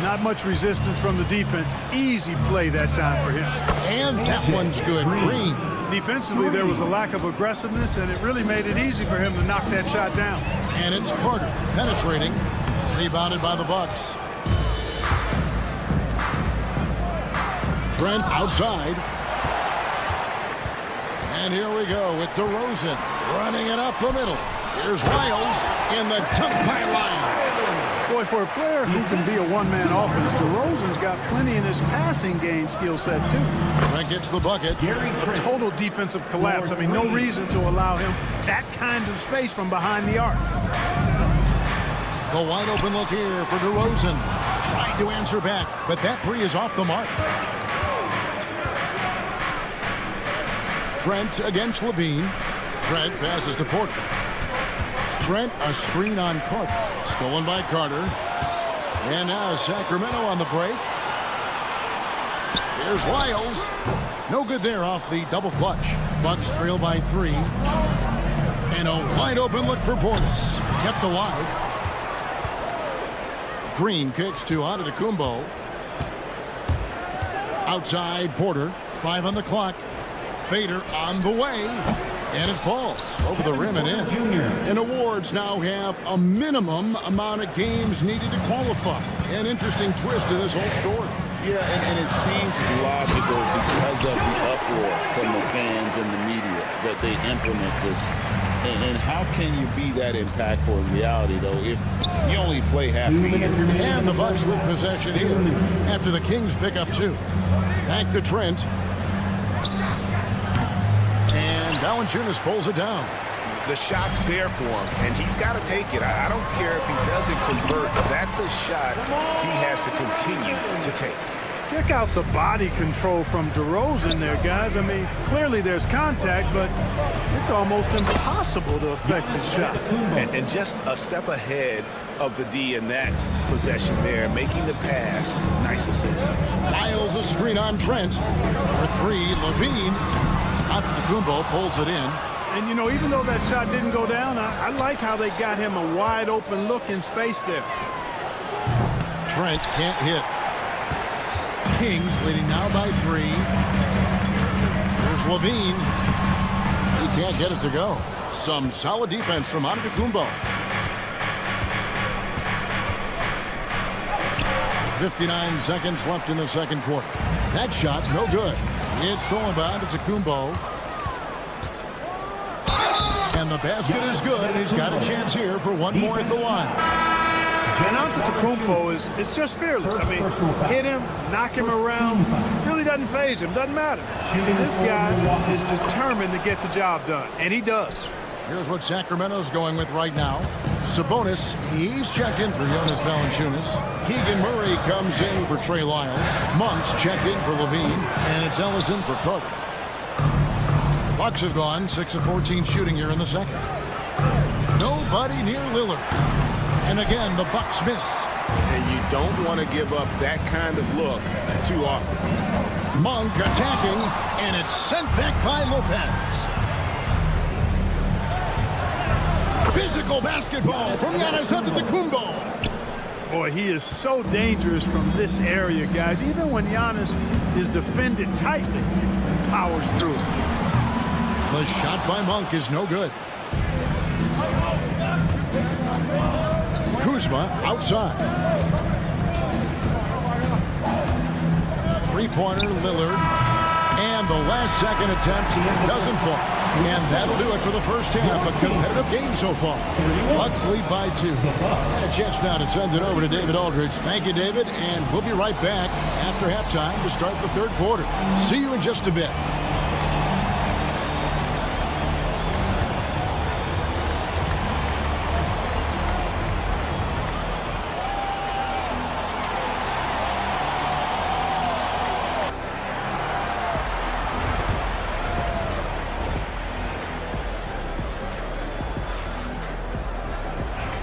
Speaker 3: Not much resistance from the defense. Easy play that time for him.
Speaker 2: And that one's good. Green.
Speaker 3: Defensively, there was a lack of aggressiveness, and it really made it easy for him to knock that shot down.
Speaker 2: And it's Carter penetrating. Rebounded by the Bucks. Trent outside. And here we go with DeRozan running it up the middle. Here's Wiles in the dunk by line.
Speaker 3: Boy, for a player who can be a one-man offense, DeRozan's got plenty in his passing game skill set, too.
Speaker 2: Trent gets the bucket.
Speaker 3: A total defensive collapse. I mean, no reason to allow him that kind of space from behind the arc.
Speaker 2: The wide open look here for DeRozan. Tried to answer back, but that 3 is off the mark. Trent against Levine. Trent passes to Porter. Trent, a screen on Carter. Stolen by Carter. And now Sacramento on the break. Here's Wiles. No good there off the double clutch. Bucks trail by 3. And a wide open look for Portis. Kept alive. Green kicks to Antetokounmpo. Outside Porter. 5 on the clock. Fader on the way. And it falls over the rim and in. And awards now have a minimum amount of games needed to qualify. An interesting twist to this whole story.
Speaker 1: Yeah, and it seems logical because of the uproar from the fans and the media that they implement this. And how can you be that impactful in reality, though, if you only play half the year?
Speaker 2: And the Bucks with possession here after the Kings pick up 2. Back to Trent. And Valanciunas pulls it down.
Speaker 6: The shot's there for him, and he's got to take it. I don't care if he doesn't convert. That's a shot he has to continue to take.
Speaker 3: Check out the body control from DeRozan there, guys. I mean, clearly there's contact, but it's almost impossible to affect the shot.
Speaker 6: And just a step ahead of the D in that possession there, making the pass. Nice assist.
Speaker 2: Wiles a screen on Trent. For 3, Levine. Antetokounmpo pulls it in.
Speaker 3: And, you know, even though that shot didn't go down, I like how they got him a wide open look in space there.
Speaker 2: Trent can't hit. Kings leading now by 3. Here's Levine. He can't get it to go. Some solid defense from Antetokounmpo. 59 seconds left in the second quarter. That shot, no good. It's thrown by Antetokounmpo. And the basket is good, and he's got a chance here for one more at the line.
Speaker 3: And Antetokounmpo is just fearless. I mean, hit him, knock him around, really doesn't faze him, doesn't matter. This guy is determined to get the job done, and he does.
Speaker 2: Here's what Sacramento's going with right now. Sabonis, he's checked in for Jonas Valanciunas. Keegan Murray comes in for Trey Lyles. Monk's checked in for Levine, and it's Ellison for Carter. The Bucks have gone 6 of 14 shooting here in the second. Nobody near Lillard. And again, the Bucks miss.
Speaker 6: And you don't want to give up that kind of look too often.
Speaker 2: Monk attacking, and it's sent back by Lopez. Physical basketball from Giannis Antetokounmpo.
Speaker 3: Boy, he is so dangerous from this area, guys. Even when Giannis is defended tightly, powers through.
Speaker 2: The shot by Monk is no good. Kuzma outside. Three-pointer, Lillard. And the last second attempt doesn't fall. And that'll do it for the first half. A competitive game so far. Bucks lead by 2. A chance now to send it over to David Aldridge. Thank you, David. And we'll be right back after halftime to start the third quarter. See you in just a bit.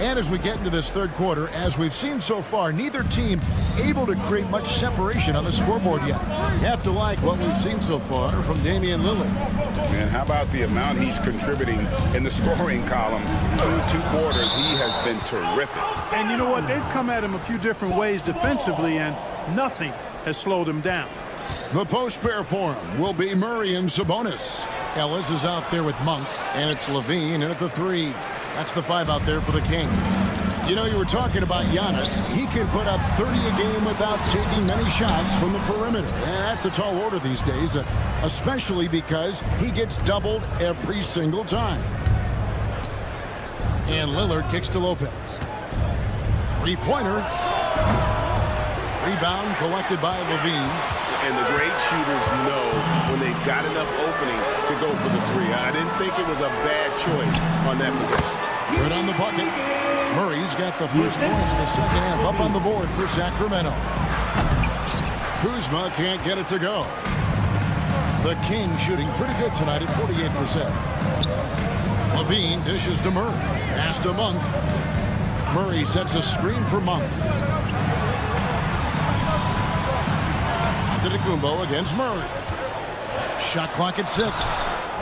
Speaker 2: And as we get into this third quarter, as we've seen so far, neither team able to create much separation on the scoreboard yet. You have to like what we've seen so far from Damian Lillard.
Speaker 6: And how about the amount he's contributing in the scoring column through 2 quarters? He has been terrific.
Speaker 3: And you know what? They've come at him a few different ways defensively, and nothing has slowed him down.
Speaker 2: The post pair for him will be Murray and Sabonis. Ellis is out there with Monk, and it's Levine in at the 3. That's the 5 out there for the Kings. You know, you were talking about Giannis. He can put up 30 a game without taking many shots from the perimeter. And that's a tall order these days, especially because he gets doubled every single time. And Lillard kicks to Lopez. Three-pointer. Rebound collected by Levine.
Speaker 6: And the great shooters know when they've got enough opening to go for the 3. I didn't think it was a bad choice on that possession.
Speaker 2: Good on the bucket. Murray's got the first points in the second half up on the board for Sacramento. Kuzma can't get it to go. The Kings shooting pretty good tonight at 48%. Levine dishes to Murray. Pass to Monk. Murray sets a screen for Monk. Antetokounmpo against Murray. Shot clock at 6.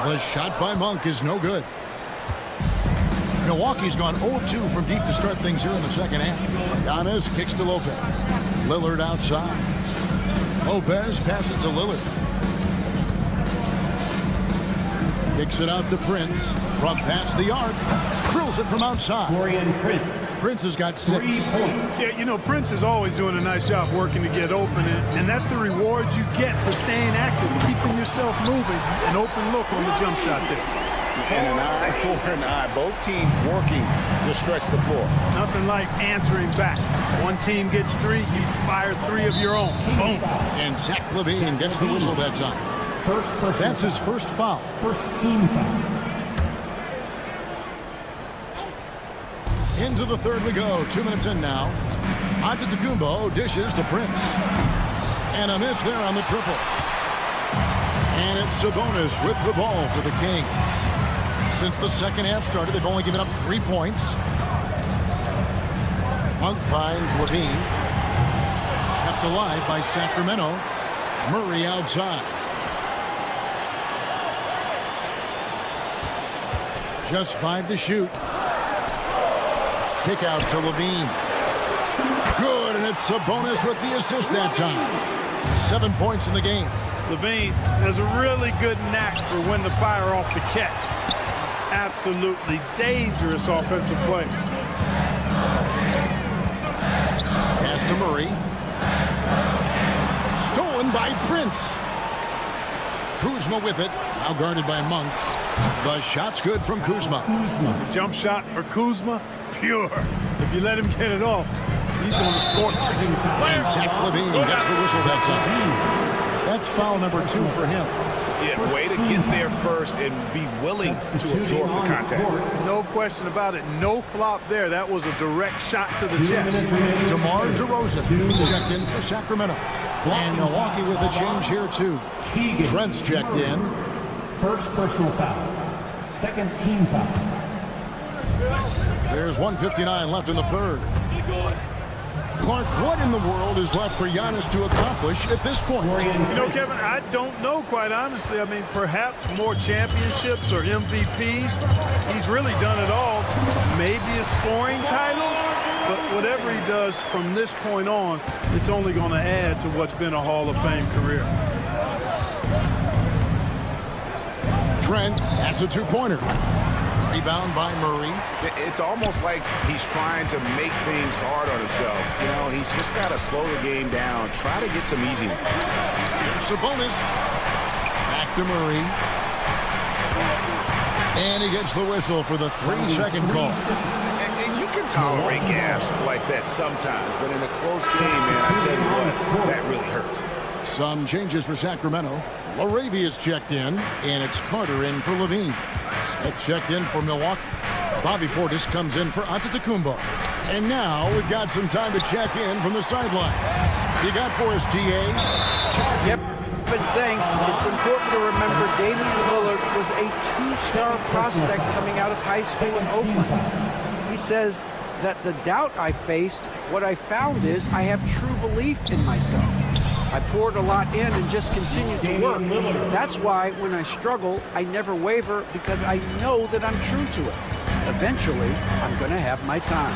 Speaker 2: The shot by Monk is no good. Milwaukee's gone 0-2 from deep to start things here in the second half. Giannis kicks to Lopez. Lillard outside. Lopez passes to Lillard. Kicks it out to Prince. From past the arc. Drills it from outside. Prince has got 6.
Speaker 3: Yeah, you know, Prince is always doing a nice job working to get open, and that's the reward you get for staying active, keeping yourself moving. An open look on the jump shot there.
Speaker 6: And an eye for an eye. Both teams working to stretch the floor.
Speaker 3: Nothing like answering back. One team gets 3, you fire 3 of your own. Boom.
Speaker 2: And Zach LaVine gets the whistle that time. That's his first foul.
Speaker 5: First team foul.
Speaker 2: Into the third we go. 2 minutes in now. Antetokounmpo dishes to Prince. And a miss there on the triple. And it's Sabonis with the ball for the Kings. Since the second half started, they've only given up 3 points. Monk finds Levine. Kept alive by Sacramento. Murray outside. Just 5 to shoot. Kick out to Levine. Good, and it's Sabonis with the assist that time. 7 points in the game.
Speaker 3: Levine has a really good knack for when to fire off the catch. Absolutely dangerous offensive play.
Speaker 2: Pass to Murray. in by Prince. Kuzma with it. Now guarded by Monk. The shot's good from Kuzma.
Speaker 3: Jump shot for Kuzma, pure. If you let him get it off, he's going to scorch.
Speaker 2: And Zach LaVine gets the whistle that time. That's foul number 2 for him.
Speaker 6: Yeah, way to get there first and be willing to absorb the contact.
Speaker 3: No question about it. No flop there. That was a direct shot to the chest.
Speaker 2: DeMar DeRozan checked in for Sacramento. And Milwaukee with a change here, too. Trent's checked in.
Speaker 5: First personal foul. Second team foul.
Speaker 2: There's 1:59 left in the third. Clark, what in the world is left for Giannis to accomplish at this point?
Speaker 3: You know, Kevin, I don't know, quite honestly. I mean, perhaps more championships or MVPs. He's really done it all. Maybe a scoring title, but whatever he does from this point on, it's only going to add to what's been a Hall of Fame career.
Speaker 2: Trent, that's a 2-pointer. Rebound by Murray.
Speaker 6: It's almost like he's trying to make things hard on himself. You know, he's just got to slow the game down. Try to get some easy ones.
Speaker 2: Here's Sabonis. Back to Murray. And he gets the whistle for the 3-second call.
Speaker 6: And you can tolerate gaffes like that sometimes, but in a close game, man, I tell you what, that really hurts.
Speaker 2: Some changes for Sacramento. Laravia's checked in, and it's Carter in for Levine. Smith checked in for Milwaukee. Bobby Portis comes in for Antetokounmpo. And now we've got some time to check in from the sideline. You got for us, GA?
Speaker 4: Yep, but thanks. It's important to remember Damian Lillard was a 2-star prospect coming out of high school in Oakland. He says that the doubt I faced, what I found is I have true belief in myself. I poured a lot in and just continued to work. That's why when I struggle, I never waver because I know that I'm true to it. Eventually, I'm going to have my time.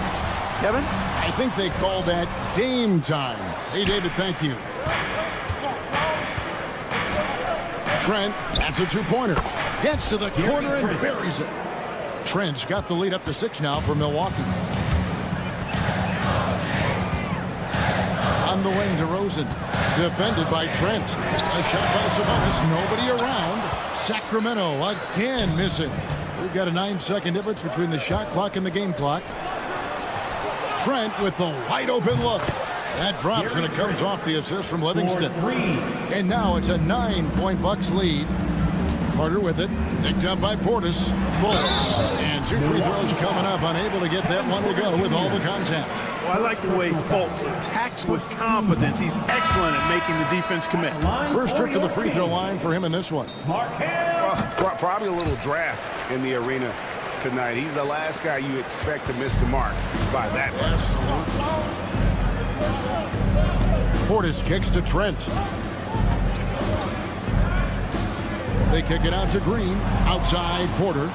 Speaker 4: Kevin?
Speaker 2: I think they call that Dame time. Hey, David, thank you. Trent, that's a 2-pointer. Gets to the corner and buries it. Trent's got the lead up to 6 now for Milwaukee. On the wing, DeRozan. Defended by Trent. A shot by Sabonis. Nobody around. Sacramento again missing. We've got a 9-second difference between the shot clock and the game clock. Trent with the wide open look. That drops and it comes off the assist from Livingston. And now it's a 9-point Bucks lead. Carter with it. Picked up by Portis. Fultz. And 2 free throws coming up. Unable to get that one to go with all the contact.
Speaker 3: Well, I like the way Fultz attacks with confidence. He's excellent at making the defense commit.
Speaker 2: First trip to the free throw line for him in this one.
Speaker 6: Well, probably a little draft in the arena tonight. He's the last guy you expect to miss the mark by that much.
Speaker 2: Portis kicks to Trent. They kick it out to Green. Outside, Porter.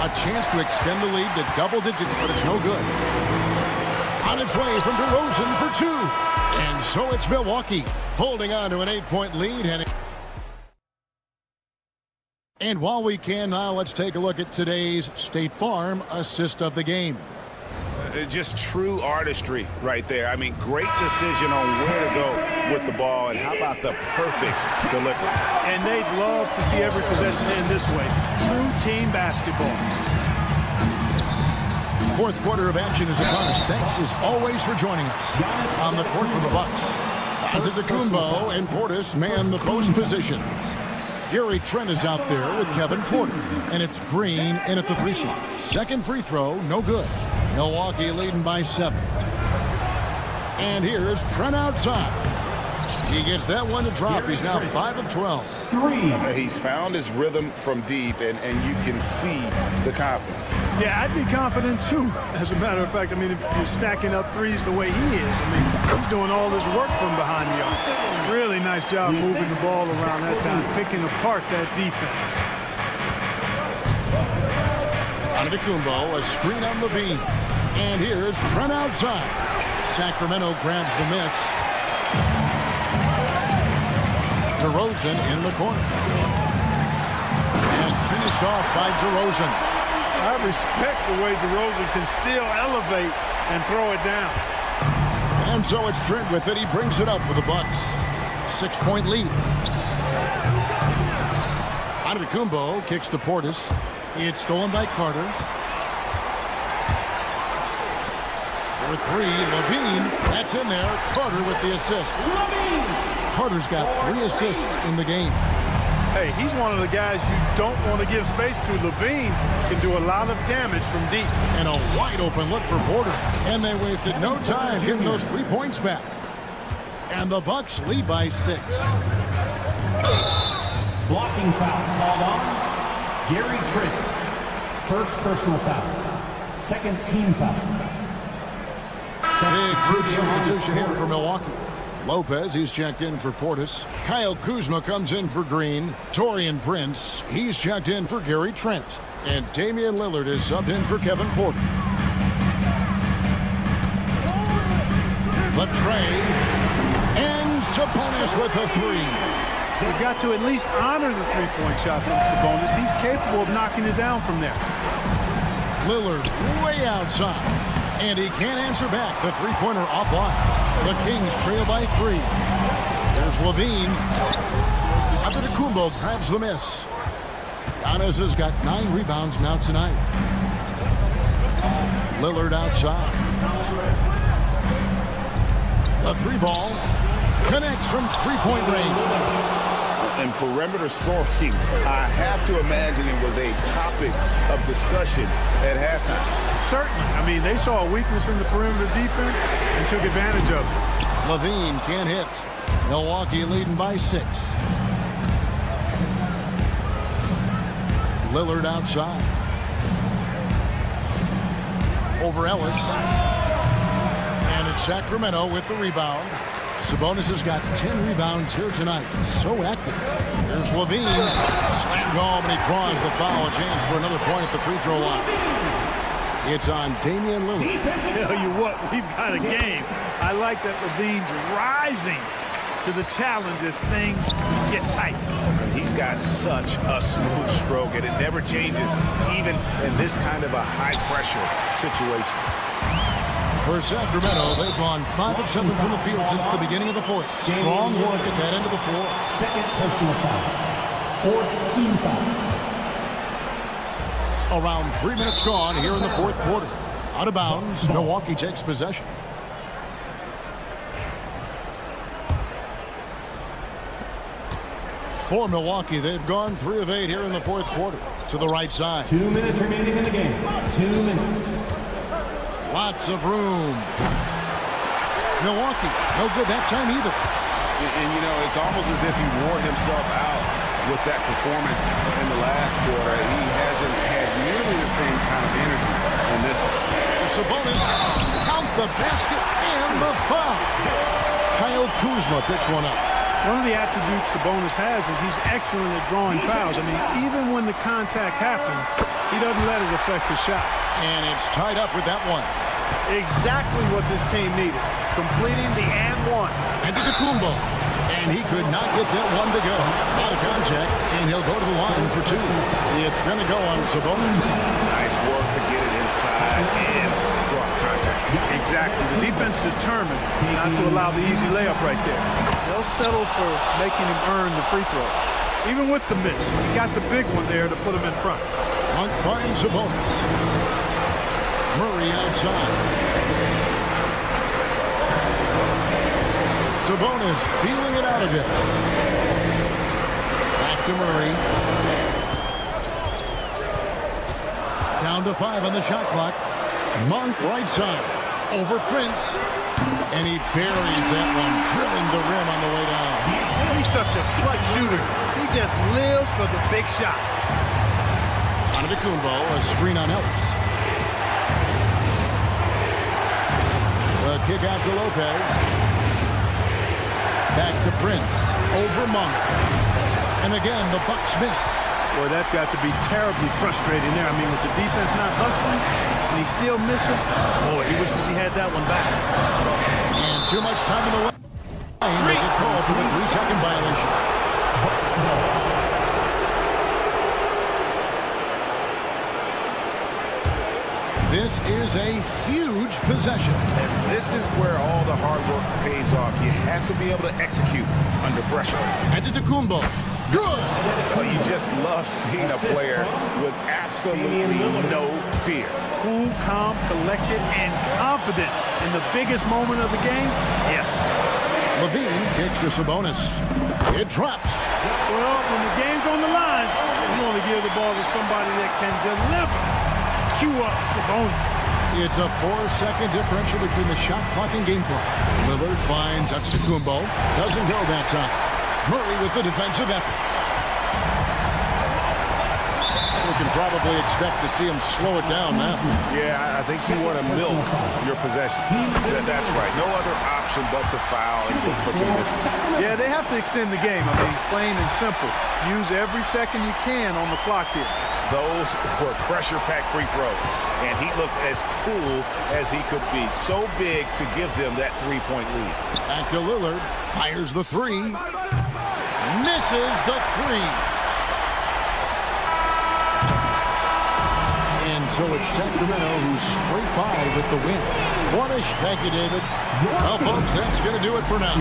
Speaker 2: A chance to extend the lead to double digits, but it's no good. On its way from DeRozan for 2. And so it's Milwaukee holding on to an 8-point lead. And while we can now, let's take a look at today's State Farm assist of the game.
Speaker 6: Just true artistry right there. I mean, great decision on where to go with the ball, and how about the perfect delivery.
Speaker 3: And they'd love to see every possession end this way. True team basketball.
Speaker 2: Fourth quarter of action is upon us. Thanks as always for joining us. On the court for the Bucks, Antetokounmpo and Portis man the post positions. Gary Trent is out there with Kevin Porter, and it's Green in at the 3 slot. Second free throw, no good. Milwaukee leading by 7. And here's Trent outside. He gets that one to drop. He's now 5 of 12.
Speaker 6: He's found his rhythm from deep, and you can see the confidence.
Speaker 3: Yeah, I'd be confident too. As a matter of fact, I mean, if you're stacking up threes the way he is, I mean, he's doing all this work from behind the arc. Really nice job moving the ball around that time, picking apart that defense.
Speaker 2: Antetokounmpo, a screen on Levine. And here's Trent outside. Sacramento grabs the miss. DeRozan in the corner. And finished off by DeRozan.
Speaker 3: I respect the way DeRozan can still elevate and throw it down.
Speaker 2: And so it's Trent with it. He brings it up for the Bucks. 6-point lead. Antetokounmpo kicks to Portis. It's stolen by Carter. For three, Levine. That's in there. Carter with the assist. Carter's got 3 assists in the game.
Speaker 3: Hey, he's one of the guys you don't want to give space to. Levine can do a lot of damage from deep.
Speaker 2: And a wide open look for Porter. And they wasted no time getting those 3 points back. And the Bucks lead by 6.
Speaker 5: Blocking foul called on Gary Trent. First personal foul. Second team foul.
Speaker 2: Big group substitution here for Milwaukee. Lopez, he's checked in for Portis. Kyle Kuzma comes in for Green. Taurean Prince, he's checked in for Gary Trent. And Damian Lillard is subbed in for Kevin Porter. The tray. And Sabonis with a 3.
Speaker 3: You've got to at least honor the three-point shot from Sabonis. He's capable of knocking it down from there.
Speaker 2: Lillard way outside. And he can't answer back. The three-pointer offline. The Kings trail by 3. There's Levine. Antetokounmpo grabs the miss. Giannis has got 9 rebounds now tonight. Lillard outside. The 3-ball connects from 3-point range.
Speaker 1: And perimeter scoring, I have to imagine it was a topic of discussion at halftime.
Speaker 3: Certainly. I mean, they saw a weakness in the perimeter defense and took advantage of it.
Speaker 2: Levine can't hit. Milwaukee leading by 6. Lillard outside. Over Ellis. And it's Sacramento with the rebound. Sabonis has got 10 rebounds here tonight. So active. Here's Levine. Slammed home, and he draws the foul. A chance for another point at the free throw line. It's on Damian Lillard.
Speaker 3: Tell you what, we've got a game. I like that Levine's rising to the challenge as things get tight.
Speaker 6: And he's got such a smooth stroke, and it never changes, even in this kind of a high-pressure situation.
Speaker 2: For Sacramento, they've gone 5 of 7 from the field since the beginning of the fourth. Strong work at that end of the floor.
Speaker 5: Second personal foul. Fourth team foul.
Speaker 2: Around 3 minutes gone here in the fourth quarter. Out of bounds, Milwaukee takes possession. For Milwaukee, they've gone 3 of 8 here in the fourth quarter. To the right side.
Speaker 5: 2 minutes remaining in the game. 2 minutes.
Speaker 2: Lots of room. Milwaukee, no good that time either.
Speaker 1: And you know, it's almost as if he wore himself out with that performance in the last quarter. He hasn't had nearly the same kind of energy in this one.
Speaker 2: Sabonis, count the basket and the foul. Kyle Kuzma picks one up.
Speaker 3: One of the attributes Sabonis has is he's excellent at drawing fouls. I mean, even when the contact happens, he doesn't let it affect his shot.
Speaker 2: And it's tied up with that one.
Speaker 3: Exactly what this team needed. Completing the and one.
Speaker 2: Antetokounmpo. And he could not get that one to go. Out of contact, and he'll go to the line for 2. It's going to go on Sabonis.
Speaker 6: Nice work to get it inside and draw contact.
Speaker 3: Exactly. The defense determined not to allow the easy layup right there. They'll settle for making him earn the free throw. Even with the miss, he got the big one there to put him in front.
Speaker 2: Monk finds Sabonis. Murray outside. Sabonis feeling it out a bit. Back to Murray. Down to 5 on the shot clock. Monk right side. Over Prince. And he buries that one, drilling the rim on the way down.
Speaker 3: He's such a clutch shooter. He just lives for the big shot.
Speaker 2: Antetokounmpo, a screen on Ellis. The kick out to Lopez. Back to Prince. Over Monk. And again, the Bucks miss.
Speaker 3: Boy, that's got to be terribly frustrating there. I mean, with the defense not hustling, and he still misses. Boy, he wishes he had that one back.
Speaker 2: And too much time in the way. They get called for the 3-second violation. This is a huge possession.
Speaker 6: And this is where all the hard work pays off. You have to be able to execute under pressure.
Speaker 2: Antetokounmpo. Good.
Speaker 6: Well, you just love seeing a player with absolutely no fear.
Speaker 3: Cool, calm, collected, and confident in the biggest moment of the game. Yes.
Speaker 2: Levine kicks to Sabonis. It drops.
Speaker 3: Well, when the game's on the line, you want to give the ball to somebody that can deliver. Cue up Sabonis.
Speaker 2: It's a 4-second differential between the shot clock and game clock. Lillard finds Antetokounmpo. Doesn't go that time. Murray with the defensive effort. We can probably expect to see him slow it down now.
Speaker 6: Yeah, I think you want to milk your possession. That's right. No other option but to foul and look for some misses.
Speaker 3: Yeah, they have to extend the game. I mean, plain and simple. Use every second you can on the clock here.
Speaker 6: Those were pressure-packed free throws, and he looked as cool as he could be. So big to give them that three-point lead.
Speaker 2: Back to Lillard. Fires the three. Misses the three. And so it's Sacramento who scraped by with the win. One-ish. Thank you, David. Well, folks, that's going to do it for now.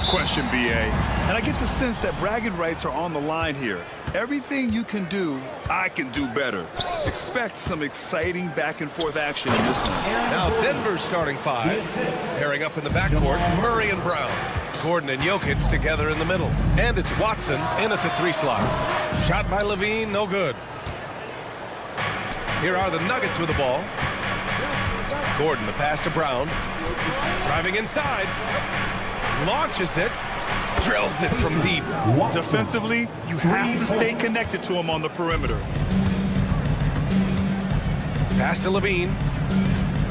Speaker 8: question, B.A. And I get the sense that bragging rights are on the line here. Everything you can do, I can do better. Expect some exciting back-and-forth action in this one.
Speaker 7: Now Denver's starting five. Pairing up in the backcourt, Murray and Brown. Gordon and Jokic together in the middle. And it's Watson in at the 3 slot. Shot by Levine, no good. Here are the Nuggets with the ball. Gordon, the pass to Brown. Driving inside. Launches it. Drills it from deep.
Speaker 8: Defensively, you have to stay connected to him on the perimeter.
Speaker 7: Pass to Levine.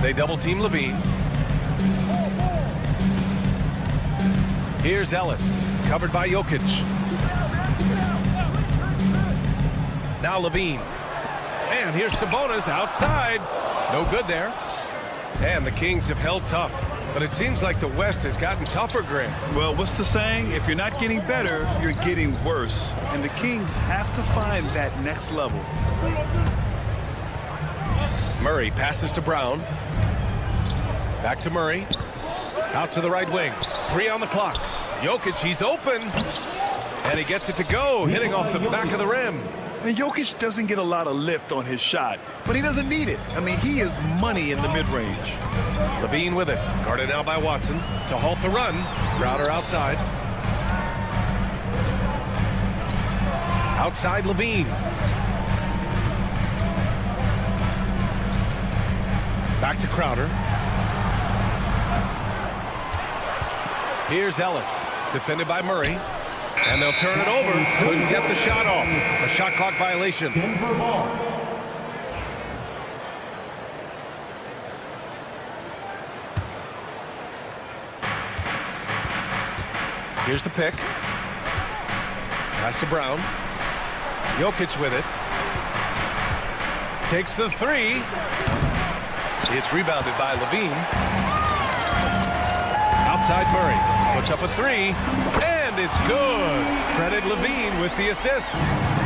Speaker 7: They double-team Levine. Here's Ellis, covered by Jokic. Now Levine. And here's Sabonis outside. No good there. And the Kings have held tough. But it seems like the West has gotten tougher, Grant.
Speaker 8: Well, what's the saying? If you're not getting better, you're getting worse. And the Kings have to find that next level.
Speaker 7: Murray passes to Brown. Back to Murray. Out to the right wing. 3 on the clock. Jokic, he's open. And he gets it to go, hitting off the back of the rim.
Speaker 8: And Jokic doesn't get a lot of lift on his shot, but he doesn't need it. I mean, he is money in the mid-range.
Speaker 7: Levine with it. Guarded now by Watson to halt the run. Crowder outside. Outside Levine. Back to Crowder. Here's Ellis, defended by Murray. And they'll turn it over. Couldn't get the shot off. A shot clock violation. Here's the pick. Pass to Brown. Jokic with it. Takes the 3. It's rebounded by Levine. Outside Murray. Puts up a 3. And it's good. Credit Levine with the assist.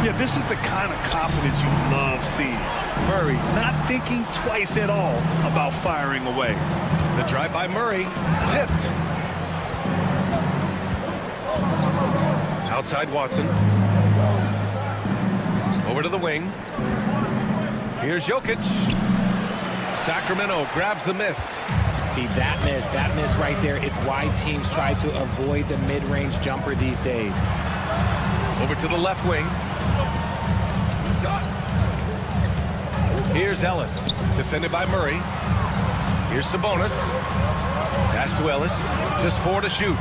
Speaker 8: Yeah, this is the kind of confidence you love seeing. Murray not thinking twice at all about firing away.
Speaker 7: The drive by Murray. Tipped. Outside Watson. Over to the wing. Here's Jokic. Sacramento grabs the miss.
Speaker 11: See, that miss right there, it's why teams try to avoid the mid-range jumper these days.
Speaker 7: Over to the left wing. Here's Ellis, defended by Murray. Here's Sabonis. Pass to Ellis. Just 4 to shoot.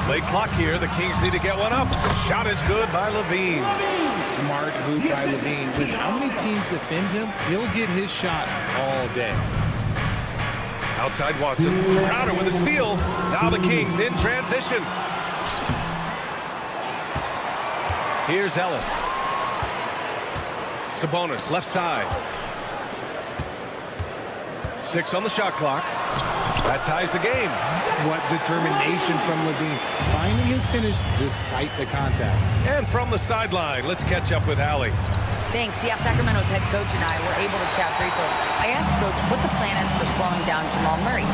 Speaker 7: Late clock here. The Kings need to get one up. Shot is good by Levine.
Speaker 11: Smart hoop by Levine. With how many teams defend him, he'll get his shot all day.
Speaker 7: Outside Watson. Crowder with a steal. Now the Kings in transition. Here's Ellis. Sabonis, left side. 6 on the shot clock. That ties the game.
Speaker 11: What determination from Levine. Finding his finish despite the contact.
Speaker 7: And from the sideline, let's catch up with Allie.
Speaker 10: Thanks. Yeah, Sacramento's head coach and I were able to chat briefly. I asked Coach what the plan is for slowing down Jamal Murray.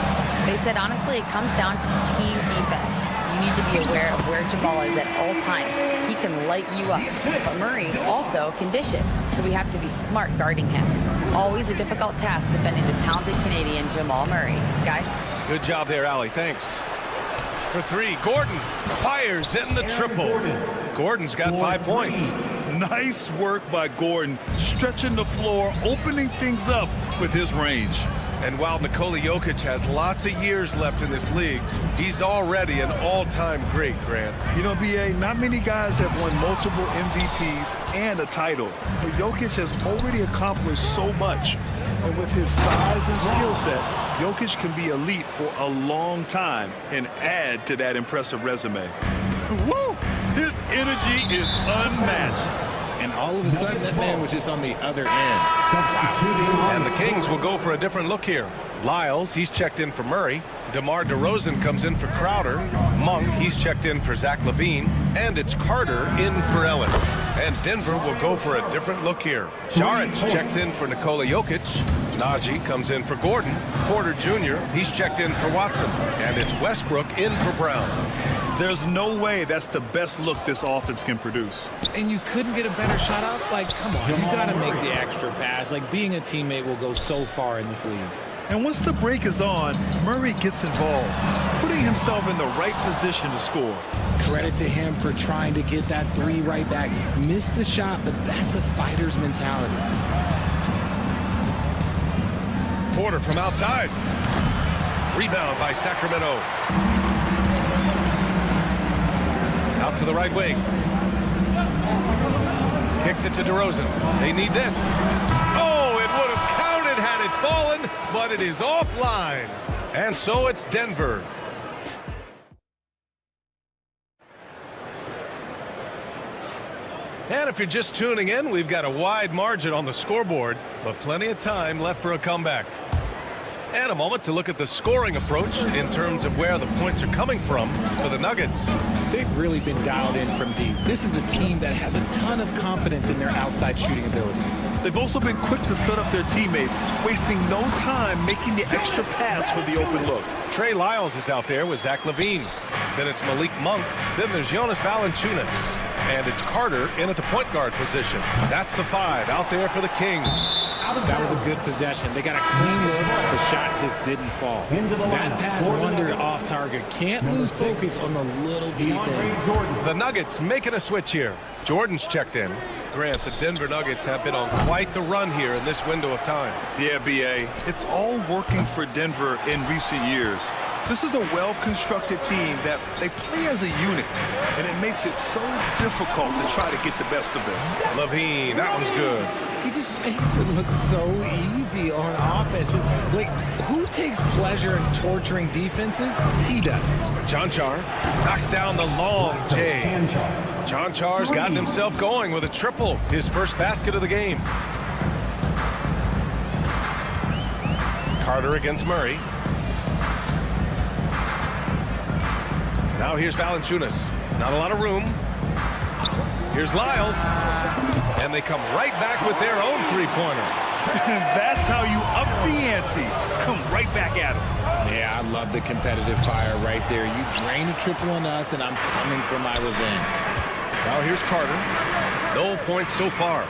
Speaker 10: They said, honestly, it comes down to team defense. You need to be aware of where Jamal is at all times. He can light you up. But Murray also can dish it, so we have to be smart guarding him. Always a difficult task defending the talented Canadian Jamal Murray. Guys?
Speaker 7: Good job there, Allie. Thanks. For 3, Gordon fires, hitting the triple. Gordon's got 5 points.
Speaker 8: Nice work by Gordon, stretching the floor, opening things up with his range.
Speaker 7: And while Nikola Jokic has lots of years left in this league, he's already an all-time great, Grant.
Speaker 8: You know, B.A., not many guys have won multiple MVPs and a title. But Jokic has already accomplished so much. And with his size and skill set, Jokic can be elite for a long time and add to that impressive resume. Woo! His energy is unmatched.
Speaker 11: And all of a sudden, that man was just on the other end. Wow.
Speaker 7: And the Kings will go for a different look here. Lyles, he's checked in for Murray. DeMar DeRozan comes in for Crowder. Monk, he's checked in for Zach LaVine. And it's Carter in for Ellis. And Denver will go for a different look here. Šarić checks in for Nikola Jokic. Najee comes in for Gordon. Porter Jr., he's checked in for Watson. And it's Westbrook in for Brown.
Speaker 8: There's no way that's the best look this offense can produce.
Speaker 11: And you couldn't get a better shot up? Like, come on, you got to make the extra pass. Like, being a teammate will go so far in this league.
Speaker 8: And once the break is on, Murray gets involved, putting himself in the right position to score.
Speaker 11: Credit to him for trying to get that three right back. Missed the shot, but that's a fighter's mentality.
Speaker 7: Porter from outside. Rebound by Sacramento. Out to the right wing. Kicks it to DeRozan. They need this. Oh, it would have counted had it fallen, but it is offline. And so it's Denver. And if you're just tuning in, we've got a wide margin on the scoreboard, but plenty of time left for a comeback. And a moment to look at the scoring approach in terms of where the points are coming from for the Nuggets.
Speaker 11: They've really been dialed in from deep. This is a team that has a ton of confidence in their outside shooting ability.
Speaker 8: They've also been quick to set up their teammates, wasting no time making the extra pass for the open look.
Speaker 7: Trey Lyles is out there with Zach LaVine. Then it's Malik Monk. Then there's Jonas Valanciunas. And it's Carter in at the point guard position. That's the 5 out there for the Kings.
Speaker 11: That was a good possession. They got a clean look. The shot just didn't fall. That pass wandered off target. Can't lose focus on the little bitty things.
Speaker 7: The Nuggets making a switch here. Jordan's checked in. Grant, the Denver Nuggets have been on quite the run here in this window of time.
Speaker 8: Yeah, B.A. It's all working for Denver in recent years. This is a well-constructed team that they play as a unit, and it makes it so difficult to try to get the best of them.
Speaker 7: LaVine, that one's good.
Speaker 11: He just makes it look so easy on offense. Like, who takes pleasure in torturing defenses? He does.
Speaker 7: Jonchar knocks down the long J. Jonchar's gotten himself going with a triple, his first basket of the game. Carter against Murray. Now here's Valanciunas. Not a lot of room. Here's Lyles. And they come right back with their own three-pointer.
Speaker 8: That's how you up the ante. Come right back at him.
Speaker 11: Yeah, I love the competitive fire right there. You drain a triple on us, and I'm coming for my revenge.
Speaker 7: Now here's Carter. No points so far.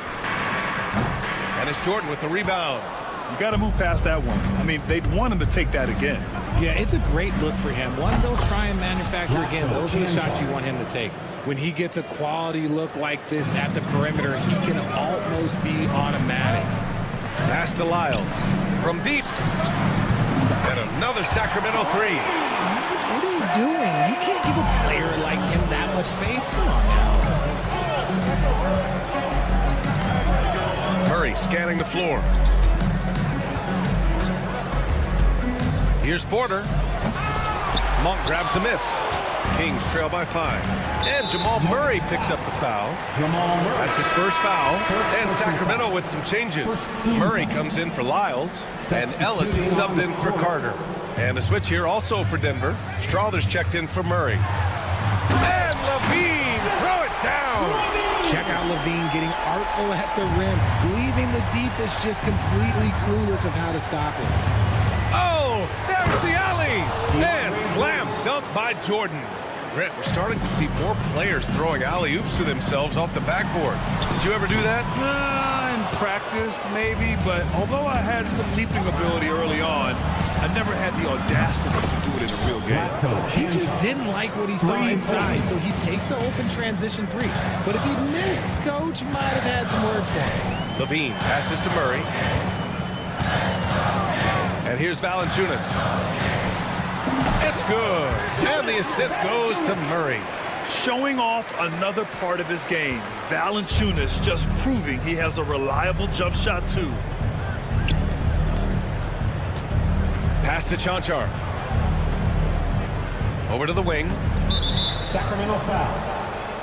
Speaker 7: And it's Jordan with the rebound.
Speaker 8: You got to move past that one. I mean, they'd want him to take that again.
Speaker 11: Yeah, it's a great look for him. One they'll try and manufacture again. Those are the shots you want him to take. When he gets a quality look like this at the perimeter, he can almost be automatic.
Speaker 7: Pass to Lyles. From deep. And another Sacramento 3.
Speaker 11: What are you doing? You can't give a player like him that much space. Come on now.
Speaker 7: Murray scanning the floor. Here's Porter. Monk grabs the miss. Kings trail by 5. And Jamal Murray picks up the foul. That's his first foul. And Sacramento with some changes. Murray comes in for Lyles. And Ellis is subbed in for Carter. And a switch here also for Denver. Strawther's checked in for Murray. And LaVine, throw it down.
Speaker 11: Check out LaVine getting artful at the rim, leaving the defense just completely clueless of how to stop it.
Speaker 7: Oh, there's the alley. And slam dunk by Jordan. Grant, we're starting to see more players throwing alley-oops to themselves off the backboard. Did you ever do that?
Speaker 8: In practice, maybe, but although I had some leaping ability early on, I never had the audacity to do it in a real game.
Speaker 11: He just didn't like what he saw inside, so he takes the open transition 3. But if he missed, Coach might have had some words for him.
Speaker 7: LaVine passes to Murray. And here's Valanciunas. It's good. And the assist goes to Murray.
Speaker 8: Showing off another part of his game. Valanciunas just proving he has a reliable jump shot, too.
Speaker 7: Pass to Jonchar. Over to the wing.
Speaker 5: Sacramento foul.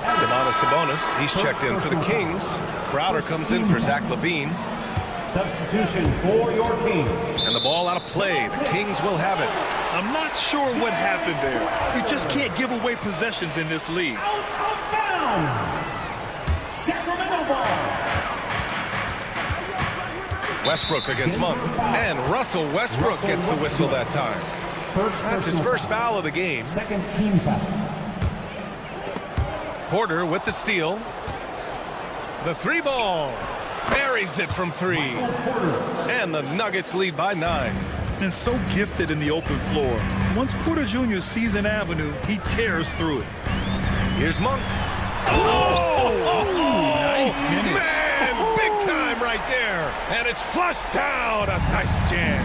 Speaker 7: Domantas Sabonis, he's checked in for the Kings. Crowder comes in for Zach LaVine.
Speaker 5: Substitution for your Kings.
Speaker 7: And the ball out of play. The Kings will have it.
Speaker 8: I'm not sure what happened there. You just can't give away possessions in this league.
Speaker 5: Out of bounds. Sacramento ball.
Speaker 7: Westbrook against Monk. And Russell Westbrook gets the whistle that time. That's his first foul of the game.
Speaker 5: Second team foul.
Speaker 7: Porter with the steal. The three ball. Buries it from three. And the Nuggets lead by 9.
Speaker 8: And so gifted in the open floor. Once Porter Jr. sees an avenue, he tears through it.
Speaker 7: Here's Monk.
Speaker 11: Nice finish.
Speaker 7: Man, big time right there. And it's flushed down. A nice jam.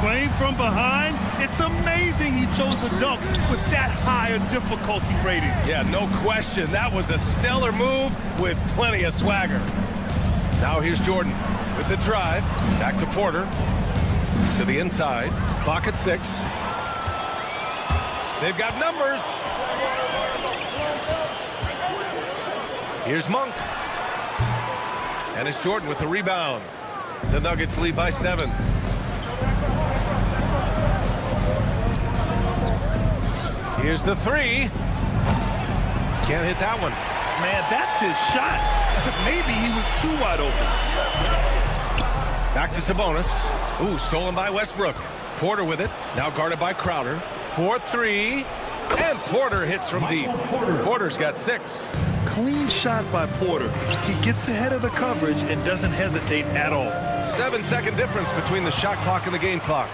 Speaker 8: Playing from behind, it's amazing he chose to dunk with that high a difficulty rating.
Speaker 7: Yeah, no question. That was a stellar move with plenty of swagger. Now here's Jordan with the drive. Back to Porter. To the inside. Clock at 6. They've got numbers. Here's Monk. And it's Jordan with the rebound. The Nuggets lead by 7. Here's the three. Can't hit that one.
Speaker 8: Man, that's his shot. Maybe he was too wide open.
Speaker 7: Back to Sabonis. Ooh, stolen by Westbrook. Porter with it. Now guarded by Crowder. 4-3. And Porter hits from deep. Porter's got 6.
Speaker 8: Clean shot by Porter. He gets ahead of the coverage and doesn't hesitate at all.
Speaker 7: 7-second difference between the shot clock and the game clock.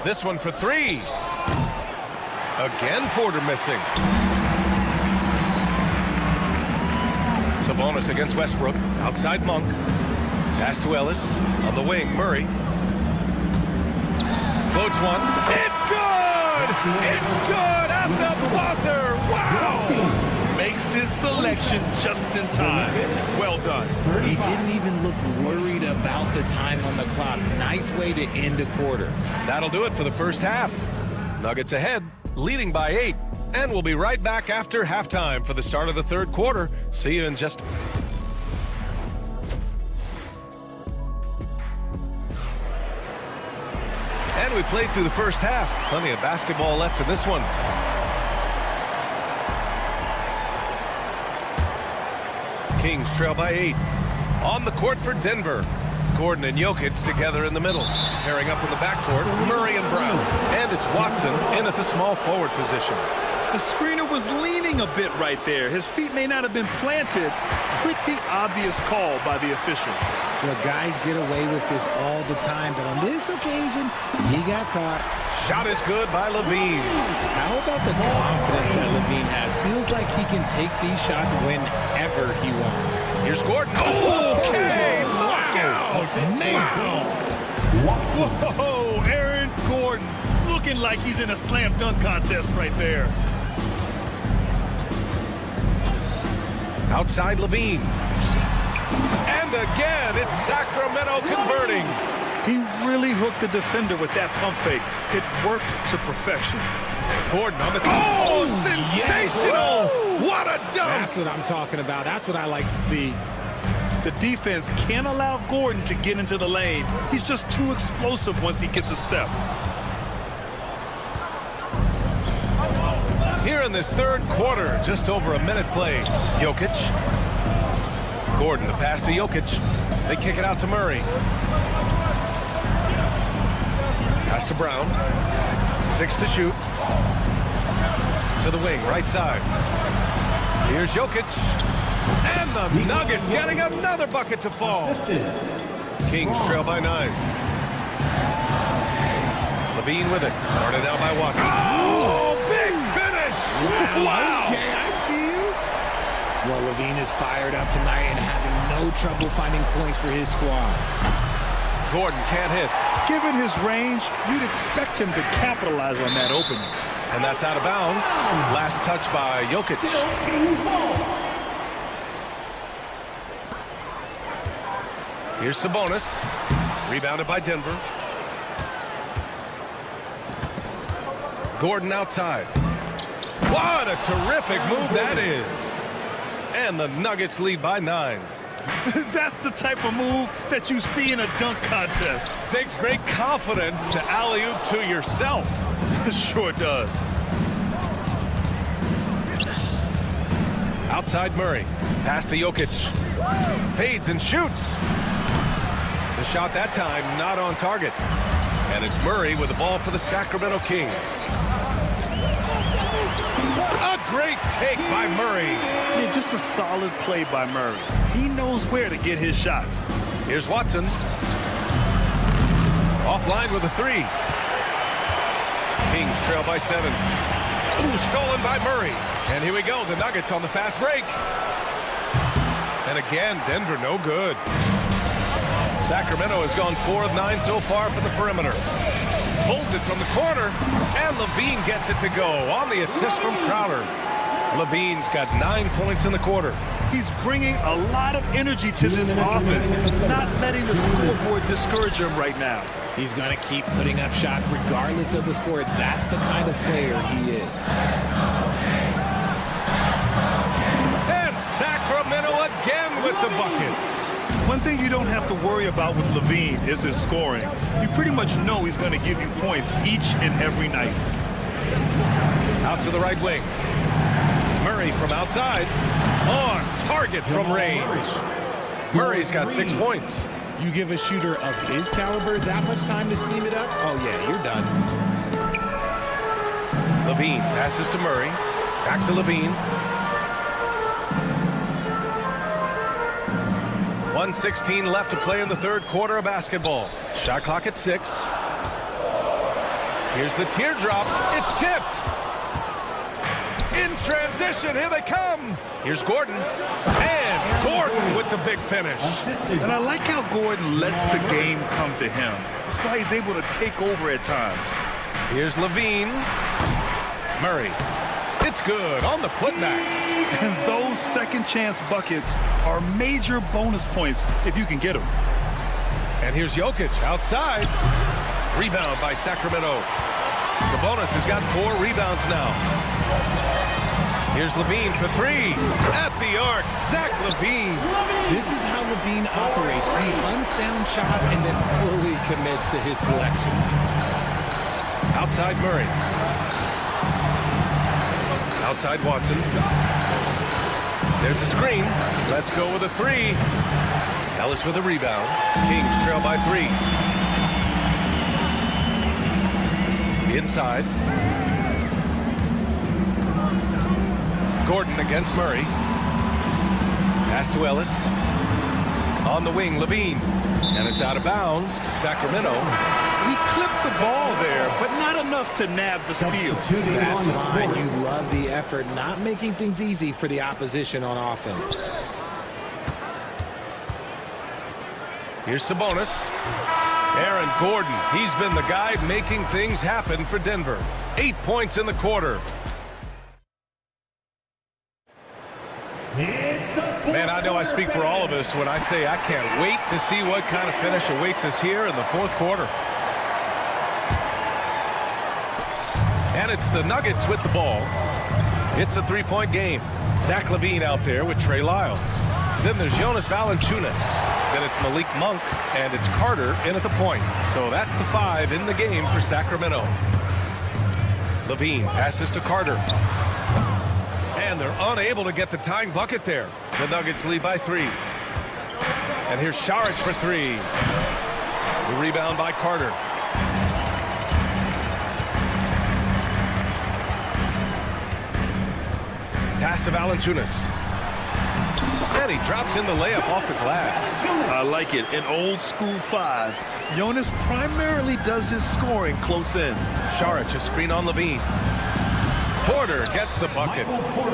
Speaker 7: This one for 3. Again, Porter missing. Sabonis against Westbrook. Outside Monk. Pass to Ellis. On the wing, Murray. Floats one. It's good! It's good at the buzzer! Wow!
Speaker 8: Makes his selection just in time. Well done.
Speaker 11: He didn't even look worried about the time on the clock. Nice way to end a quarter.
Speaker 7: That'll do it for the first half. Nuggets ahead, leading by 8. And we'll be right back after halftime for the start of the third quarter. See you in just... And we played through the first half. Plenty of basketball left in this one. Kings trail by 8. On the court for Denver. Gordon and Jokic together in the middle. Pairing up in the backcourt, Murray and Brown. And it's Watson in at the small forward position.
Speaker 8: The screener was leaning a bit right there. His feet may not have been planted. Pretty obvious call by the officials.
Speaker 11: Well, guys get away with this all the time, but on this occasion, he got caught.
Speaker 7: Shot is good by Levine.
Speaker 11: How about the confidence that Levine has? Feels like he can take these shots whenever he wants.
Speaker 7: Here's Gordon. Okay, knockout.
Speaker 8: Whoa, Aaron Gordon looking like he's in a slam dunk contest right there.
Speaker 7: Outside Levine. And again, it's Sacramento converting.
Speaker 8: He really hooked the defender with that pump fake. It worked to perfection.
Speaker 7: Gordon on the... Oh, sensational!
Speaker 8: Yes.
Speaker 7: What a dunk!
Speaker 11: That's what I'm talking about. That's what I like to see.
Speaker 8: The defense can't allow Gordon to get into the lane. He's just too explosive once he gets a step.
Speaker 7: Here in this third quarter, just over a minute played. Jokic. Gordon, the pass to Jokic. They kick it out to Murray. Pass to Brown. 6 to shoot. To the wing, right side. Here's Jokic. And the Nuggets getting another bucket to fall. Kings trail by 9. Levine with it. Guarded now by Watson. Oh, big finish! Wow!
Speaker 11: Okay, I see you. Well, Levine is fired up tonight and having no trouble finding points for his squad.
Speaker 7: Gordon can't hit.
Speaker 8: Given his range, you'd expect him to capitalize on that opening.
Speaker 7: And that's out of bounds. Last touch by Jokic. Here's Sabonis. Rebounded by Denver. Gordon outside. What a terrific move that is. And the Nuggets lead by 9.
Speaker 8: That's the type of move that you see in a dunk contest.
Speaker 7: Takes great confidence to alley-oop to yourself.
Speaker 8: Sure does.
Speaker 7: Outside Murray. Pass to Jokic. Fades and shoots. The shot that time not on target. And it's Murray with the ball for the Sacramento Kings. A great take by Murray.
Speaker 8: Yeah, just a solid play by Murray. He knows where to get his shots.
Speaker 7: Here's Watson. Offline with a three. Kings trail by 7. Ooh, stolen by Murray. And here we go, the Nuggets on the fast break. And again, Denver no good. Sacramento has gone 4 of 9 so far from the perimeter. Pulls it from the corner, and Levine gets it to go on the assist from Crowder. Levine's got 9 points in the quarter.
Speaker 8: He's bringing a lot of energy to this offense, not letting the scoreboard discourage him right now.
Speaker 11: He's going to keep putting up shots regardless of the score. That's the kind of player he is.
Speaker 7: And Sacramento again with the bucket.
Speaker 8: One thing you don't have to worry about with Levine is his scoring. You pretty much know he's going to give you points each and every night.
Speaker 7: Out to the right wing. Murray from outside. On target from range. Murray's got 6 points.
Speaker 11: You give a shooter of his caliber that much time to seam it up, oh yeah, you're done.
Speaker 7: Levine passes to Murray. Back to Levine. 1:16 left to play in the third quarter of basketball. Shot clock at 6. Here's the teardrop. It's tipped. In transition, here they come. Here's Gordon. And Gordon with the big finish.
Speaker 8: And I like how Gordon lets the game come to him. That's why he's able to take over at times.
Speaker 7: Here's Levine. Murray. It's good on the putback.
Speaker 8: And those second chance buckets are major bonus points if you can get them.
Speaker 7: And here's Jokic outside. Rebound by Sacramento. Sabonis has got 4 rebounds now. Here's Levine for 3. At the arc, Zach Levine.
Speaker 11: This is how Levine operates. He hunts down shots and then fully commits to his selection.
Speaker 7: Outside Murray. Outside Watson. There's a screen. Let's go with a 3. Ellis with a rebound. Kings trail by 3. Inside. Gordon against Murray. Pass to Ellis. On the wing, Levine. And it's out of bounds to Sacramento.
Speaker 8: He clipped the ball there, but not enough to nab the steal.
Speaker 11: That's fine. You love the effort, not making things easy for the opposition on offense.
Speaker 7: Here's Sabonis. Aaron Gordon. He's been the guy making things happen for Denver. 8 points in the quarter. Man, I know I speak for all of us when I say I can't wait to see what kind of finish awaits us here in the fourth quarter. And it's the Nuggets with the ball. It's a 3-point game. Zach Levine out there with Trey Lyles. Then there's Jonas Valanciunas. Then it's Malik Monk, and it's Carter in at the point. So that's the 5 in the game for Sacramento. Levine passes to Carter. And they're unable to get the tying bucket there. The Nuggets lead by 3. And here's Saric for 3. The rebound by Carter. Pass to Valanciunas. And he drops in the layup off the glass.
Speaker 8: I like it. An old school 5. Jonas primarily does his scoring close in.
Speaker 7: Saric, a screen on Levine. Porter gets the bucket.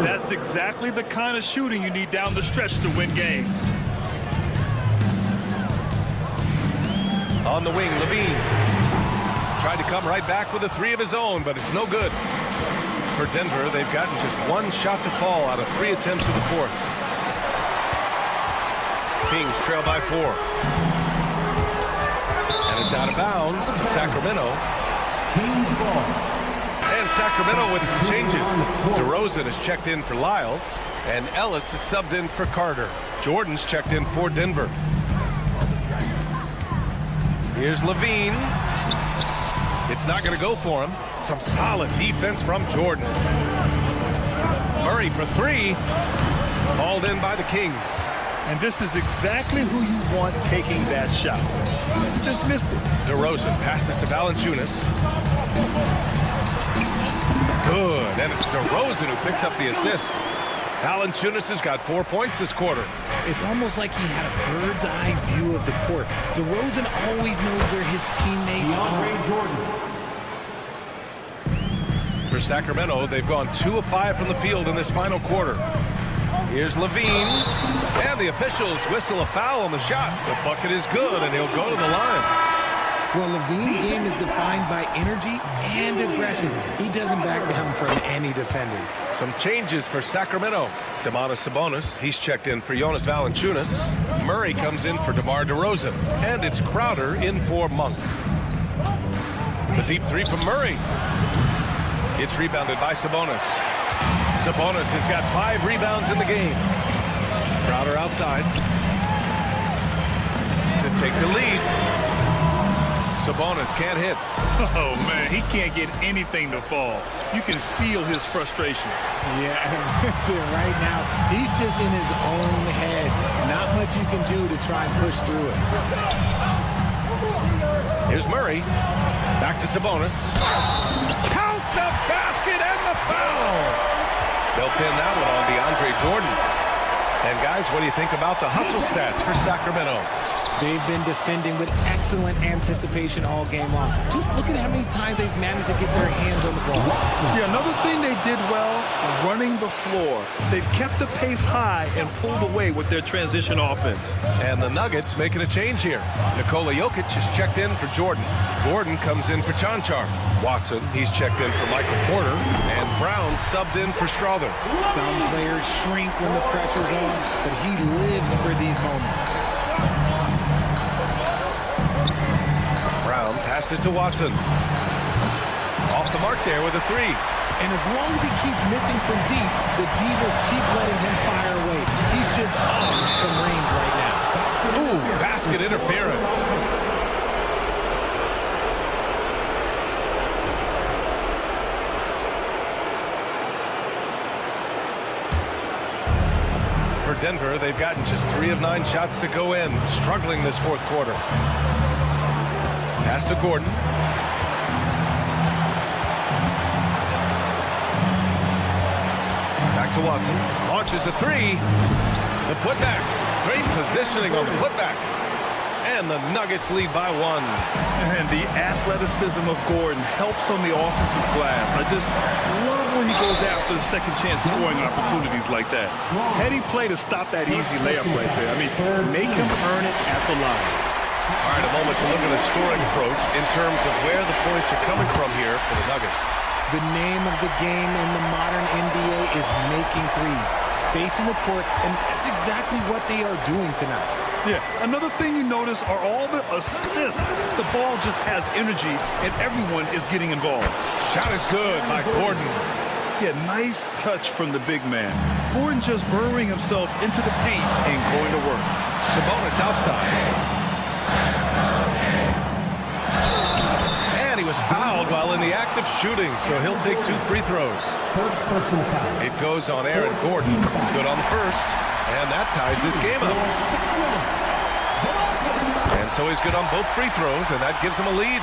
Speaker 8: That's exactly the kind of shooting you need down the stretch to win games.
Speaker 7: On the wing, Levine. Tried to come right back with a 3 of his own, but it's no good. For Denver, they've gotten just 1 shot to fall out of 3 attempts in the fourth. Kings trail by 4. And it's out of bounds to Sacramento.
Speaker 5: Kings ball.
Speaker 7: And Sacramento with some changes. DeRozan is checked in for Lyles, and Ellis is subbed in for Carter. Jordan's checked in for Denver. Here's Levine. It's not going to go for him. Some solid defense from Jordan. Murray for 3. Hauled in by the Kings.
Speaker 8: And this is exactly who you want taking that shot. Just missed it.
Speaker 7: DeRozan passes to Valanciunas. Good, and it's DeRozan who picks up the assist. Valanciunas has got 4 points this quarter.
Speaker 11: It's almost like he had a bird's eye view of the court. DeRozan always knows where his teammates are.
Speaker 7: For Sacramento, they've gone 2 of 5 from the field in this final quarter. Here's Levine, and the officials whistle a foul on the shot. The bucket is good, and he'll go to the line.
Speaker 11: Well, Levine's game is defined by energy and aggression. He doesn't back down from any defender.
Speaker 7: Some changes for Sacramento. Domantas Sabonis, he's checked in for Jonas Valanciunas. Murray comes in for DeMar DeRozan, and it's Crowder in for Monk. The deep three from Murray. It's rebounded by Sabonis. Sabonis has got 5 rebounds in the game. Crowder outside to take the lead. Sabonis can't hit.
Speaker 8: Oh, man, he can't get anything to fall. You can feel his frustration.
Speaker 11: Yeah, right now, he's just in his own head. Not much you can do to try and push through it.
Speaker 7: Here's Murray. Back to Sabonis. Count the basket and the foul. They'll pin that one on DeAndre Jordan. And guys, what do you think about the hustle stats for Sacramento?
Speaker 11: They've been defending with excellent anticipation all game long. Just look at how many times they've managed to get their hands on the ball.
Speaker 8: Yeah, another thing they did well, running the floor. They've kept the pace high and pulled away with their transition offense.
Speaker 7: And the Nuggets making a change here. Nikola Jokic is checked in for Jordan. Gordon comes in for Chanchar. Watson, he's checked in for Michael Porter. And Brown subbed in for Strother.
Speaker 11: Some players shrink when the pressure's on, but he lives for these moments.
Speaker 7: Brown passes to Watson. Off the mark there with a 3.
Speaker 11: And as long as he keeps missing from deep, the D will keep letting him fire away. He's just off from range right now.
Speaker 7: Ooh, basket interference. For Denver, they've gotten just 3 of 9 shots to go in, struggling this fourth quarter. Pass to Gordon. Back to Watson. Launches a 3. The putback. Great positioning on the putback. And the Nuggets lead by 1.
Speaker 8: And the athleticism of Gordon helps on the offensive glass. I just love when he goes after the second chance scoring opportunities like that. Heady play to stop that easy layup right there. I mean, make him earn it at the line.
Speaker 7: All right, a moment to look at the scoring approach in terms of where the points are coming from here for the Nuggets.
Speaker 11: The name of the game in the modern NBA is making threes, spacing the court, and that's exactly what they are doing tonight.
Speaker 8: Yeah, another thing you notice are all the assists. The ball just has energy, and everyone is getting involved.
Speaker 7: Shot is good by Gordon.
Speaker 8: Yeah, nice touch from the big man. Gordon just burrowing himself into the paint and going to work.
Speaker 7: Sabonis outside. And he was fouled while in the act of shooting, so he'll take 2 free throws.
Speaker 5: First personal foul.
Speaker 7: It goes on Aaron Gordon. Good on the first. And that ties this game up. And so he's good on both free throws, and that gives him a lead.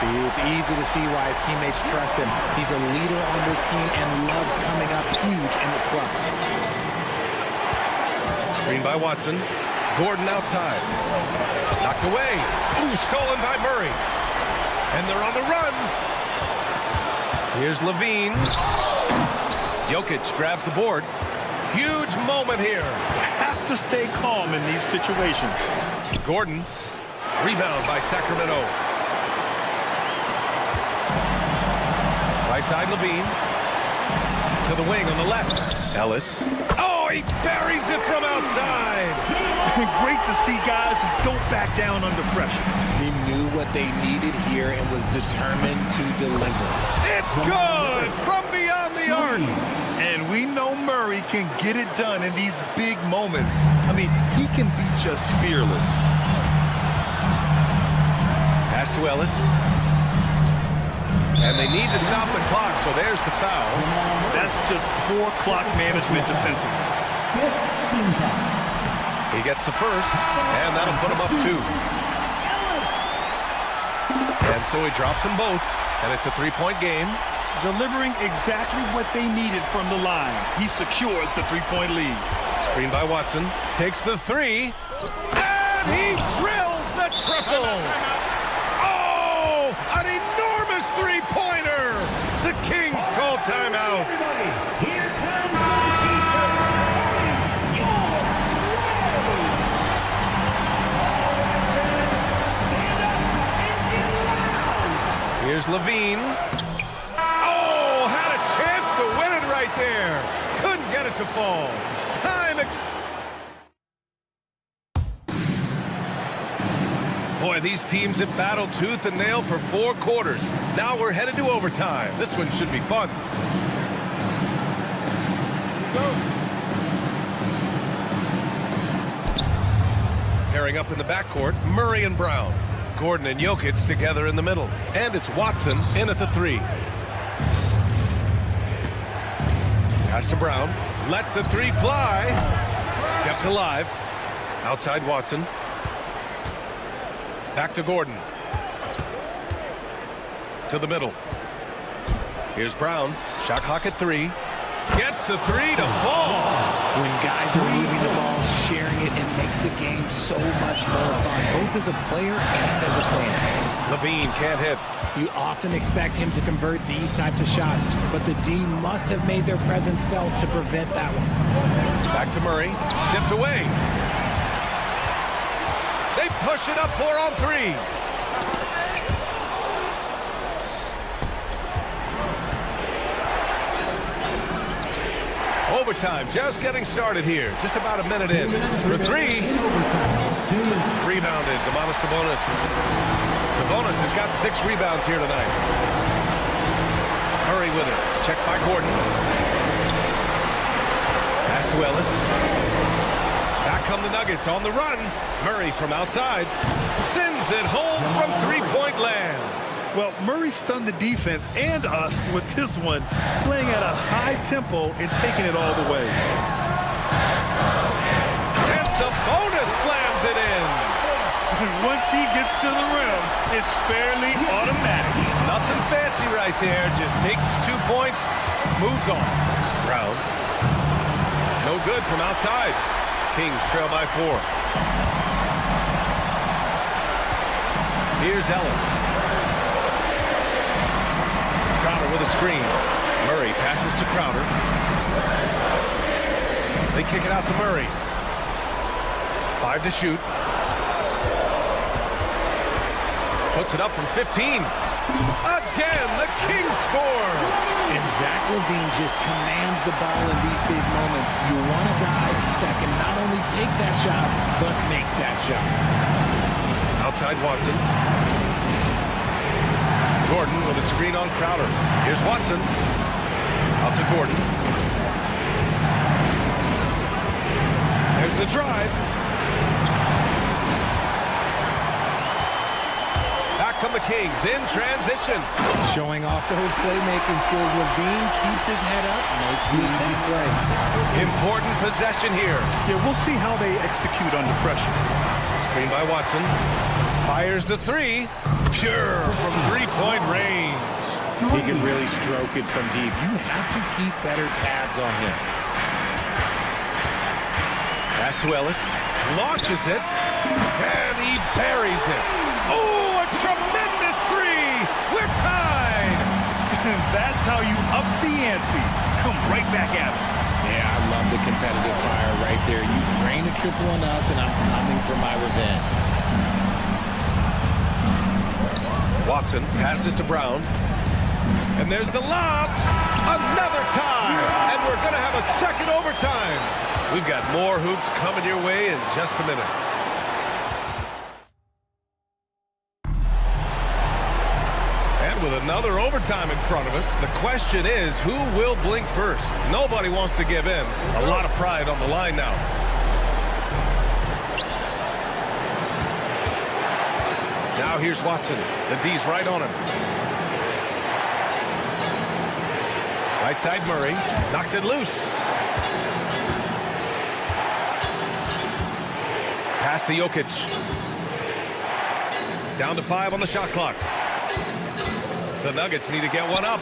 Speaker 11: See, it's easy to see why his teammates trust him. He's a leader on this team and loves coming up huge in the clutch.
Speaker 7: Screen by Watson. Gordon outside. Knocked away. Ooh, stolen by Murray. And they're on the run. Here's Levine. Jokic grabs the board. Huge moment here.
Speaker 8: Have to stay calm in these situations.
Speaker 7: Gordon. Rebound by Sacramento. Right side, Levine. To the wing on the left. Ellis. Oh, he buries it from outside.
Speaker 8: Great to see guys who don't back down under pressure.
Speaker 11: He knew what they needed here and was determined to deliver.
Speaker 7: It's good from beyond the arc.
Speaker 8: And we know Murray can get it done in these big moments. I mean, he can be just fearless.
Speaker 7: Pass to Ellis. And they need to stop the clock, so there's the foul.
Speaker 8: That's just poor clock management defensively.
Speaker 5: 15 foul.
Speaker 7: He gets the first, and that'll put him up 2. And so he drops them both, and it's a 3-point game.
Speaker 8: Delivering exactly what they needed from the line. He secures the 3-point lead.
Speaker 7: Screen by Watson. Takes the 3. And he drills the triple. Oh, an enormous 3-pointer. The Kings call timeout.
Speaker 5: Here comes the T-shirts.
Speaker 7: Here's Levine. Oh, had a chance to win it right there. Couldn't get it to fall. Boy, these teams have battled tooth and nail for 4 quarters. Now we're headed to overtime. This one should be fun. Pairing up in the backcourt, Murray and Brown. Gordon and Jokic together in the middle. And it's Watson in at the 3. Pass to Brown. Lets the 3 fly. Kept alive. Outside Watson. Back to Gordon. To the middle. Here's Brown. Shot clock at 3. Gets the 3 to fall.
Speaker 11: When guys are moving the ball, sharing it, it makes the game so much more fun, both as a player and as a fan.
Speaker 7: Levine can't hit.
Speaker 11: You often expect him to convert these types of shots, but the D must have made their presence felt to prevent that one.
Speaker 7: Back to Murray. Tipped away. They push it up 4 on 3. Overtime just getting started here. Just about a minute in. For 3. Rebounded. Domantas Sabonis. Sabonis has got 6 rebounds here tonight. Murray with it. Checked by Gordon. Pass to Ellis. Back come the Nuggets on the run. Murray from outside. Sends it home from 3-point land.
Speaker 8: Well, Murray stunned the defense and us with this one, playing at a high tempo and taking it all the way.
Speaker 7: And Sabonis slams it in.
Speaker 8: Once he gets to the rim, it's fairly automatic.
Speaker 7: Nothing fancy right there. Just takes 2 points, moves on. Brown. No good from outside. Kings trail by 4. Here's Ellis. Crowder with a screen. Murray passes to Crowder. They kick it out to Murray. 5 to shoot. Puts it up from 15. Again, the Kings score.
Speaker 11: And Zach LaVine just commands the ball in these big moments. You want a guy that can not only take that shot, but make that shot.
Speaker 7: Outside Watson. Gordon with a screen on Crowder. Here's Watson. Out to Gordon. There's the drive. Back come the Kings in transition.
Speaker 11: Showing off those playmaking skills, LaVine keeps his head up, makes the easy plays.
Speaker 7: Important possession here.
Speaker 8: Yeah, we'll see how they execute under pressure.
Speaker 7: Screen by Watson. Fires the 3. Pure from 3-point range.
Speaker 11: He can really stroke it from deep. You have to keep better tabs on him.
Speaker 7: Pass to Ellis. Launches it. And he buries it. Oh, a tremendous 3. We're tied.
Speaker 8: That's how you up the ante. Come right back at him.
Speaker 11: Yeah, I love the competitive fire right there. You drain a triple on us, and I'm coming for my revenge.
Speaker 7: Watson passes to Brown. And there's the lob. Another tie. And we're going to have a second overtime. We've got more hoops coming your way in just a minute. And with another overtime in front of us, the question is, who will blink first? Nobody wants to give in. A lot of pride on the line now. Now here's Watson. The D's right on him. Right side Murray. Knocks it loose. Pass to Jokic. Down to 5 on the shot clock. The Nuggets need to get one up.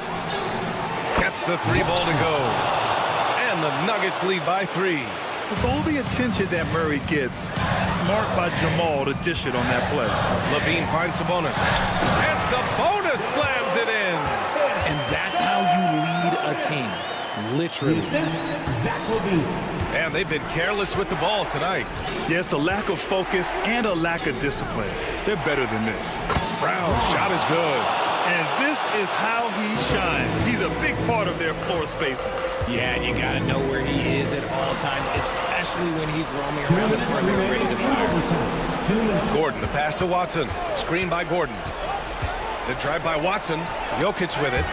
Speaker 7: Gets the 3-ball to go. And the Nuggets lead by 3.
Speaker 8: With all the attention that Murray gets, smart by Jamal to dish it on that play.
Speaker 7: LaVine finds Sabonis. And Sabonis slams it in.
Speaker 11: And that's how you lead a team. Literally.
Speaker 7: And they've been careless with the ball tonight.
Speaker 8: Yeah, it's a lack of focus and a lack of discipline. They're better than this.
Speaker 7: Brown's shot is good.
Speaker 8: And this is how he shines. He's a big part of their floor spacing.
Speaker 11: Yeah, and you got to know where he is at all times, especially when he's roaming around the perimeter ready to fire.
Speaker 7: Gordon, the pass to Watson. Screen by Gordon. The drive by Watson. Jokic with it.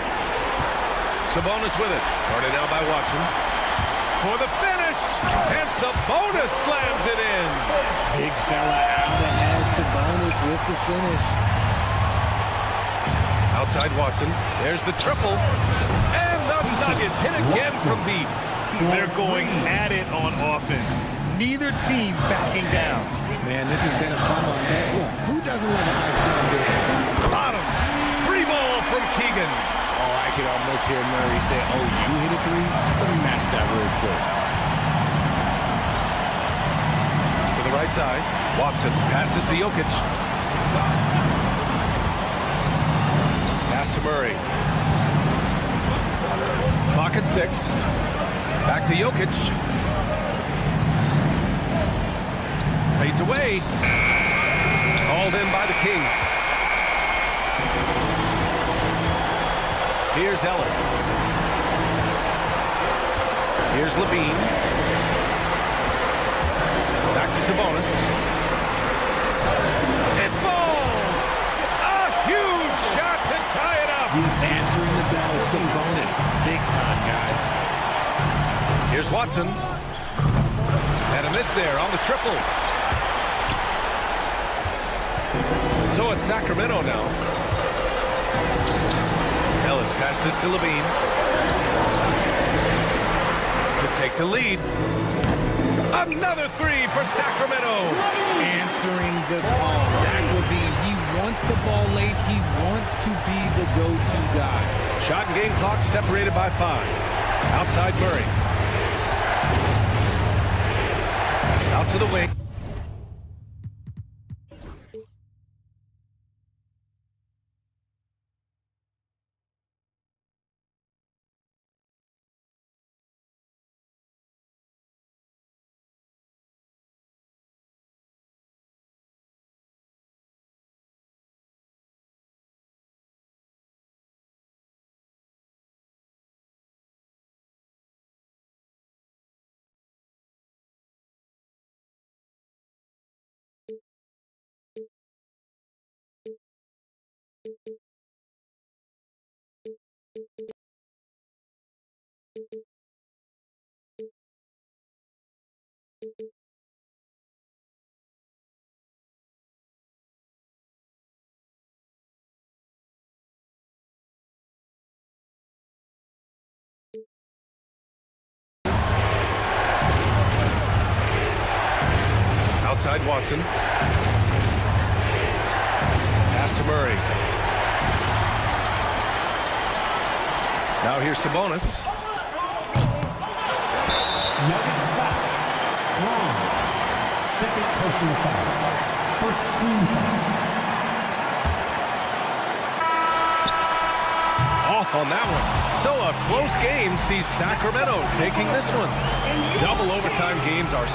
Speaker 7: Sabonis with it. Guarded out by Watson. For the finish. And Sabonis slams it in.
Speaker 11: Big fella out ahead. Sabonis with the finish.
Speaker 7: Outside Watson. There's the triple. And the Nuggets hit again from deep.
Speaker 8: They're going at it on offense. Neither team backing down.
Speaker 11: Man, this has been a fun one. Who doesn't love a high-scoring game?
Speaker 7: Bottom. Free ball from Keegan.
Speaker 11: Oh, I could almost hear Murray say, oh, you hit a 3? Let me match that real quick.
Speaker 7: To the right side. Watson passes to Jokic. Pass to Murray. Clock at 6. Back to Jokic. Fades away. Called in by the Kings. Here's Ellis. Here's LaVine. Back to Sabonis. It falls! A huge shot to tie it up!
Speaker 11: He's answering the bell. Sabonis. Big time, guys.
Speaker 7: Here's Watson. And a miss there on the triple. So it's Sacramento now. Ellis passes to LaVine. To take the lead. Another 3 for Sacramento.
Speaker 11: Answering the call. Zach LaVine, he wants the ball late. He wants to be the go-to guy.
Speaker 7: Shot and game clock separated by 5. Outside Murray. Out to the wing. Outside Watson. Pass to Murray. Now here's Sabonis.
Speaker 5: Nuggets foul. Wrong. Second personal foul. First team foul.
Speaker 7: Off on that one. So a close game sees Sacramento taking this one. Double overtime games are